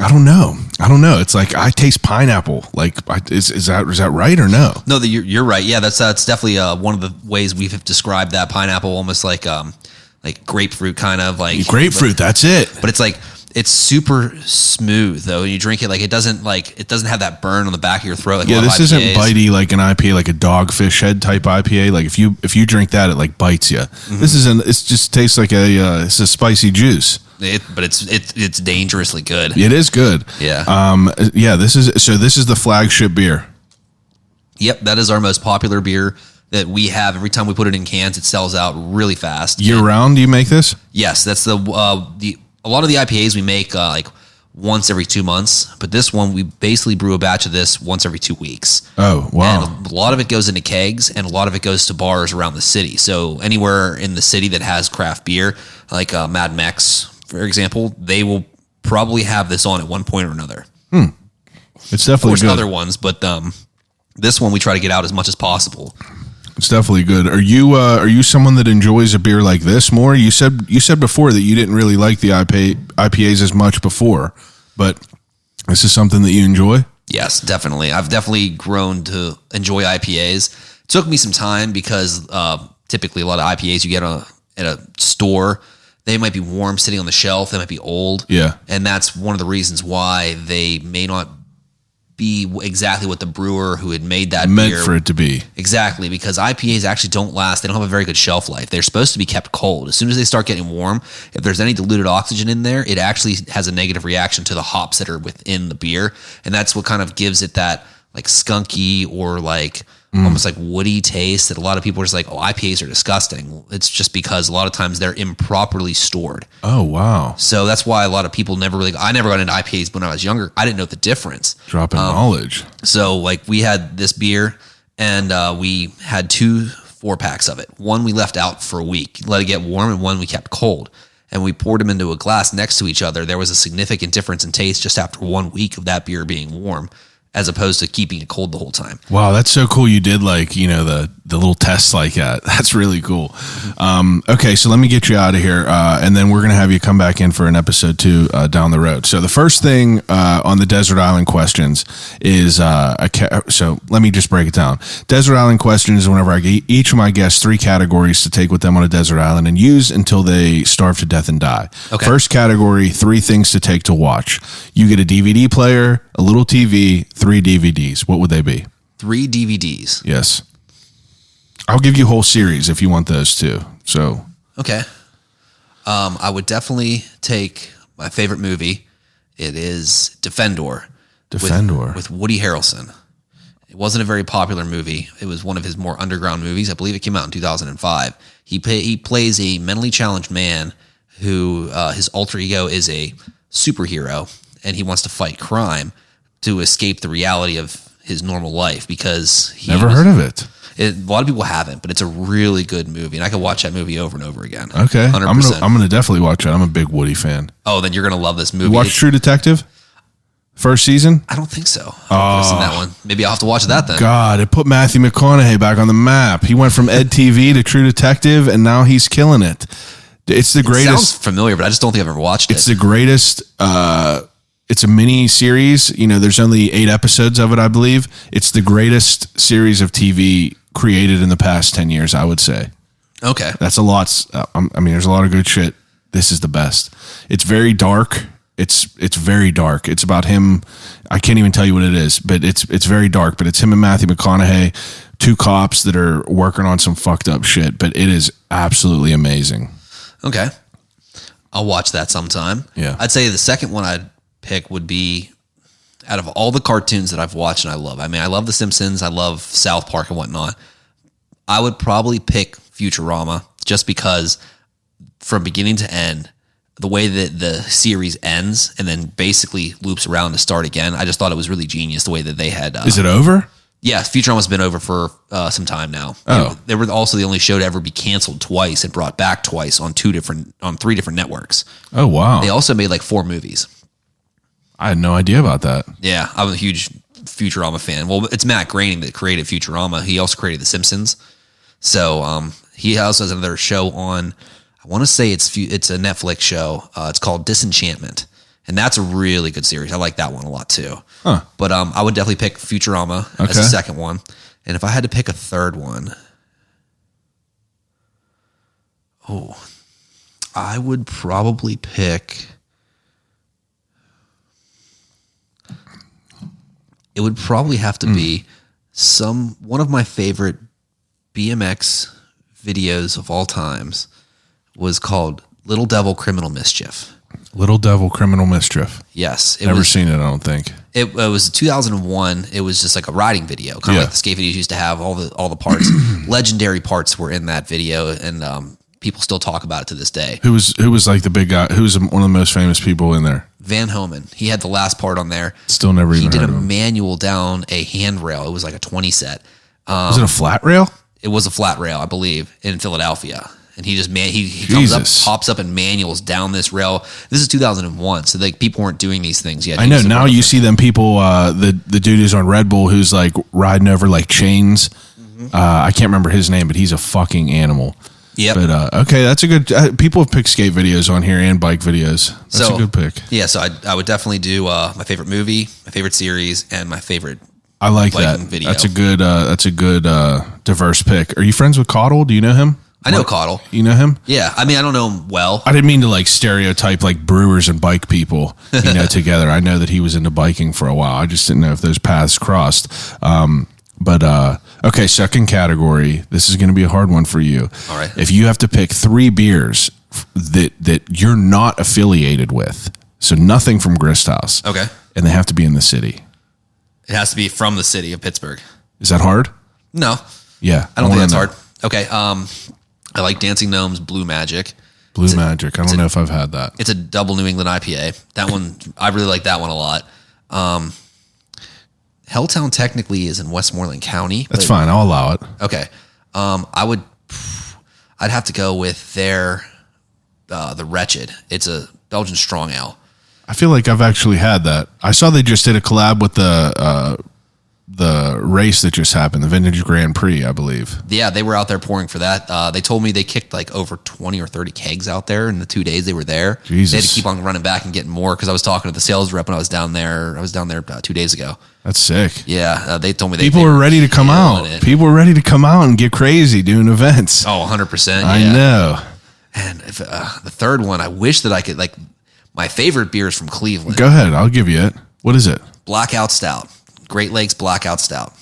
I don't know. It's like I taste pineapple. Like, is that right or no? No, you're right. Yeah, that's definitely one of the ways we've described that pineapple, almost like grapefruit kind of like grapefruit. That's it. But it's super smooth though. You drink it it doesn't have that burn on the back of your throat. Like this isn't bitey like an IPA, like a Dogfish Head type IPA. Like if you drink that, it like bites you. Mm-hmm. This isn't. It just tastes like it's a spicy juice. But it's dangerously good. It is good. Yeah. This is the flagship beer. Yep, that is our most popular beer that we have. Every time we put it in cans, it sells out really fast. Year round, do you make this? Yes, that's a lot of the IPAs we make like once every 2 months, but this one we basically brew a batch of this once every 2 weeks. Oh, wow. And a lot of it goes into kegs and a lot of it goes to bars around the city. So anywhere in the city that has craft beer, like Mad Mex, for example, they will probably have this on at one point or another. It's definitely of course, good. Other ones, but this one we try to get out as much as possible. It's definitely good. Are you someone that enjoys a beer like this more? You said before that you didn't really like the IPAs as much before, but this is something that you enjoy? Yes, definitely. I've definitely grown to enjoy IPAs. It took me some time because typically a lot of IPAs you get at a store, they might be warm sitting on the shelf. They might be old. Yeah. And that's one of the reasons why they may not be exactly what the brewer who had made that meant beer for it to be. Exactly, because IPAs actually don't last. They don't have a very good shelf life. They're supposed to be kept cold. As soon as they start getting warm, if there's any diluted oxygen in there, it actually has a negative reaction to the hops that are within the beer. And that's what kind of gives it that like skunky or like almost like woody taste that a lot of people are just like, oh, IPAs are disgusting. It's just because a lot of times they're improperly stored. Oh, wow. So that's why a lot of people I never got into IPAs when I was younger. I didn't know the difference. Dropping knowledge. So like we had this beer and we had 2 4-packs of it. One we left out for a week, let it get warm, and one we kept cold. And we poured them into a glass next to each other. There was a significant difference in taste just after 1 week of that beer being warm. as opposed to keeping it cold the whole time. Wow, that's so cool. You did like, the little tests like that. That's really cool. Okay, so let me get you out of here. And then we're going to have you come back in for an episode 2 down the road. So the first thing on the Desert Island questions is, so let me just break it down. Desert Island questions is whenever I get each of my guests 3 categories to take with them on a desert island and use until they starve to death and die. Okay. First category, 3 things to take to watch. You get a DVD player, a little TV, 3 DVDs. What would they be? 3 DVDs. Yes. I'll give you a whole series if you want those too. So Okay. I would definitely take my favorite movie. It is Defendor. Defendor. With Woody Harrelson. It wasn't a very popular movie. It was one of his more underground movies. I believe it came out in 2005. He plays a mentally challenged man who his alter ego is a superhero, and he wants to fight crime to escape the reality of his normal life because Never heard of it. A lot of people haven't, but it's a really good movie, and I could watch that movie over and over again. Okay. 100%. I'm gonna definitely watch it. I'm a big Woody fan. Oh, then you're gonna love this movie. You watch True Detective? First season? I don't think so. I've seen that one. Maybe I'll have to watch that then. God, it put Matthew McConaughey back on the map. He went from Ed TV to True Detective, and now he's killing it. It's the It greatest. sounds familiar, but I just don't think I've ever watched it. It's the greatest. It's a mini series. There's only 8 episodes of it, I believe. It's the greatest series of TV created in the past 10 years, I would say. Okay. That's a lot. There's a lot of good shit. This is the best. It's very dark. It's very dark. It's about him. I can't even tell you what it is, but it's very dark. But it's him and Matthew McConaughey, 2 cops that are working on some fucked up shit. But it is absolutely amazing. Okay. I'll watch that sometime. Yeah. I'd say the second one I'd pick would be, out of all the cartoons that I've watched and I love. I mean, I love The Simpsons. I love South Park and whatnot. I would probably pick Futurama just because from beginning to end, the way that the series ends and then basically loops around to start again, I just thought it was really genius the way that they had. Is it over? Yeah, Futurama's been over for some time now. Oh. They were also the only show to ever be canceled twice and brought back twice on 3 different networks. Oh, wow. They also made like 4 movies. I had no idea about that. Yeah, I'm a huge Futurama fan. Well, it's Matt Groening that created Futurama. He also created The Simpsons. So he also has another show on, I want to say it's a Netflix show. It's called Disenchantment. And that's a really good series. I like that one a lot too. Huh. But I would definitely pick Futurama as the second one. And if I had to pick a third one, I would probably pick... It would probably have to be one of my favorite BMX videos of all times was called Little Devil Criminal Mischief. Little Devil Criminal Mischief. Yes. Never seen it, I don't think. It was 2001. It was just like a riding video, kind of like the skate videos used to have. All the parts, legendary parts were in that video, and people still talk about it to this day. Who was like the big guy? Who was one of the most famous people in there? Van Homan. He had the last part on there. Still never even He heard did of a him. manual down a handrail. It was like a 20 set. Was it a flat rail? It was a flat rail, I believe, in Philadelphia. And he just he comes up, pops up in manuals down this rail. This is 2001, so like people weren't doing these things yet. I know. Now you see them people. The dude who's on Red Bull who's like riding over like chains. I can't remember his name, but he's a fucking animal. Yep. But okay, that's a good. People have picked skate videos on here and bike videos. That's a good pick. Yeah, so I would definitely do my favorite movie, my favorite series, and my favorite. I like that. Video. That's a good diverse pick. Are you friends with Caudle? Do you know him? I know Caudle. You know him? Yeah, I mean I don't know him well. I didn't mean to like stereotype like brewers and bike people, together. I know that he was into biking for a while. I just didn't know if those paths crossed. Okay, second category. This is going to be a hard one for you. All right. If you have to pick 3 beers that you're not affiliated with, so nothing from Grist House. Okay. And they have to be in the city. It has to be from the city of Pittsburgh. Is that hard? No. Yeah. I don't think that's hard. Okay. I like Dancing Gnomes Blue Magic. Blue Magic. I don't know if I've had that. It's a double New England IPA. That one, I really like that one a lot. Helltown technically is in Westmoreland County. That's fine. I'll allow it. Okay. I'd have to go with the Wretched. It's a Belgian strong ale. I feel like I've actually had that. I saw they just did a collab with the race that just happened, the Vintage Grand Prix, I believe. Yeah, they were out there pouring for that. They told me they kicked like over 20 or 30 kegs out there in the 2 days they were there. Jesus. They had to keep on running back and getting more because I was talking to the sales rep when I was down there. I was down there 2 days ago. That's sick. Yeah, they told me People were ready to come out. it. People were ready to come out and get crazy doing events. Oh, 100%. I yeah. know. And if, the third one, I wish that I could, like, my favorite beer is from Cleveland. Go ahead. I'll give you it. What is it? Blackout Stout. Great Lakes Blackout Stout.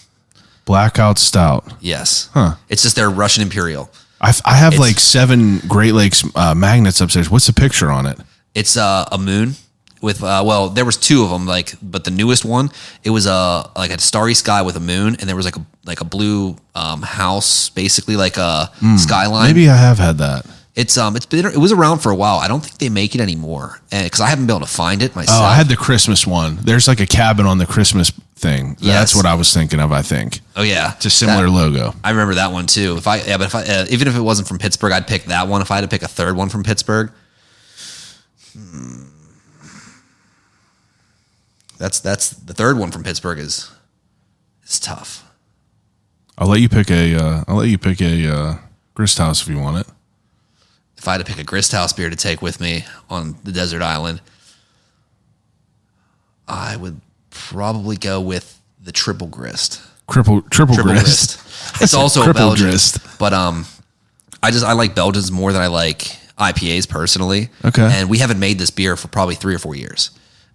Blackout Stout. Yes. Huh. It's just their Russian Imperial. I have like 7 Great Lakes magnets upstairs. What's the picture on it? It's a moon with, well, there was 2 of them, like, but the newest one, it was like a starry sky with a moon, and there was like a blue house, basically like a skyline. Maybe I have had that. It was around for a while. I don't think they make it anymore because I haven't been able to find it myself. Oh, I had the Christmas one. There's like a cabin on the Christmas thing. Yes. That's what I was thinking of, I think. Oh yeah, It's a similar logo. I remember that one too. Even if it wasn't from Pittsburgh, I'd pick that one. If I had to pick a third one from Pittsburgh, that's the third one from Pittsburgh is tough. I'll let you pick a grist house if you want it. If I had to pick a grist house beer to take with me on the desert island, I would probably go with the triple grist. Triple grist. It's also a triple Belgian, grist. but I like Belgians more than I like IPAs personally. Okay. And we haven't made this beer for probably 3 or 4 years.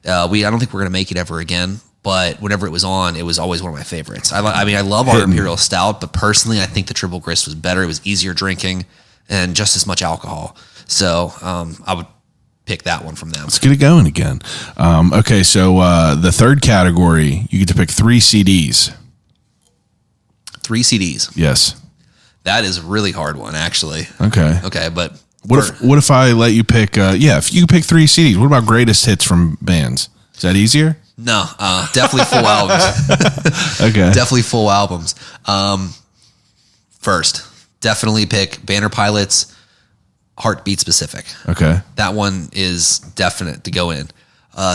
I don't think we're gonna make it ever again. But whenever it was on, it was always one of my favorites. I love our Imperial Stout, but personally, I think the triple grist was better. It was easier drinking and just as much alcohol. So I would pick that one from them. Let's get it going again. Okay, so the third category, you get to pick 3 CDs. 3 CDs. Yes. That is a really hard one, actually. Okay. But What if I let you pick? If you pick 3 CDs, what about greatest hits from bands? Is that easier? No, definitely full albums. Okay. Definitely full albums. First, definitely pick Banner Pilots, Heartbeat Specific. Okay. That one is definite to go in.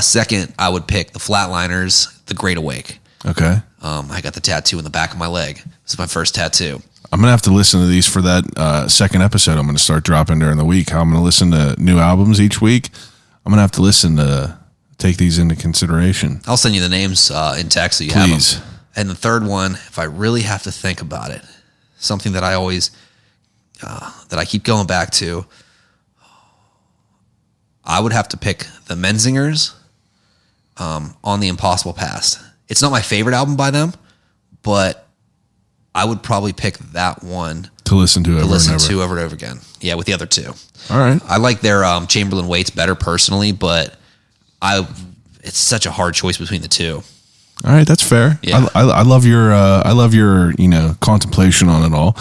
Second, I would pick the Flatliners, The Great Awake. Okay. I got the tattoo in the back of my leg. This is my first tattoo. I'm going to have to listen to these for that second episode I'm going to start dropping during the week. I'm going to listen to new albums each week. I'm going to have to take these into consideration. I'll send you the names in text so you have Please. them. And the third one, if I really have to think about it, something that I always, that I keep going back to, I would have to pick the Menzingers on the Impossible Past. It's not my favorite album by them, but I would probably pick that one To listen to over and over again. Yeah, with the other 2. All right. I like their Chamberlain Waits better personally, but it's such a hard choice between the 2. All right, that's fair. Yeah. I love your contemplation on it all.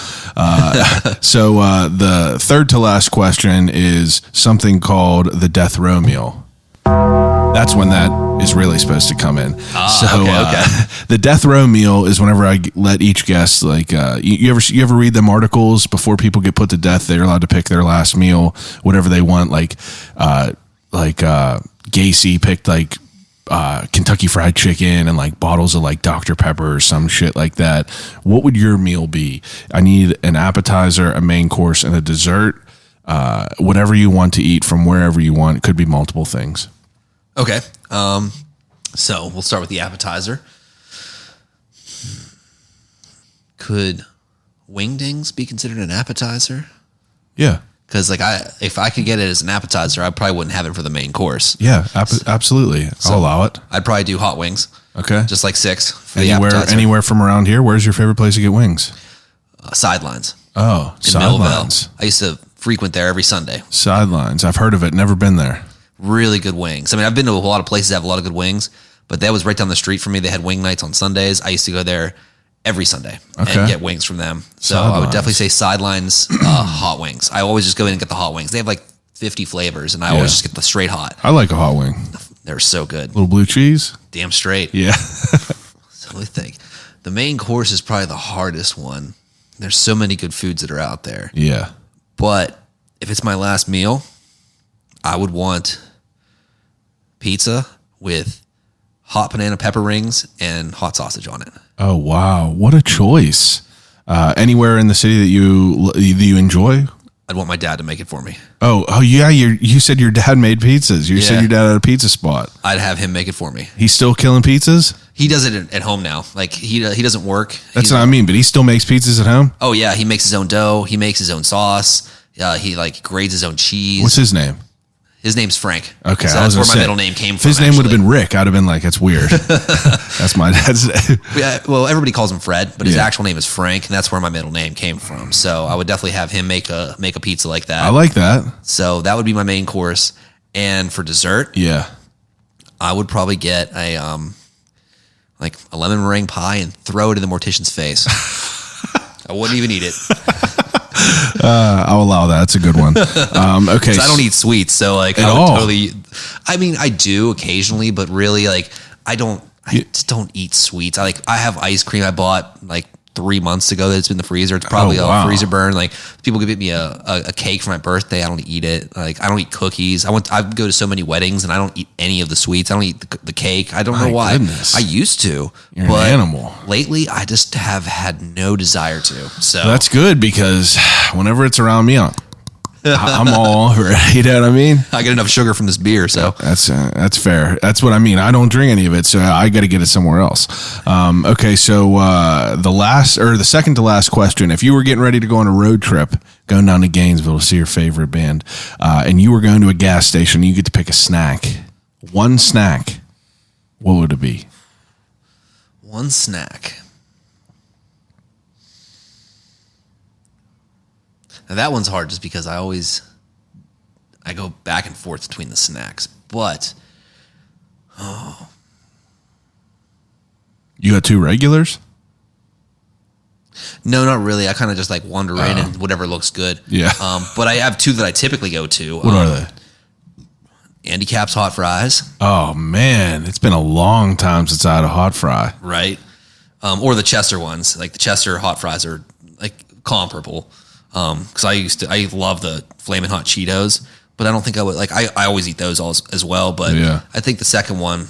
So the third to last question is something called the death row meal. That's when that is really supposed to come in. Okay. The death row meal is whenever I let each guest, like, you ever read them articles before people get put to death? They're allowed to pick their last meal, whatever they want. Like Gacy picked like Kentucky Fried Chicken and like bottles of like Dr. Pepper or some shit like that. What would your meal be? I need an appetizer, a main course, and a dessert. Whatever you want to eat from wherever you want. It could be multiple things. Okay. So we'll start with the appetizer. Could wingdings be considered an appetizer? Yeah. Because if I could get it as an appetizer, I probably wouldn't have it for the main course. Yeah, absolutely. I'll allow it. I'd probably do hot wings. Okay. Just like 6 for the appetizer. Anywhere from around here, where's your favorite place to get wings? Sidelines. Oh, In Sidelines. Millville. I used to frequent there every Sunday. Sidelines. I've heard of it. Never been there. Really good wings. I mean, I've been to a lot of places that have a lot of good wings, but that was right down the street from me. They had wing nights on Sundays. I used to go there every Sunday and get wings from them. So I would definitely say Sidelines hot wings. I always just go in and get the hot wings. They have like 50 flavors, and I always just get the straight hot. I like a hot wing. They're so good. Little blue cheese. Damn straight. Yeah. So let me think. The main course is probably the hardest one. There's so many good foods that are out there. Yeah. But if it's my last meal, I would want pizza with hot banana pepper rings and hot sausage on it. Oh, wow. What a choice. Anywhere in the city that you enjoy? I'd want my dad to make it for me. Oh yeah. You said your dad made pizzas. You said your dad had a pizza spot. I'd have him make it for me. He's still killing pizzas? He does it at home now. Like he doesn't work. That's what I mean, but he still makes pizzas at home? Oh yeah. He makes his own dough. He makes his own sauce. He like grades his own cheese. What's his name? His name's Frank. Okay, so that's where my middle name came if from. his name would have been Rick, I'd have been like, that's weird. That's my dad's name. Yeah, well, everybody calls him Fred, but his actual name is Frank, and that's where my middle name came from. So I would definitely have him make a pizza like that. I like that. So that would be my main course. And for dessert, Yeah. I would probably get a like a lemon meringue pie and throw it in the mortician's face. I wouldn't even eat it. I'll allow that. That's a good one. Okay. I don't eat sweets, so like At I would all? totally. I mean, I do occasionally, but really, like I just don't eat sweets. I have ice cream I bought like 3 months ago that's in the freezer. It's probably wow. a freezer burn. Like people give me a cake for my birthday. I don't eat it. Like I don't eat cookies. I go to so many weddings and I don't eat any of the sweets. I don't eat the cake. I don't know why. Goodness. I used to. You're an animal. Lately, I just have had no desire to. So That's good because whenever it's around me, I'm all over it. You know what I mean? I get enough sugar from this beer. So That's fair. That's what I mean. I don't drink any of it, so I got to get it somewhere else. Okay, so the second to last question: if you were getting ready to go on a road trip, going down to Gainesville to see your favorite band, and you were going to a gas station, you get to pick a snack. One snack. What would it be? one snack. Now that one's hard just because I go back and forth between the snacks. But You got two regulars? no, not really. I kind of just like wander in and whatever looks good. Yeah. But I have two that I typically go to. What are they? Andy Cap's hot fries, Oh man, it's been a long time since I had a hot fry. right? Or the Chester ones. Like the Chester hot fries are like comparable. Because I love the Flamin' Hot Cheetos, but I don't think I would I always eat those as well. But Yeah. I think the second one,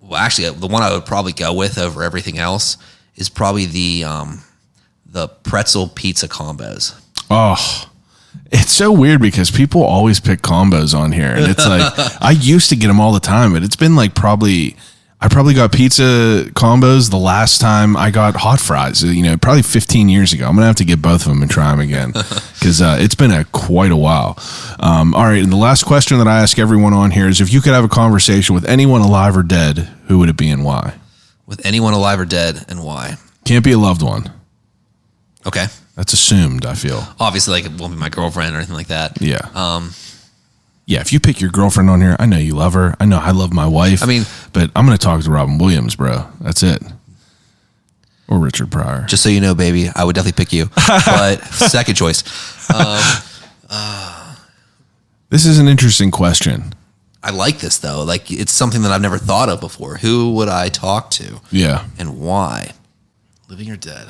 well, actually, the one I would probably go with over everything else is probably the pretzel pizza combos. Oh, it's so weird because people always pick combos on here. And it's like, I used to get them all the time, but it's been like I probably got pizza combos the last time I got hot fries, probably 15 years ago. I'm going to have to get both of them and try them again because it's been quite a while. All right. And the last question that I ask everyone on here is if you could have a conversation with anyone alive or dead, who would it be and why? With anyone alive or dead, and why? Can't be a loved one. Okay. That's assumed, I feel. Obviously, like it won't be my girlfriend or anything like that. Yeah. Yeah, if you pick your girlfriend on here, I know you love her. I know I love my wife. I mean, but I'm going to talk to Robin Williams, bro. That's it. Or Richard Pryor. just so you know, baby, I would definitely pick you. But second choice. This is an interesting question. I like this though. Like it's something that I've never thought of before. Who would I talk to Yeah. and why? Living or dead?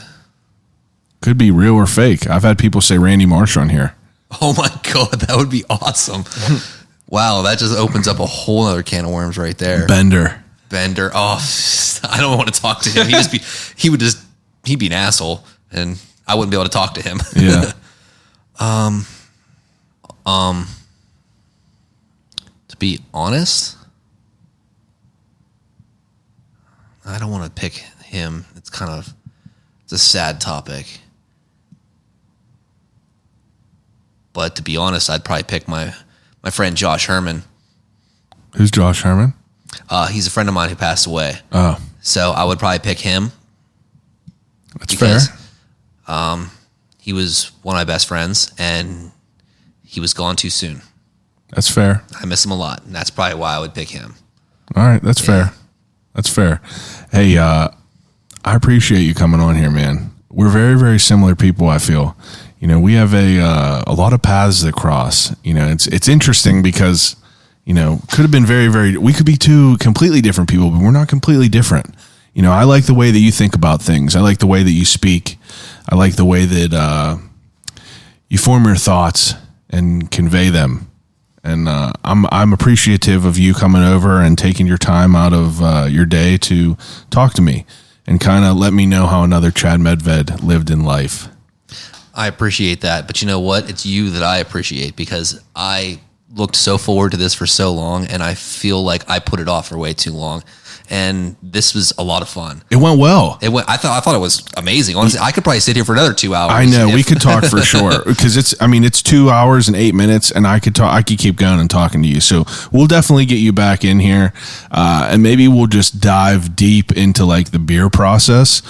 Could be real or fake. I've had people say Randy Marsh on here. Oh my God, that would be awesome. Wow, that just opens up a whole other can of worms right there. Bender. Bender. Oh, I don't want to talk to him. He'd be an asshole and I wouldn't be able to talk to him. Yeah. To be honest, I don't want to pick him. It's a sad topic. But to be honest, I'd probably pick my friend Josh Herman. Who's Josh Herman? He's a friend of mine who passed away. Oh, So I would probably pick him. that's fair. He was one of my best friends and he was gone too soon. That's fair. I miss him a lot. And that's probably why I would pick him. All right. That's fair. That's fair. Hey, I appreciate you coming on here, man. We're very, very similar people, I feel. We have a lot of paths that cross. It's interesting because, could have been very, very, we could be two completely different people, but we're not completely different. I like the way that you think about things. I like the way that you speak. I like the way that you form your thoughts and convey them. And I'm appreciative of you coming over and taking your time out of your day to talk to me and kind of let me know how another Chad Medved lived in life. I appreciate that. But you know what? It's you that I appreciate, because I looked so forward to this for so long, and I feel like I put it off for way too long. And this was a lot of fun. It went well. I thought it was amazing. Honestly, I could probably sit here for another 2 hours. I know we could talk for sure, because it's 2 hours and 8 minutes, and I could keep going and talking to you. So we'll definitely get you back in here, and maybe we'll just dive deep into like the beer process.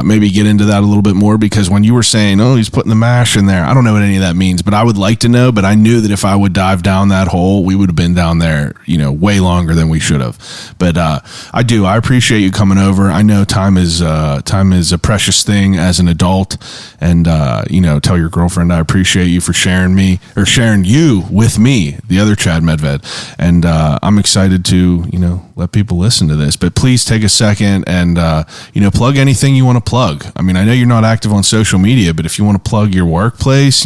Maybe get into that a little bit more, because when you were saying, "Oh, he's putting the mash in there," I don't know what any of that means, but I would like to know. But I knew that if I would dive down that hole, we would have been down there, way longer than we should have. But I appreciate you coming over. I know time is a precious thing as an adult, and tell your girlfriend I appreciate you for sharing you with me, the other Chad Medved, and I'm excited to let people listen to this. But please take a second and plug anything you want to plug. I mean, I know you're not active on social media, but if you want to plug your workplace,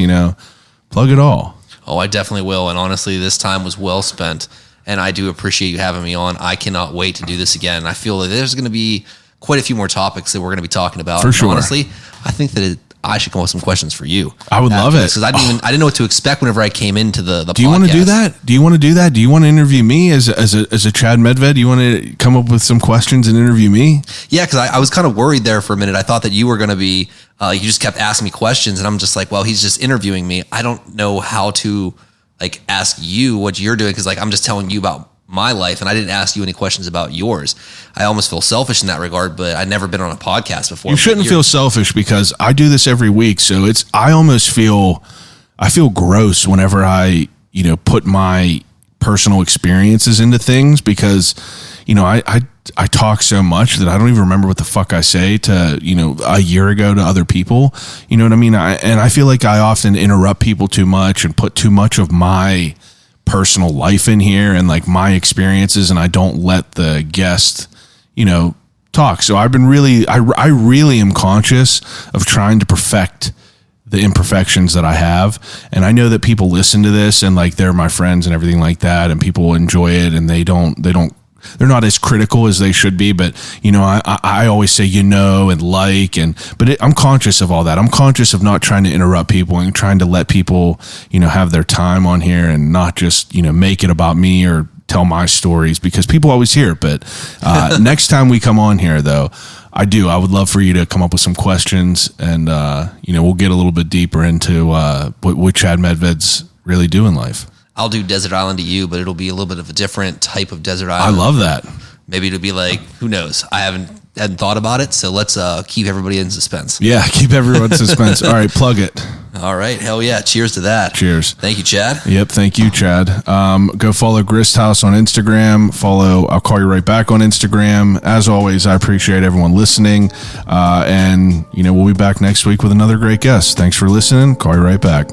plug it all. Oh, I definitely will. And honestly, this time was well spent. And I do appreciate you having me on. I cannot wait to do this again. I feel that there's going to be quite a few more topics that we're going to be talking about. For sure. And honestly, I think that I should come up with some questions for you. I would love it. Because I didn't know what to expect whenever I came into the podcast. Do you want to do that? Do you want to do that? Do you want to interview me as a Chad Medved? Do you want to come up with some questions and interview me? Yeah, because I was kind of worried there for a minute. I thought that you were going to be, you just kept asking me questions, and I'm just like, well, he's just interviewing me. I don't know how to ask you what you're doing, because I'm just telling you about my life, and I didn't ask you any questions about yours. I almost feel selfish in that regard, but I've never been on a podcast before. You shouldn't feel selfish, because I do this every week, so I almost feel gross whenever I put my personal experiences into things, because I talk so much that I don't even remember what the fuck I say to a year ago to other people. You know what I mean? I feel like I often interrupt people too much and put too much of my personal life in here and my experiences, and I don't let the guest talk. So I've been I really am conscious of trying to perfect the imperfections that I have, and I know that people listen to this and they're my friends and everything like that, and people enjoy it, and they're not as critical as they should be, but I always say but I'm conscious of all that. I'm conscious of not trying to interrupt people and trying to let people have their time on here, and not just make it about me or tell my stories, because people always hear it. But next time we come on here, though, I would love for you to come up with some questions, and we'll get a little bit deeper into what Chad Medved's really do in life. I'll do Desert Island to you, but it'll be a little bit of a different type of desert I island. love that. Maybe it'll be who knows? I hadn't thought about it, so let's keep everybody in suspense. Yeah, keep everyone in suspense. All right, plug it. All right, hell yeah. Cheers to that. Cheers. Thank you, Chad. Yep, thank you, Chad. Go follow Grist House on Instagram. Follow I'll Call You Right Back on Instagram. As always, I appreciate everyone listening. And we'll be back next week with another great guest. Thanks for listening. Call you right back.